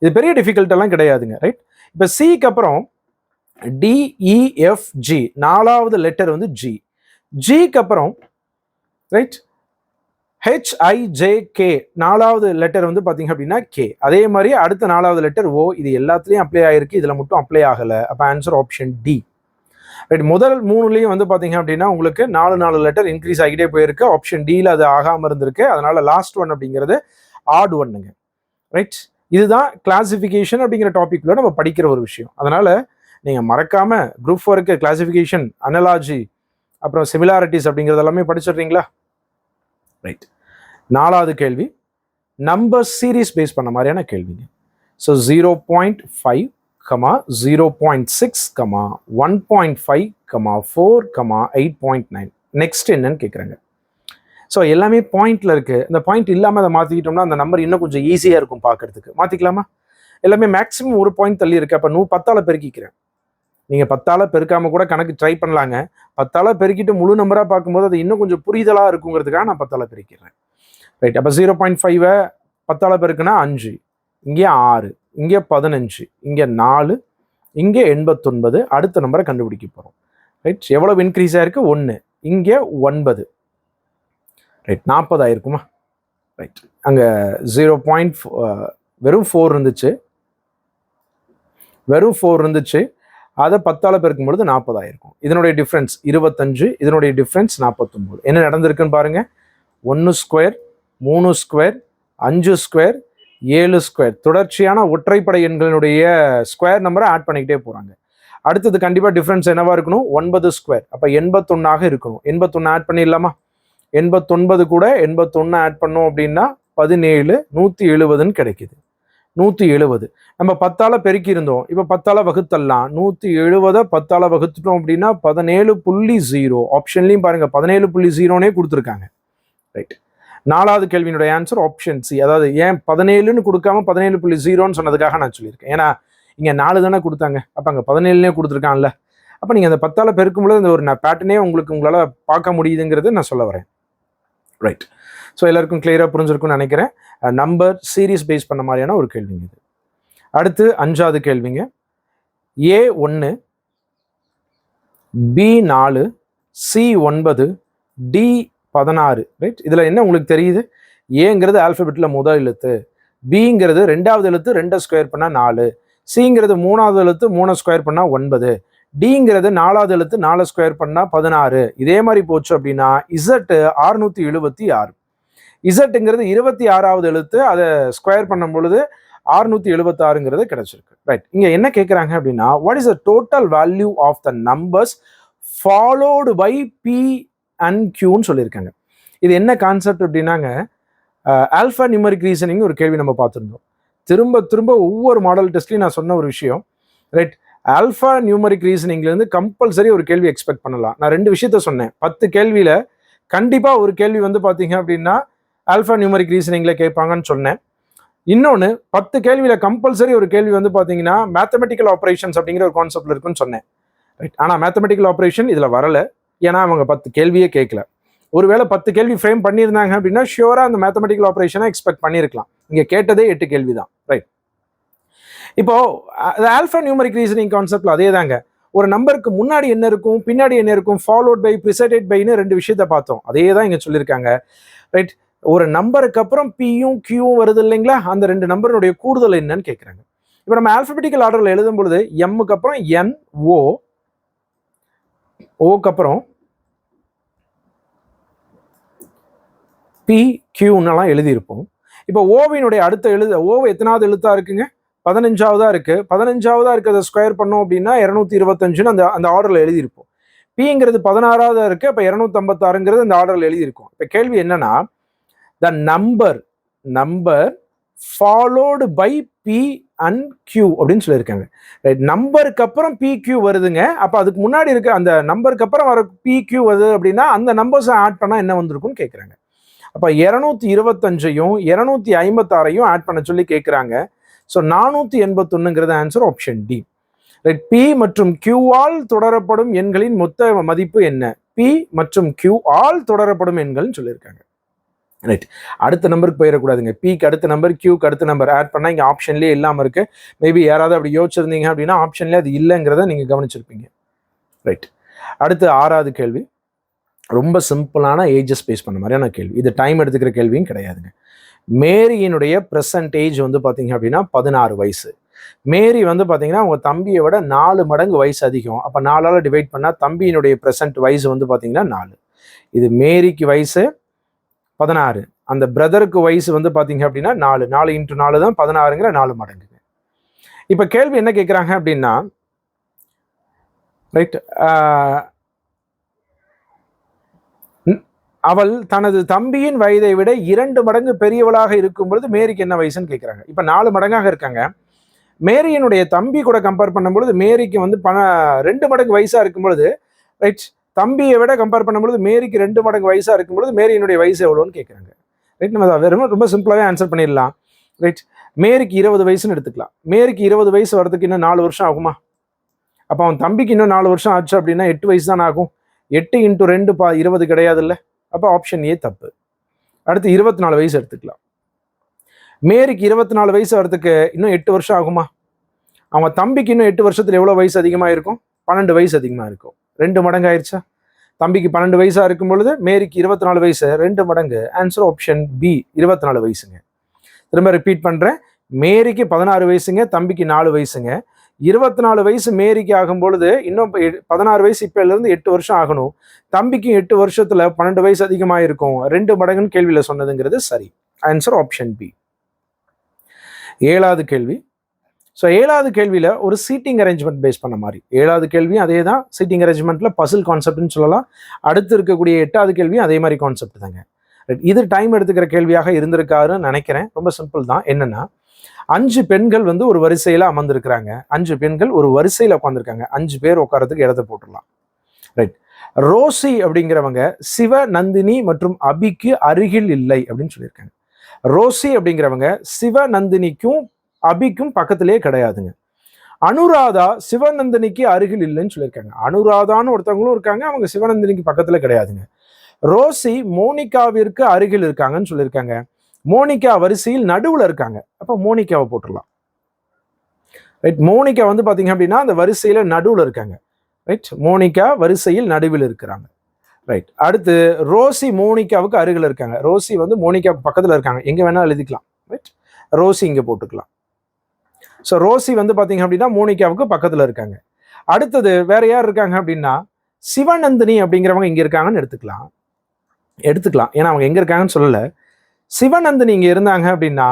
இது பெரிய டிஃபிகல்ட்டெல்லாம் கிடையாதுங்க. ரைட், இப்போ சிக்கு அப்புறம் டிஇஎஃப்ஜி, 4வது லெட்டர் வந்து ஜி. ஜிக்கு அப்புறம் ரைட் ஹெச்ஐஜேகே, 4வது லெட்டர் வந்து பார்த்தீங்க அப்படின்னா கே. அதே மாதிரி அடுத்த 4வது லெட்டர் ஓ. இது எல்லாத்துலேயும் அப்ளை ஆகிருக்கு, இதில் மட்டும் அப்ளை ஆகலை. அப்போ ஆன்சர் ஆப்ஷன் டி. ரைட், முதல் 3லையும் வந்து பார்த்தீங்க அப்படின்னா உங்களுக்கு 4 லெட்டர் இன்க்ரீஸ் ஆகிட்டே போயிருக்கு, ஆப்ஷன் டியில் அது ஆகாமல் இருந்திருக்கு. அதனால லாஸ்ட் ஒன் அப்படிங்கிறது ஆட் ஒன்னுங்க. ரைட், இதுதான் கிளாசிஃபிகேஷன் அப்படிங்கிற டாபிக்ல நம்ம படிக்கிற ஒரு விஷயம். அதனால நீங்கள் மறக்காமல் குரூப் 4க்கு கிளாசிஃபிகேஷன், அனலாஜி, அப்புறம் சிமிலாரிட்டிஸ் அப்படிங்கிறது எல்லாமே படிச்சிடுறீங்களா? ரைட், 4வது கேள்வி நம்பர் சீரீஸ் பேஸ் பண்ண மாதிரியான கேள்விங்க. ஸோ 0.5, 0.6, 1.5, 4, 8.9 நெக்ஸ்ட் என்னன்னு கேட்குறாங்க. ஸோ எல்லாமே பாயிண்ட்ல இருக்கு. இந்த பாயிண்ட் இல்லாமல் அதை மாற்றிக்கிட்டோம்னா அந்த நம்பர் இன்னும் கொஞ்சம் ஈஸியாக இருக்கும் பார்க்கறதுக்கு. மாற்றிக்கலாமா? எல்லாமே மேக்ஸிமம் ஒரு பாயிண்ட் தள்ளி இருக்கு. அப்போ 10ஆல் பெருக்கிக்கிறேன். நீங்கள் 10ஆல் பெருக்காமல் கூட கணக்கு ட்ரை பண்ணலாங்க. 10ஆல் பெருக்கிட்டு முழு நம்பராக பார்க்கும்போது அது இன்னும் கொஞ்சம் புரிதலாக இருக்குங்கிறதுக்காக நான் 10ஆல் பெருக்கிறேன். ரைட், அப்போ 0.5 10ஆல் பெருக்குனா 5, இங்கே 6, இங்கே 15, இங்கே 4, இங்கே 89. அடுத்த நம்பரை கண்டுபிடிக்க போகிறோம். ரைட், எவ்வளவு இன்க்ரீஸ் ஆயிருக்கு? 1, இங்கே 9. ரைட், 40 ஆயிருக்குமா? ரைட், அங்கே 0. வெறும் 4 இருந்துச்சு, வெறும் 4 இருந்துச்சு. அதை 10ஆல் பெருக்கும் பொழுது 40 ஆயிருக்கும். இதனுடைய டிஃப்ரென்ஸ் 25, இதனுடைய டிஃப்ரென்ஸ் 49. என்ன நடந்திருக்குன்னு பாருங்க. 1 ஸ்கொயர், 3 ஸ்கொயர், 5 ஸ்கொயர், 7 ஸ்கொயர், தொடர்ச்சியான ஒற்றைப்படை எண்களினுடைய ஸ்கொயர் நம்பரை ஆட் பண்ணிக்கிட்டே போறாங்க. அடுத்தது கண்டிப்பா டிஃப்ரென்ஸ் என்னவா இருக்கணும்? 9 ஸ்கொயர். அப்ப 81 இருக்கணும். 81 ஆட் பண்ணிடலாமா? 89 கூட 81 ஆட் பண்ணோம் அப்படின்னா 17, 170ன்னு கிடைக்குது. 170 நம்ம 10ஆல் பெருக்கி இருந்தோம். இப்போ 10ஆல் வகுத்தல்லாம். 170 10ஆல் வகுத்துட்டோம் அப்படின்னா 17.0. ஆப்ஷன்லையும் பாருங்க 17.0னே கொடுத்துருக்காங்க. ரைட், 4வது கேள்வியினுடைய ஆன்சர் ஆப்ஷன் சி. அதாவது ஏன் 17ன்னு கொடுக்காம 17.0ன்னு சொன்னதுக்காக நான் சொல்லியிருக்கேன். ஏன்னா இங்கே 4 தானே கொடுத்தாங்க, அப்போ அங்கே 17னே கொடுத்துருக்கான்ல. அப்போ நீங்கள் அந்த 10ஆல் பெருக்கும்போது அந்த ஒரு பேட்டர்னே உங்களால் பார்க்க முடியுதுங்கிறது நான் சொல்ல வரேன். ரைட், ஸோ எல்லாருக்கும் கிளியராக புரிஞ்சிருக்கும்னு நினைக்கிறேன். நம்பர் சீரீஸ் பேஸ் பண்ண மாதிரியான ஒரு கேள்விங்க இது. அடுத்து 5வது கேள்விங்க. A1, B4, C9, D16. Right, இதில் என்ன உங்களுக்கு தெரியுது? ஏங்கிறது ஆல்ஃபபெட்டில் முதல் எழுத்து, பிங்கிறது 2வது எழுத்து, 2 ஸ்கொயர் பண்ணால் 4, சிங்கிறது 3வது எழுத்து, 3 ஸ்கொயர் பண்ணால் 9, டிங்கிறது 4வது எழுத்து, 4 ஸ்கொயர் பண்ணால் 16. இதே மாதிரி போச்சு அப்படின்னா இசட் 676. இசட்டுங்கிறது 26வது எழுத்து, அதை ஸ்கொயர் பண்ணும் பொழுது 676ங்கிறது கிடைச்சிருக்கு. ரைட், இங்க என்ன கேட்குறாங்க அப்படின்னா what is the total value of the numbers followed by P and கியூன்னு சொல்லியிருக்காங்க. இது என்ன கான்செப்ட் அப்படின்னாங்க, ஆல்ஃபா நியூமரிக் ரீசனிங் ஒரு கேள்வி நம்ம பார்த்துருந்தோம். திரும்ப திரும்ப ஒவ்வொரு மாடல் டெஸ்ட்லையும் நான் சொன்ன ஒரு விஷயம். ரைட், ஆல்ஃபா நியூமரிக் ரீசனிங்லேருந்து கம்பல்சரி ஒரு கேள்வி எக்ஸ்பெக்ட் பண்ணலாம். நான் 2 விஷயத்த சொன்னேன். 10 கேள்வியில கண்டிப்பாக ஒரு கேள்வி வந்து பார்த்தீங்க அப்படின்னா ஆல்ஃபா நியூமரிக் ரீசனிங்கில் கேட்பாங்கன்னு சொன்னேன். இன்னொன்று 10 கேள்வியில் கம்பல்சரி ஒரு கேள்வி வந்து பார்த்தீங்கன்னா மேத்தமெட்டிக்கல் ஆப்ரேஷன்ஸ் அப்படிங்கிற ஒரு கான்செப்ட்ல இருக்குன்னு சொன்னேன். ரைட், ஆனால் மேத்தமெட்டிக்கல் ஆப்ரேஷன் இதில் வரலை. ஏன்னா அவங்க 10 கேள்வியே கேட்கல. ஒருவேளை 10 கேள்வி ஃப்ரேம் பண்ணியிருந்தாங்க அப்படின்னா ஷியோராக அந்த மேத்தமெட்டிக்கல் ஆப்ரேஷனை எக்ஸ்பெக்ட் பண்ணியிருக்கலாம். இங்கே கேட்டதே 8 கேள்வி தான். ரைட், இப்போ ஆல்ஃபா நியூமரிக் ரீசனிங் கான்செப்ட்ல அதே தாங்க. ஒரு நம்பருக்கு முன்னாடி என்ன இருக்கும், பின்னாடி என்ன இருக்கும், ஃபாலோட் பை, ப்ரிசைடட் பைன்னு 2 விஷயத்த பார்த்தோம். அதே தான் இங்கே சொல்லியிருக்காங்க. ரைட், ஒரு நம்பருக்கு அப்புறம் பியும் கியூவும் வருது இல்லைங்களா, அந்த 2 நம்பருடைய கூடுதல் என்னன்னு கேட்குறாங்க. இப்போ நம்ம ஆல்ஃபபெட்டிக்கல் ஆர்டரில் எழுதும் பொழுது எம்முக்கு அப்புறம் என், ஓக்கு அப்புறம் பி, கியூன்னெல்லாம் எழுதியிருப்போம். இப்போ ஓவினுடைய அடுத்த ஓவை எத்தனாவது எழுத்தா இருக்குங்க? 15ஆவதா இருக்கு. 15ஆவதா இருக்கிறத ஸ்கொயர் பண்ணோம் அப்படின்னா 225ன்னு அந்த ஆர்டரில் எழுதியிருப்போம். பிங்கிறது 16ஆவதா இருக்கு, அப்போ 256ங்கிறது அந்த ஆர்டரில் எழுதியிருக்கும். இப்போ கேள்வி என்னன்னா, the number followed by P and Q அப்படின்னு சொல்லியிருக்காங்க. ரைட், நம்பருக்கு அப்புறம் பி கியூ வருதுங்க. அப்போ அதுக்கு முன்னாடி இருக்க அந்த நம்பருக்கு அப்புறம் வர பி கியூ வருது அப்படின்னா அந்த நம்பர்ஸை ஆட் பண்ணால் என்ன வந்திருக்கும்னு கேட்குறாங்க. அப்போ 225ஐயும் 256ஐயும் ஆட் பண்ண சொல்லி கேட்குறாங்க. ஸோ 481ங்கிறது answer option D. Right, P மற்றும் கியூ ஆல் தொடரப்படும் எண்களின் மொத்த மதிப்பு என்ன? பி மற்றும் கியூ ஆல் தொடரப்படும் எண்கள்னு சொல்லியிருக்காங்க. ரைட், அடுத்த நம்பருக்கு போயிடக்கூடாதுங்க. பிக்கு அடுத்த நம்பர், கியூக்கு அடுத்த நம்பர் ஆட் பண்ணால் இங்கே ஆப்ஷன்லேயே இல்லாமல் இருக்கு. மேபி யாராவது அப்படி யோசிச்சிருந்தீங்க அப்படின்னா ஆப்ஷன்லேயே அது இல்லைங்கிறத நீங்கள் கவனிச்சிருப்பீங்க. ரைட், அடுத்து 6வது கேள்வி. ரொம்ப சிம்பிளான ஏஜஸ் பேஸ் பண்ண மாதிரியான கேள்வி. இது டைம் எடுத்துக்கிற கேள்வியும் கிடையாதுங்க. மேரியினுடைய ப்ரெசன்ட் ஏஜ் வந்து பார்த்தீங்க அப்படின்னா 16 வயசு. மேரி வந்து பார்த்தீங்கன்னா அவங்க தம்பியை விட 4 மடங்கு வயசு அதிகம். அப்போ 4ஆல் டிவைட் பண்ணால் தம்பியினுடைய ப்ரெசன்ட் வயசு வந்து பார்த்தீங்கன்னா 4. இது மேரிக்கு வயசு 16, அந்த பிரதருக்கு வயசு வந்து பார்த்தீங்க அப்படின்னா 4. 4 × 4 தான் 16ங்கிற 4 மடங்குங்க. இப்போ கேள்வி என்ன கேட்குறாங்க அப்படின்னா, ரைட், அவள் தனது தம்பியின் வயதை விட 2 மடங்கு பெரியவளாக இருக்கும் பொழுது மேரிக்கு என்ன வயசுன்னு கேட்குறாங்க. இப்போ 4 மடங்காக இருக்காங்க. மேரியினுடைய தம்பி கூட கம்பேர் பண்ணும்பொழுது மேரிக்கு வந்து 2 மடங்கு வயசாக இருக்கும் பொழுது, ரைட், தம்பியை விட கம்பேர் பண்ணும்பொழுது மேரிக்கு 2 மடங்கு வயசாக இருக்கும் பொழுது மேரியினுடைய வயசு எவ்வளோன்னு கேட்குறாங்க. ரைட், நம்ம அதை ரொம்ப சிம்பிளாகவே ஆன்சர் பண்ணிடலாம். ரைட், மேரிக்கு 20 வயசுன்னு எடுத்துக்கலாம். மேரிக்கு 20 வயசு வரதுக்கு இன்னும் 4 வருஷம் ஆகுமா? அப்போ அவன் தம்பிக்கு இன்னும் 4 வருஷம் ஆச்சு அப்படின்னா 8 வயசு தான் ஆகும். 8 × 2 20 கிடையாது இல்லை. அப்போ ஆப்ஷன் ஏ தப்பு. அடுத்து 24 வயசு எடுத்துக்கலாம். மேரிக்கு 24 வயசு வரதுக்கு இன்னும் 8 வருஷம் ஆகுமா? அவங்க தம்பிக்கு இன்னும் 8 வருஷத்துல எவ்வளோ வயசு அதிகமாக இருக்கும்? 12 வயசு அதிகமாக இருக்கும். 2 மடங்கு ஆயிடுச்சா? தம்பிக்கு 12 வயசா இருக்கும் பொழுது மேரிக்கு 24 வயசு, 2 மடங்கு. ஆன்சர் ஆப்ஷன் பி 24 வயசுங்க. திரும்ப ரிப்பீட் பண்றேன். மேரிக்கு 16 வயசுங்க, தம்பிக்கு 4 வயசுங்க. 24 வயசு மேரிக்கு ஆகும் பொழுது இன்னும் 16 வயசு இப்பல இருந்து 8 வருஷம் ஆகணும். தம்பிக்கு 8 வருஷத்துல 12 வயசு அதிகமாக இருக்கும். 2 மடங்குன்னு கேள்வியில சொன்னதுங்கிறது சரி. Answer option B. 7வது கேள்வி. ஸோ 7வது கேள்வியில் ஒரு சீட்டிங் அரேஞ்ச்மெண்ட் பேஸ் பண்ண மாதிரி. 7வது கேள்வியும் அதே தான், சீட்டிங் அரேஞ்ச்மெண்ட்டில் பசில் கான்செப்ட்னு சொல்லலாம். அடுத்து இருக்கக்கூடிய 8வது கேள்வியும் அதே மாதிரி கான்செப்ட் தாங்க. இது டைம் எடுத்துக்கிற கேள்வியாக இருந்திருக்காருன்னு நினைக்கிறேன். ரொம்ப சிம்பிள் தான். என்னன்னா 5 பெண்கள் வந்து ஒரு வரிசையில் அமர்ந்திருக்கிறாங்க. 5 பெண்கள் ஒரு வரிசையில் உட்காந்துருக்காங்க. 5 பேர் உட்காரத்துக்கு இடத்த போட்டுடலாம். ரைட். ரோசி அப்படிங்கிறவங்க சிவ, நந்தினி மற்றும் அபிக்கு அருகில் இல்லை அப்படின்னு சொல்லியிருக்காங்க. ரோசி அப்படிங்கிறவங்க சிவ, நந்தினிக்கும் அபிக்கும் பக்கத்திலே கிடையாதுங்க. அனுராதா சிவநந்தினிக்கு அருகில் இல்லைன்னு சொல்லியிருக்காங்க. அனுராதான்னு ஒருத்தவங்களும் இருக்காங்க, அவங்க சிவநந்தினிக்கு பக்கத்துல கிடையாதுங்க. ரோசி மோனிகாவிற்கு அருகில் இருக்காங்கன்னு சொல்லியிருக்காங்க. மோனிகா வரிசையில் நடுவுல இருக்காங்க. அப்ப மோனிகாவை போட்டுடலாம். ரைட். மோனிகா வந்து பாத்தீங்க அப்படின்னா அந்த வரிசையில நடுவுல இருக்காங்க. ரைட். மோனிகா வரிசையில் நடுவில் இருக்கிறாங்க. ரைட். அடுத்து ரோசி மோனிகாவுக்கு அருகில் இருக்காங்க. ரோசி வந்து மோனிகாவுக்கு பக்கத்துல இருக்காங்க. எங்க வேணா எழுதிக்கலாம். ரைட். ரோசி இங்க போட்டுக்கலாம். ஸோ ரோசி வந்து பார்த்தீங்க அப்படின்னா மோனிகாவுக்கு பக்கத்தில் இருக்காங்க. அடுத்தது வேற யார் இருக்காங்க அப்படின்னா சிவநந்தினி அப்படிங்கிறவங்க இங்கே இருக்காங்கன்னு எடுத்துக்கலாம். ஏன்னா அவங்க எங்கே இருக்காங்கன்னு சொல்லலை. சிவநந்தினி இங்கே இருந்தாங்க அப்படின்னா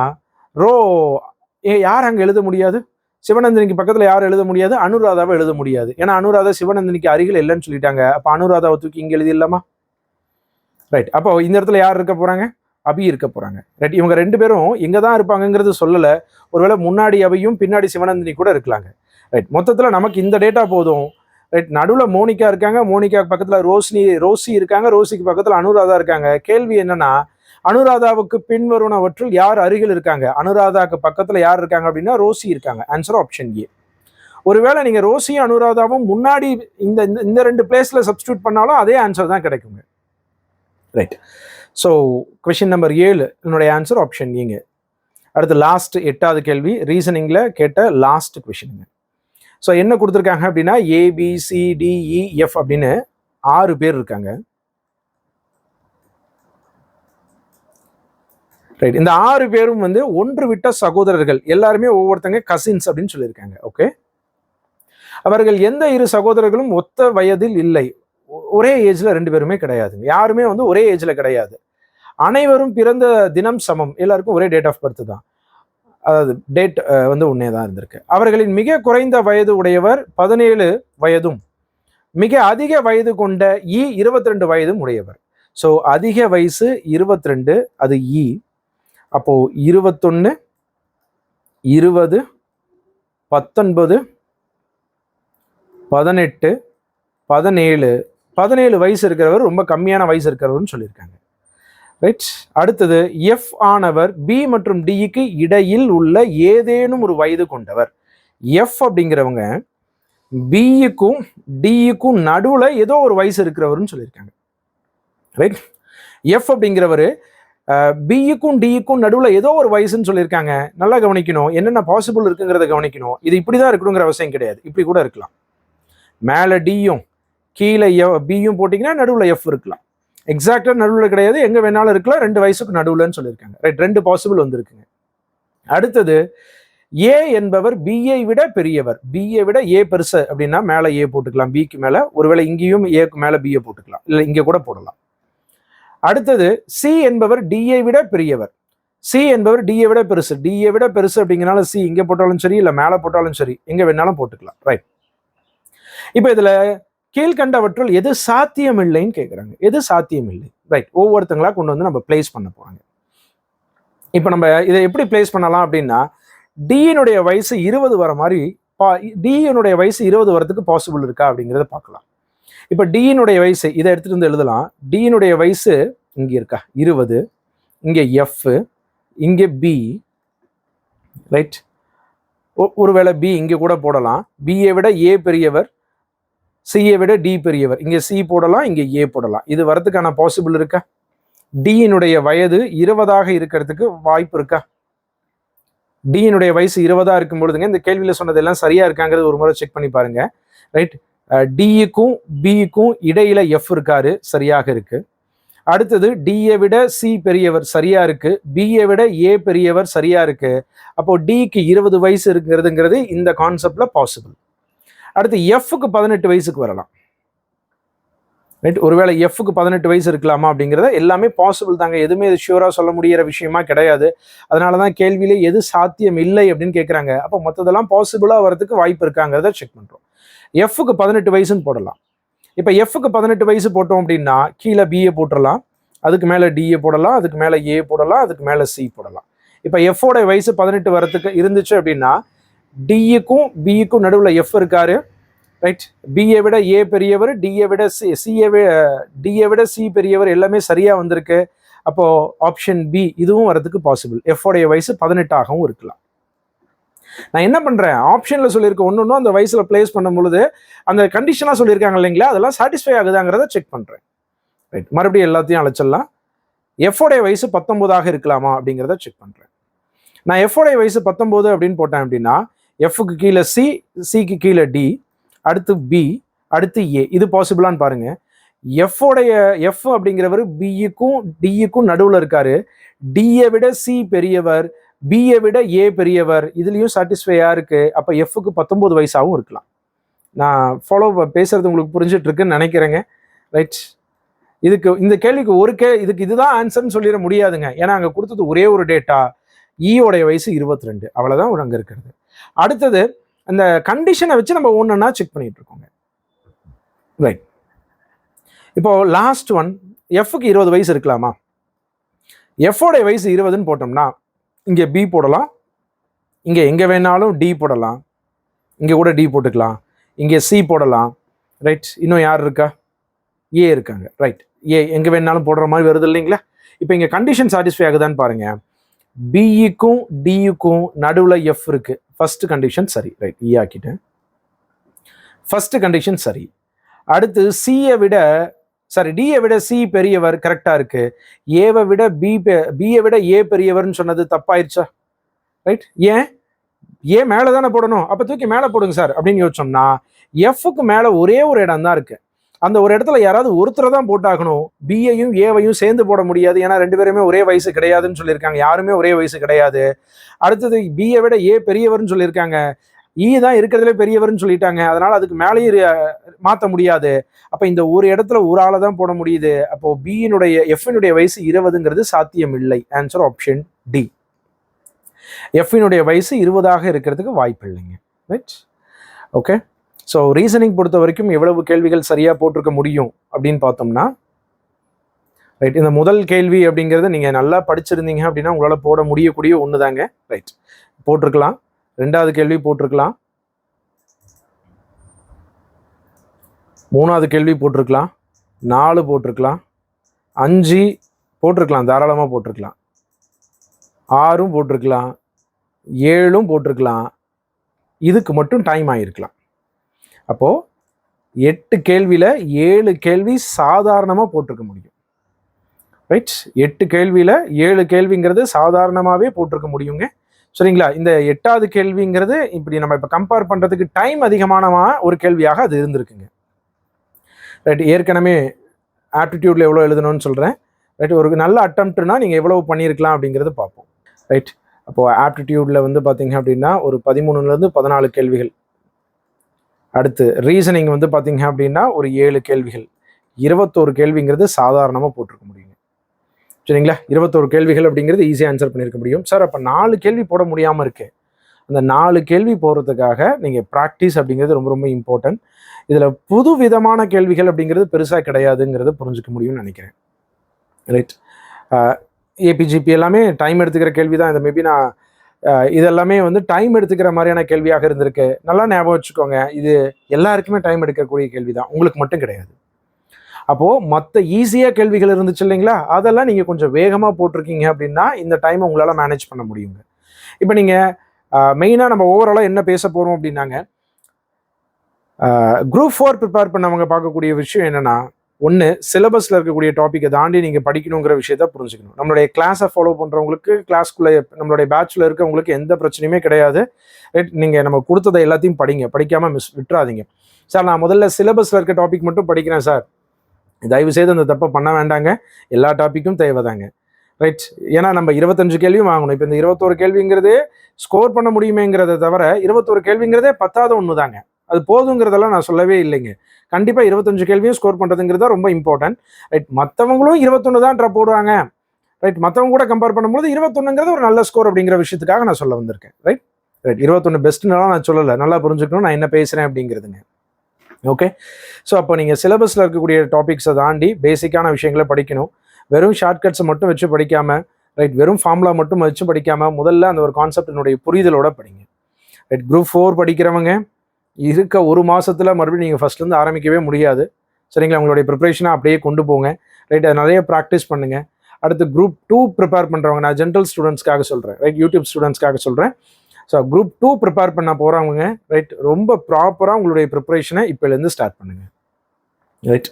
யார் அங்கே எழுத முடியாது? சிவநந்தினிக்கு பக்கத்தில் யாரும் எழுத முடியாது? அனுராதாவை எழுத முடியாது. ஏன்னா அனுராதா சிவநந்தினிக்கு அருகில் இல்லைன்னு சொல்லிட்டாங்க. அப்போ அனுராதாவை தூக்கி இங்கே எழுதிடலாமா? ரைட். அப்போ இந்த இடத்துல யார் இருக்க போறாங்க? அபி இருக்க போறாங்க. ரைட். இவங்க 2 பேரும் எங்க தான் இருப்பாங்கிறது சொல்லல. ஒருவேளை முன்னாடி அபியும் பின்னாடி சிவநந்தினி கூட இருக்கலாங்க. ரைட். மொத்தத்துல நமக்கு இந்த டேட்டா போதும். ரைட். நடுவுல மோனிகா இருக்காங்க, மோனிகாக்கு பக்கத்துல ரோசி இருக்காங்க, ரோசிக்கு பக்கத்துல அனுராதா இருக்காங்க. கேள்வி என்னன்னா அனுராதாவுக்கு பின்வருவனவற்றில் யார் அருகில் இருக்காங்க? அனுராதாவுக்கு பக்கத்துல யார் இருக்காங்க அப்படின்னா ரோசி இருக்காங்க. Answer option A. ஒருவேளை நீங்க ரோசியும் அனுராதாவும் முன்னாடி இந்த 2 பிளேஸ்ல சப்ஸ்டியூட் பண்ணாலும் அதே ஆன்சர் தான் கிடைக்குங்க. ரைட். ஸோ கொஷின் நம்பர் 7 என்னுடைய ஆன்சர் ஆப்ஷன் ஏங்க. அடுத்து லாஸ்ட் 8வது கேள்வி, ரீசனிங்ல கேட்ட லாஸ்ட் கொஷினுங்க. ஸோ என்ன கொடுத்துருக்காங்க அப்படின்னா ABCDEF அப்படின்னு 6 பேர் இருக்காங்க. ரைட். இந்த 6 பேரும் வந்து ஒன்று விட்ட சகோதரர்கள். எல்லாருமே ஒவ்வொருத்தங்க கசின்ஸ் அப்படின்னு சொல்லியிருக்காங்க. ஓகே. அவர்கள் எந்த 2 சகோதரர்களும் ஒத்த வயதில் இல்லை. ஒரே ஏஜ்ல 2 பேருமே கிடையாதுங்க. யாருமே வந்து ஒரே ஏஜ்ல கிடையாது. அனைவரும் பிறந்த தினம் சமம். எல்லாருக்கும் ஒரே டேட் ஆஃப் பர்த் தான். அதாவது டேட் வந்து ஒன்னே தான் இருந்திருக்கு. அவர்களின் மிக குறைந்த வயது உடையவர் 17 வயதும் மிக அதிக வயது கொண்ட 22 வயதும் உடையவர். ஸோ அதிக வயசு 22, அது அப்போ 21, 20, 19, 18, 17 வயசு இருக்கிறவர் ரொம்ப கம்மியான வயசு இருக்கிறவர்னு சொல்லியிருக்காங்க. ரைட். அடுத்தது எஃப் ஆனவர் பி மற்றும் டிக்கு இடையில் உள்ள ஏதேனும் ஒரு வயது கொண்டவர். எஃப் அப்படிங்கிறவங்க பிக்கும் டிக்கும் நடுவுல ஏதோ ஒரு வயசு இருக்கிறவர்னு சொல்லியிருக்காங்க. ரைட். எஃப் அப்படிங்கிறவர் பிக்கும் டிக்கும் நடுவுல ஏதோ ஒரு வயசுன்னு சொல்லியிருக்காங்க. நல்லா கவனிக்கணும். என்னென்ன பாசிபிள் இருக்குங்கிறத கவனிக்கணும். இது இப்படிதான் இருக்கணுங்கிற அவசியம் கிடையாது. இப்படி கூட இருக்கலாம். மேல டியும் கீழே பியும் போட்டிங்கன்னா நடுவில் எஃப் இருக்கலாம். எக்ஸாக்டா நடுவில் கிடையாது, எங்க வேணாலும் இருக்கலாம். 2 வயசுக்கு நடுவுலன்னு சொல்லியிருக்காங்க. ரைட். 2 பாசிபிள் வந்திருக்குங்க. அடுத்தது ஏ என்பவர் பிஐ விட பெரியவர். பிஐ விட ஏ பெருசு அப்படின்னா மேல ஏ போட்டுக்கலாம், பிக்கு மேல. ஒருவேளை இங்கேயும் ஏக்கு மேல பிஐ போட்டுக்கலாம், இல்லை இங்க கூட போடலாம். அடுத்தது சி என்பவர் டிஐ விட பெரியவர். சி என்பவர் டிஐ விட பெருசு. டிஐ விட பெருசு அப்படிங்கிறனால சி இங்க போட்டாலும் சரி, இல்லை மேல போட்டாலும் சரி, எங்க வேணாலும் போட்டுக்கலாம். ரைட். இப்போ இதுல கீழ்கண்டவற்றுள் எது சாத்தியம் இல்லைன்னு கேட்குறாங்க. எது சாத்தியம் இல்லை? ரைட். ஒவ்வொருத்தங்களா கொண்டு வந்து நம்ம பிளேஸ் பண்ண போறாங்க. இப்போ நம்ம இதை எப்படி பிளேஸ் பண்ணலாம் அப்படின்னா டியினுடைய வயசு 20 வர மாதிரி டியினுடைய வயசு 20 வரதுக்கு பாசிபிள் இருக்கா அப்படிங்கிறத பார்க்கலாம். இப்போ டியினுடைய வயசு இதை எடுத்துட்டு வந்து எழுதலாம். டியினுடைய வயசு இங்க இருக்கா 20, இங்க எஃப், இங்க பி. ரைட். ஒருவேளை பி இங்கே கூட போடலாம். பியை விட ஏ பெரியவர், சியை விட டி பெரியவர். இங்கே சி போடலாம், இங்கே ஏ போடலாம். இது வரதுக்கான பாசிபிள் இருக்கா? டியினுடைய வயது 20ஆக இருக்கிறதுக்கு வாய்ப்பு இருக்கா? டியினுடைய வயசு 20ஆ இருக்கும் பொழுதுங்க இந்த கேள்வியில் சொன்னதெல்லாம் சரியா இருக்காங்கிறது ஒரு முறை செக் பண்ணி பாருங்க. ரைட், டிக்கும் பிக்கும் இடையில எஃப் இருக்காரு, சரியாக இருக்கு. அடுத்தது டியை விட சி பெரியவர், சரியா இருக்கு. பியை விட ஏ பெரியவர், சரியா இருக்கு. அப்போ டிக்கு 20 வயசு இருக்கிறதுங்கிறது இந்த கான்செப்ட்ல பாசிபிள். அடுத்து எஃப்க்கு 18 வயசுக்கு வரலாம். ரைட், ஒருவேளை எஃப்க்கு 18 வயசு இருக்கலாமா அப்படிங்கிறத எல்லாமே பாசிபிள் தாங்க. எதுவுமே ஷியூரா சொல்ல முடியிற விஷயமா கிடையாது. அதனாலதான் கேள்வியிலே எது சாத்தியம் இல்லை அப்படின்னு கேட்குறாங்க. அப்போ மற்றதெல்லாம் பாசிபிளா வரதுக்கு வாய்ப்பு இருக்காங்கிறத செக் பண்றோம். எஃப்க்கு 18 வயசுன்னு போடலாம். இப்போ எஃப்க்கு 18 வயசு போட்டோம் அப்படின்னா கீழே பிஏ போட்டுடலாம், அதுக்கு மேலே டிஏ போடலாம், அதுக்கு மேலே ஏ போடலாம், அதுக்கு மேலே சி போடலாம். இப்போ எஃபோட வயசு 18 வரத்துக்கு இருந்துச்சு அப்படின்னா டிக்கும் பிக்கும் நடுவில் எஃப் இருக்காரு. ரைட், பிஏ விட ஏ பெரியவர், டிஏ விட டிஏ விட சி பெரியவர், எல்லாமே சரியா வந்திருக்கு. அப்போ ஆப்ஷன் பி இதுவும் வரதுக்கு பாசிபிள். எஃபோடைய வயசு 18ஆகவும் இருக்கலாம். நான் என்ன பண்றேன், ஆப்ஷன்ல சொல்லியிருக்க ஒன்னொன்னும் அந்த வயசுல பிளேஸ் பண்ணும் பொழுது அந்த கண்டிஷனா சொல்லியிருக்காங்க இல்லைங்களா, அதெல்லாம் சாட்டிஸ்ஃபை ஆகுதாங்கிறத செக் பண்றேன். ரைட், மறுபடியும் எல்லாத்தையும் அழைச்சிடலாம். எஃபோடைய வயசு 19ஆக இருக்கலாமா அப்படிங்கிறத செக் பண்றேன். நான் எஃபோடைய வயசு 19 அப்படின்னு போட்டேன் அப்படின்னா எஃப்க்கு கீழே சி, சிக்கு கீழே டி, அடுத்து பி, அடுத்து ஏ. இது பாசிபிளான்னு பாருங்க. எஃப் அப்படிங்கிறவர் பிக்கும் டிக்கும் நடுவில் இருக்காரு. டியை விட சி பெரியவர், பியை விட ஏ பெரியவர், இதுலயும் சாட்டிஸ்ஃபையா இருக்கு. அப்ப எஃப்க்கு 19 வயசாகவும் இருக்கலாம். நான் ஃபாலோ பேசுறது உங்களுக்கு புரிஞ்சிட்டு இருக்குன்னு நினைக்கிறேங்க. ரைட், இதுக்கு இந்த கேள்விக்கு இதுக்கு இதுதான் ஆன்சர்னு சொல்லிட முடியாதுங்க. ஏன்னா அங்க கொடுத்தது ஒரே ஒரு டேட்டா, ஈயோடைய வயசு 22, அவ்வளவுதான் அங்க இருக்கிறது. அடுத்தது அந்த கண்டிஷனை வச்சு நம்ம ஒன்னொன்னா செக் பண்ணிட்டு இருக்கோங்க. ரைட், இப்போ லாஸ்ட் ஒன், எஃப்க்கு 20 வயசு இருக்கலாமா? எஃபோடைய வயசு 20ன்னு போட்டோம்னா இங்கே பி போடலாம், இங்கே எங்கே வேணாலும் டி போடலாம், இங்கே கூட டி போட்டுக்கலாம், இங்கே சி போடலாம். ரைட், இன்னும் யார் இருக்கா? ஏ இருக்காங்க. ரைட், ஏ எங்கே வேணாலும் போடுற மாதிரி வருது இல்லைங்களா? இப்போ இங்கே கண்டிஷன் சாட்டிஸ்ஃபை ஆகுதான்னு பாருங்க. பிஇக்கும் டியுக்கும் நடுவில் எஃப் இருக்கு. ஃபர்ஸ்ட் கண்டிஷன் சரி. ரைட், இ ஆக்கிட்டேன். ஃபர்ஸ்ட் கண்டிஷன் சரி. அடுத்து சியை விட டியை விட சி பெரியவர், கரெக்டா இருக்கு. ஏவை விட பியை விட ஏ பெரியவர்னு சொன்னது தப்பாயிருச்சா? ரைட், ஏன் ஏ மேலே தானே போடணும், அப்போ தூக்கி மேலே போடுங்க சார் அப்படின்னு யோசிச்சோம்னா எஃப்க்கு மேலே ஒரே ஒரு இடம் தான் இருக்கு. அந்த ஒரு இடத்துல யாராவது ஒருத்தரை தான் போட்டாகணும். பியையும் ஏவையும் சேர்ந்து போட முடியாது, ஏன்னா ரெண்டு பேருமே ஒரே வயசு கிடையாதுன்னு சொல்லியிருக்காங்க. யாருமே ஒரே வயசு கிடையாது. அடுத்தது பியை விட ஏ பெரியவர்னு சொல்லியிருக்காங்க, ஈ தான் இருக்கிறதுல பெரியவர்னு சொல்லிட்டாங்க. அதனால அதுக்கு மேலேயும் மாற்ற முடியாது. அப்போ இந்த ஒரு இடத்துல ஒரு ஆளை தான் போட முடியுது. அப்போ எஃப்னுடைய வயசு 20ங்கிறது சாத்தியம் இல்லை. Answer option D. எஃப்னுடைய வயசு 20ஆக இருக்கிறதுக்கு வாய்ப்பு இல்லைங்க. Right, okay. ஸோ ரீசனிங் பொறுத்த வரைக்கும் எவ்வளவு கேள்விகள் சரியாக போட்டிருக்க முடியும் அப்படின்னு பார்த்தோம்னா, ரைட், இந்த முதல் கேள்வி அப்படிங்கிறது நீங்கள் நல்லா படிச்சிருந்தீங்க அப்படின்னா உங்களால் போட முடியக்கூடிய ஒன்று தாங்க. ரைட், போட்டிருக்கலாம். ரெண்டாவது கேள்வி போட்டிருக்கலாம், மூணாவது கேள்வி போட்டிருக்கலாம், 4 போட்டிருக்கலாம், 5 போட்டிருக்கலாம், தாராளமாக போட்டிருக்கலாம், 6 போட்டிருக்கலாம், 7 போட்டிருக்கலாம். இதுக்கு மட்டும் டைம் ஆகிருக்கலாம். அப்போது 8 கேள்வியில் 7 கேள்வி சாதாரணமாக போட்டிருக்க முடியும். ரைட், 8 கேள்வியில் 7 கேள்விங்கிறது சாதாரணமாகவே போட்டிருக்க முடியுங்க. சரிங்களா? இந்த 8வது கேள்விங்கிறது இப்படி நம்ம இப்போ கம்பேர் பண்ணுறதுக்கு டைம் அதிகமான ஒரு கேள்வியாக அது இருந்திருக்குங்க. ரைட், ஏற்கனவே ஆப்டிடியூடில் எவ்வளோ எழுதணும்னு சொல்கிறேன். ரைட், ஒரு நல்ல அட்டம்ப்ட்னா நீங்கள் எவ்வளவு பண்ணியிருக்கலாம் அப்படிங்கிறது பார்ப்போம். ரைட், அப்போது ஆப்டிடியூடில் வந்து பார்த்தீங்க அப்படின்னா ஒரு 13லேருந்து 14 கேள்விகள். அடுத்து ரீசனிங் வந்து பார்த்தீங்க அப்படின்னா ஒரு 7 கேள்விகள். 21 கேள்விங்கிறது சாதாரணமாக போட்டிருக்க முடியுங்க. சரிங்களா? 21 கேள்விகள் அப்படிங்கிறது ஈஸியாக ஆன்சர் பண்ணியிருக்க முடியும். சார் அப்போ 4 கேள்வி போட முடியாமல் இருக்கு. அந்த 4 கேள்வி போகிறதுக்காக நீங்கள் ப்ராக்டிஸ் அப்படிங்கிறது ரொம்ப ரொம்ப இம்பார்ட்டன்ட். இதில் புது விதமான கேள்விகள் அப்படிங்கிறது பெருசாக கிடையாதுங்கிறத புரிஞ்சுக்க முடியும்னு நினைக்கிறேன். ரைட், ஏபிஜிபி எல்லாமே டைம் எடுத்துக்கிற கேள்வி தான். இதை மேபி நான் இதெல்லாமே வந்து டைம் எடுத்துக்கிற மாதிரியான கேள்வியாக இருந்திருக்கு. நல்லா ஞாபகம் வச்சுக்கோங்க, இது எல்லாருக்குமே டைம் எடுக்கக்கூடிய கேள்வி தான், உங்களுக்கு மட்டும் கிடையாது. அப்போது மற்ற ஈஸியாக கேள்விகள் இருந்துச்சு இல்லைங்களா, அதெல்லாம் நீங்கள் கொஞ்சம் வேகமாக போட்டிருக்கீங்க அப்படின்னா இந்த டைமை உங்களால் மேனேஜ் பண்ண முடியுங்க. இப்போ நீங்கள் மெயினாக நம்ம ஓவராலாக என்ன பேச போகிறோம் அப்படின்னாங்க, குரூப் 4 ப்ரிப்பேர் பண்ணவங்க பார்க்கக்கூடிய விஷயம் என்னென்னா, ஒன்று சிலபஸில் இருக்கக்கூடிய டாப்பிக்கை தாண்டி நீங்கள் படிக்கணுங்கிற விஷயத்த புரிஞ்சுக்கணும். நம்மளுடைய கிளாஸை ஃபாலோ பண்ணுறவங்களுக்கு, கிளாஸ்க்குள்ளே நம்மளுடைய பேட்சில் இருக்கவங்களுக்கு எந்த பிரச்சனையுமே கிடையாது. ரைட், நீங்கள் நம்ம கொடுத்ததை எல்லாத்தையும் படிங்க, படிக்காமல் விட்டுறாதீங்க. சார் நான் முதல்ல சிலபஸில் இருக்க டாபிக் மட்டும் படிக்கிறேன் சார், தயவுசெய்து அந்த தப்பை பண்ண வேண்டாங்க. எல்லா டாப்பிக்கும் தேவைதாங்க. ரைட், ஏன்னா நம்ம 25 கேள்வியும் வாங்கணும். இப்போ இந்த 21 கேள்விங்கிறதே ஸ்கோர் பண்ண முடியுமேங்கிறத தவிர 21 கேள்விங்கிறதே பத்தாத ஒன்று தாங்க. அது போதுங்கிறதெல்லாம் நான் சொல்லவே இல்லைங்க. கண்டிப்பாக 25 கேள்வியும் ஸ்கோர் பண்ணுறதுங்கிறது ரொம்ப இம்பார்ட்டன்ட். ரைட், மற்றவங்களும் 21 தான் போடுவாங்க. ரைட், மற்றவங்க கூட கம்பேர் பண்ணும்போது 21ங்கிறது ஒரு நல்ல ஸ்கோர் அப்படிங்கிற விஷயத்துக்காக நான் சொல்ல வந்திருக்கேன். ரைட் ரைட் 21 பெஸ்ட்னாலாம் நான் சொல்லலை, நல்லா புரிஞ்சுக்கணும் நான் என்ன பேசுகிறேன் அப்படிங்கிறதுங்க. ஓகே, ஸோ அப்போ நீங்கள் சிலபஸில் இருக்கக்கூடிய டாபிக்ஸை தாண்டி பேசிக்கான விஷயங்களை படிக்கணும். வெறும் ஷார்ட்கட்ஸை மட்டும் வச்சு படிக்காமல், ரைட், வெறும் ஃபார்முலா மட்டும் வச்சு படிக்காமல் முதல்ல அந்த ஒரு கான்செப்டினுடைய புரிதலோட படிங்க. ரைட், குரூப் 4 படிக்கிறவங்க இருக்க ஒரு மாதத்தில் மறுபடியும் நீங்கள் ஃபஸ்ட்லேருந்து ஆரம்பிக்கவே முடியாது. சரிங்களா, உங்களுடைய ப்ரிப்பரேஷனை அப்படியே கொண்டு போங்க. ரைட், அதை நிறைய ப்ராக்டிஸ் பண்ணுங்கள். அடுத்து குரூப் 2 ப்ரிப்பேர் பண்ணுறவங்க, நான் ஜென்ரல் ஸ்டூடெண்ட்ஸ்க்காக சொல்கிறேன், ரைட், யூடியூப் ஸ்டூடெண்ட்ஸ்க்காக சொல்கிறேன். ஸோ குரூப் 2 ப்ரிப்பேர் பண்ண போகிறவங்க, ரைட், ரொம்ப ப்ராப்பராக உங்களுடைய ப்ரிப்பரேஷனை இப்போலேருந்து ஸ்டார்ட் பண்ணுங்கள். ரைட்,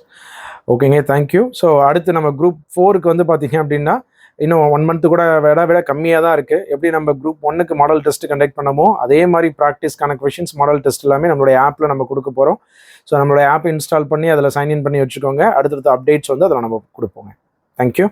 ஓகேங்க, தேங்க்யூ. ஸோ அடுத்து நம்ம குரூப் 4க்கு வந்து பார்த்தீங்க அப்படின்னா இன்னும் 1 மந்த்து கூட விட கம்மியாக தான் இருக்குது. எப்படி நம்ம குரூப் 1க்கு மாடல் டெஸ்ட் கண்டக்ட் பண்ணமோ அதே மாதிரி ப்ராக்டிஸ்க்கான கொஷின்ஸ், மாடல் டெஸ்ட் எல்லாமே நம்மளுடைய ஆப்பில் நம்ம கொடுக்க போகிறோம். ஸோ நம்மளுடைய ஆப்பை இன்ஸ்டால் பண்ணி அதில் சைன்இன் பண்ணி வச்சுக்கோங்க. அடுத்தடுத்த அப்டேட்ஸ் வந்து அதில் நம்ம கொடுப்போங்க. தேங்க்யூ.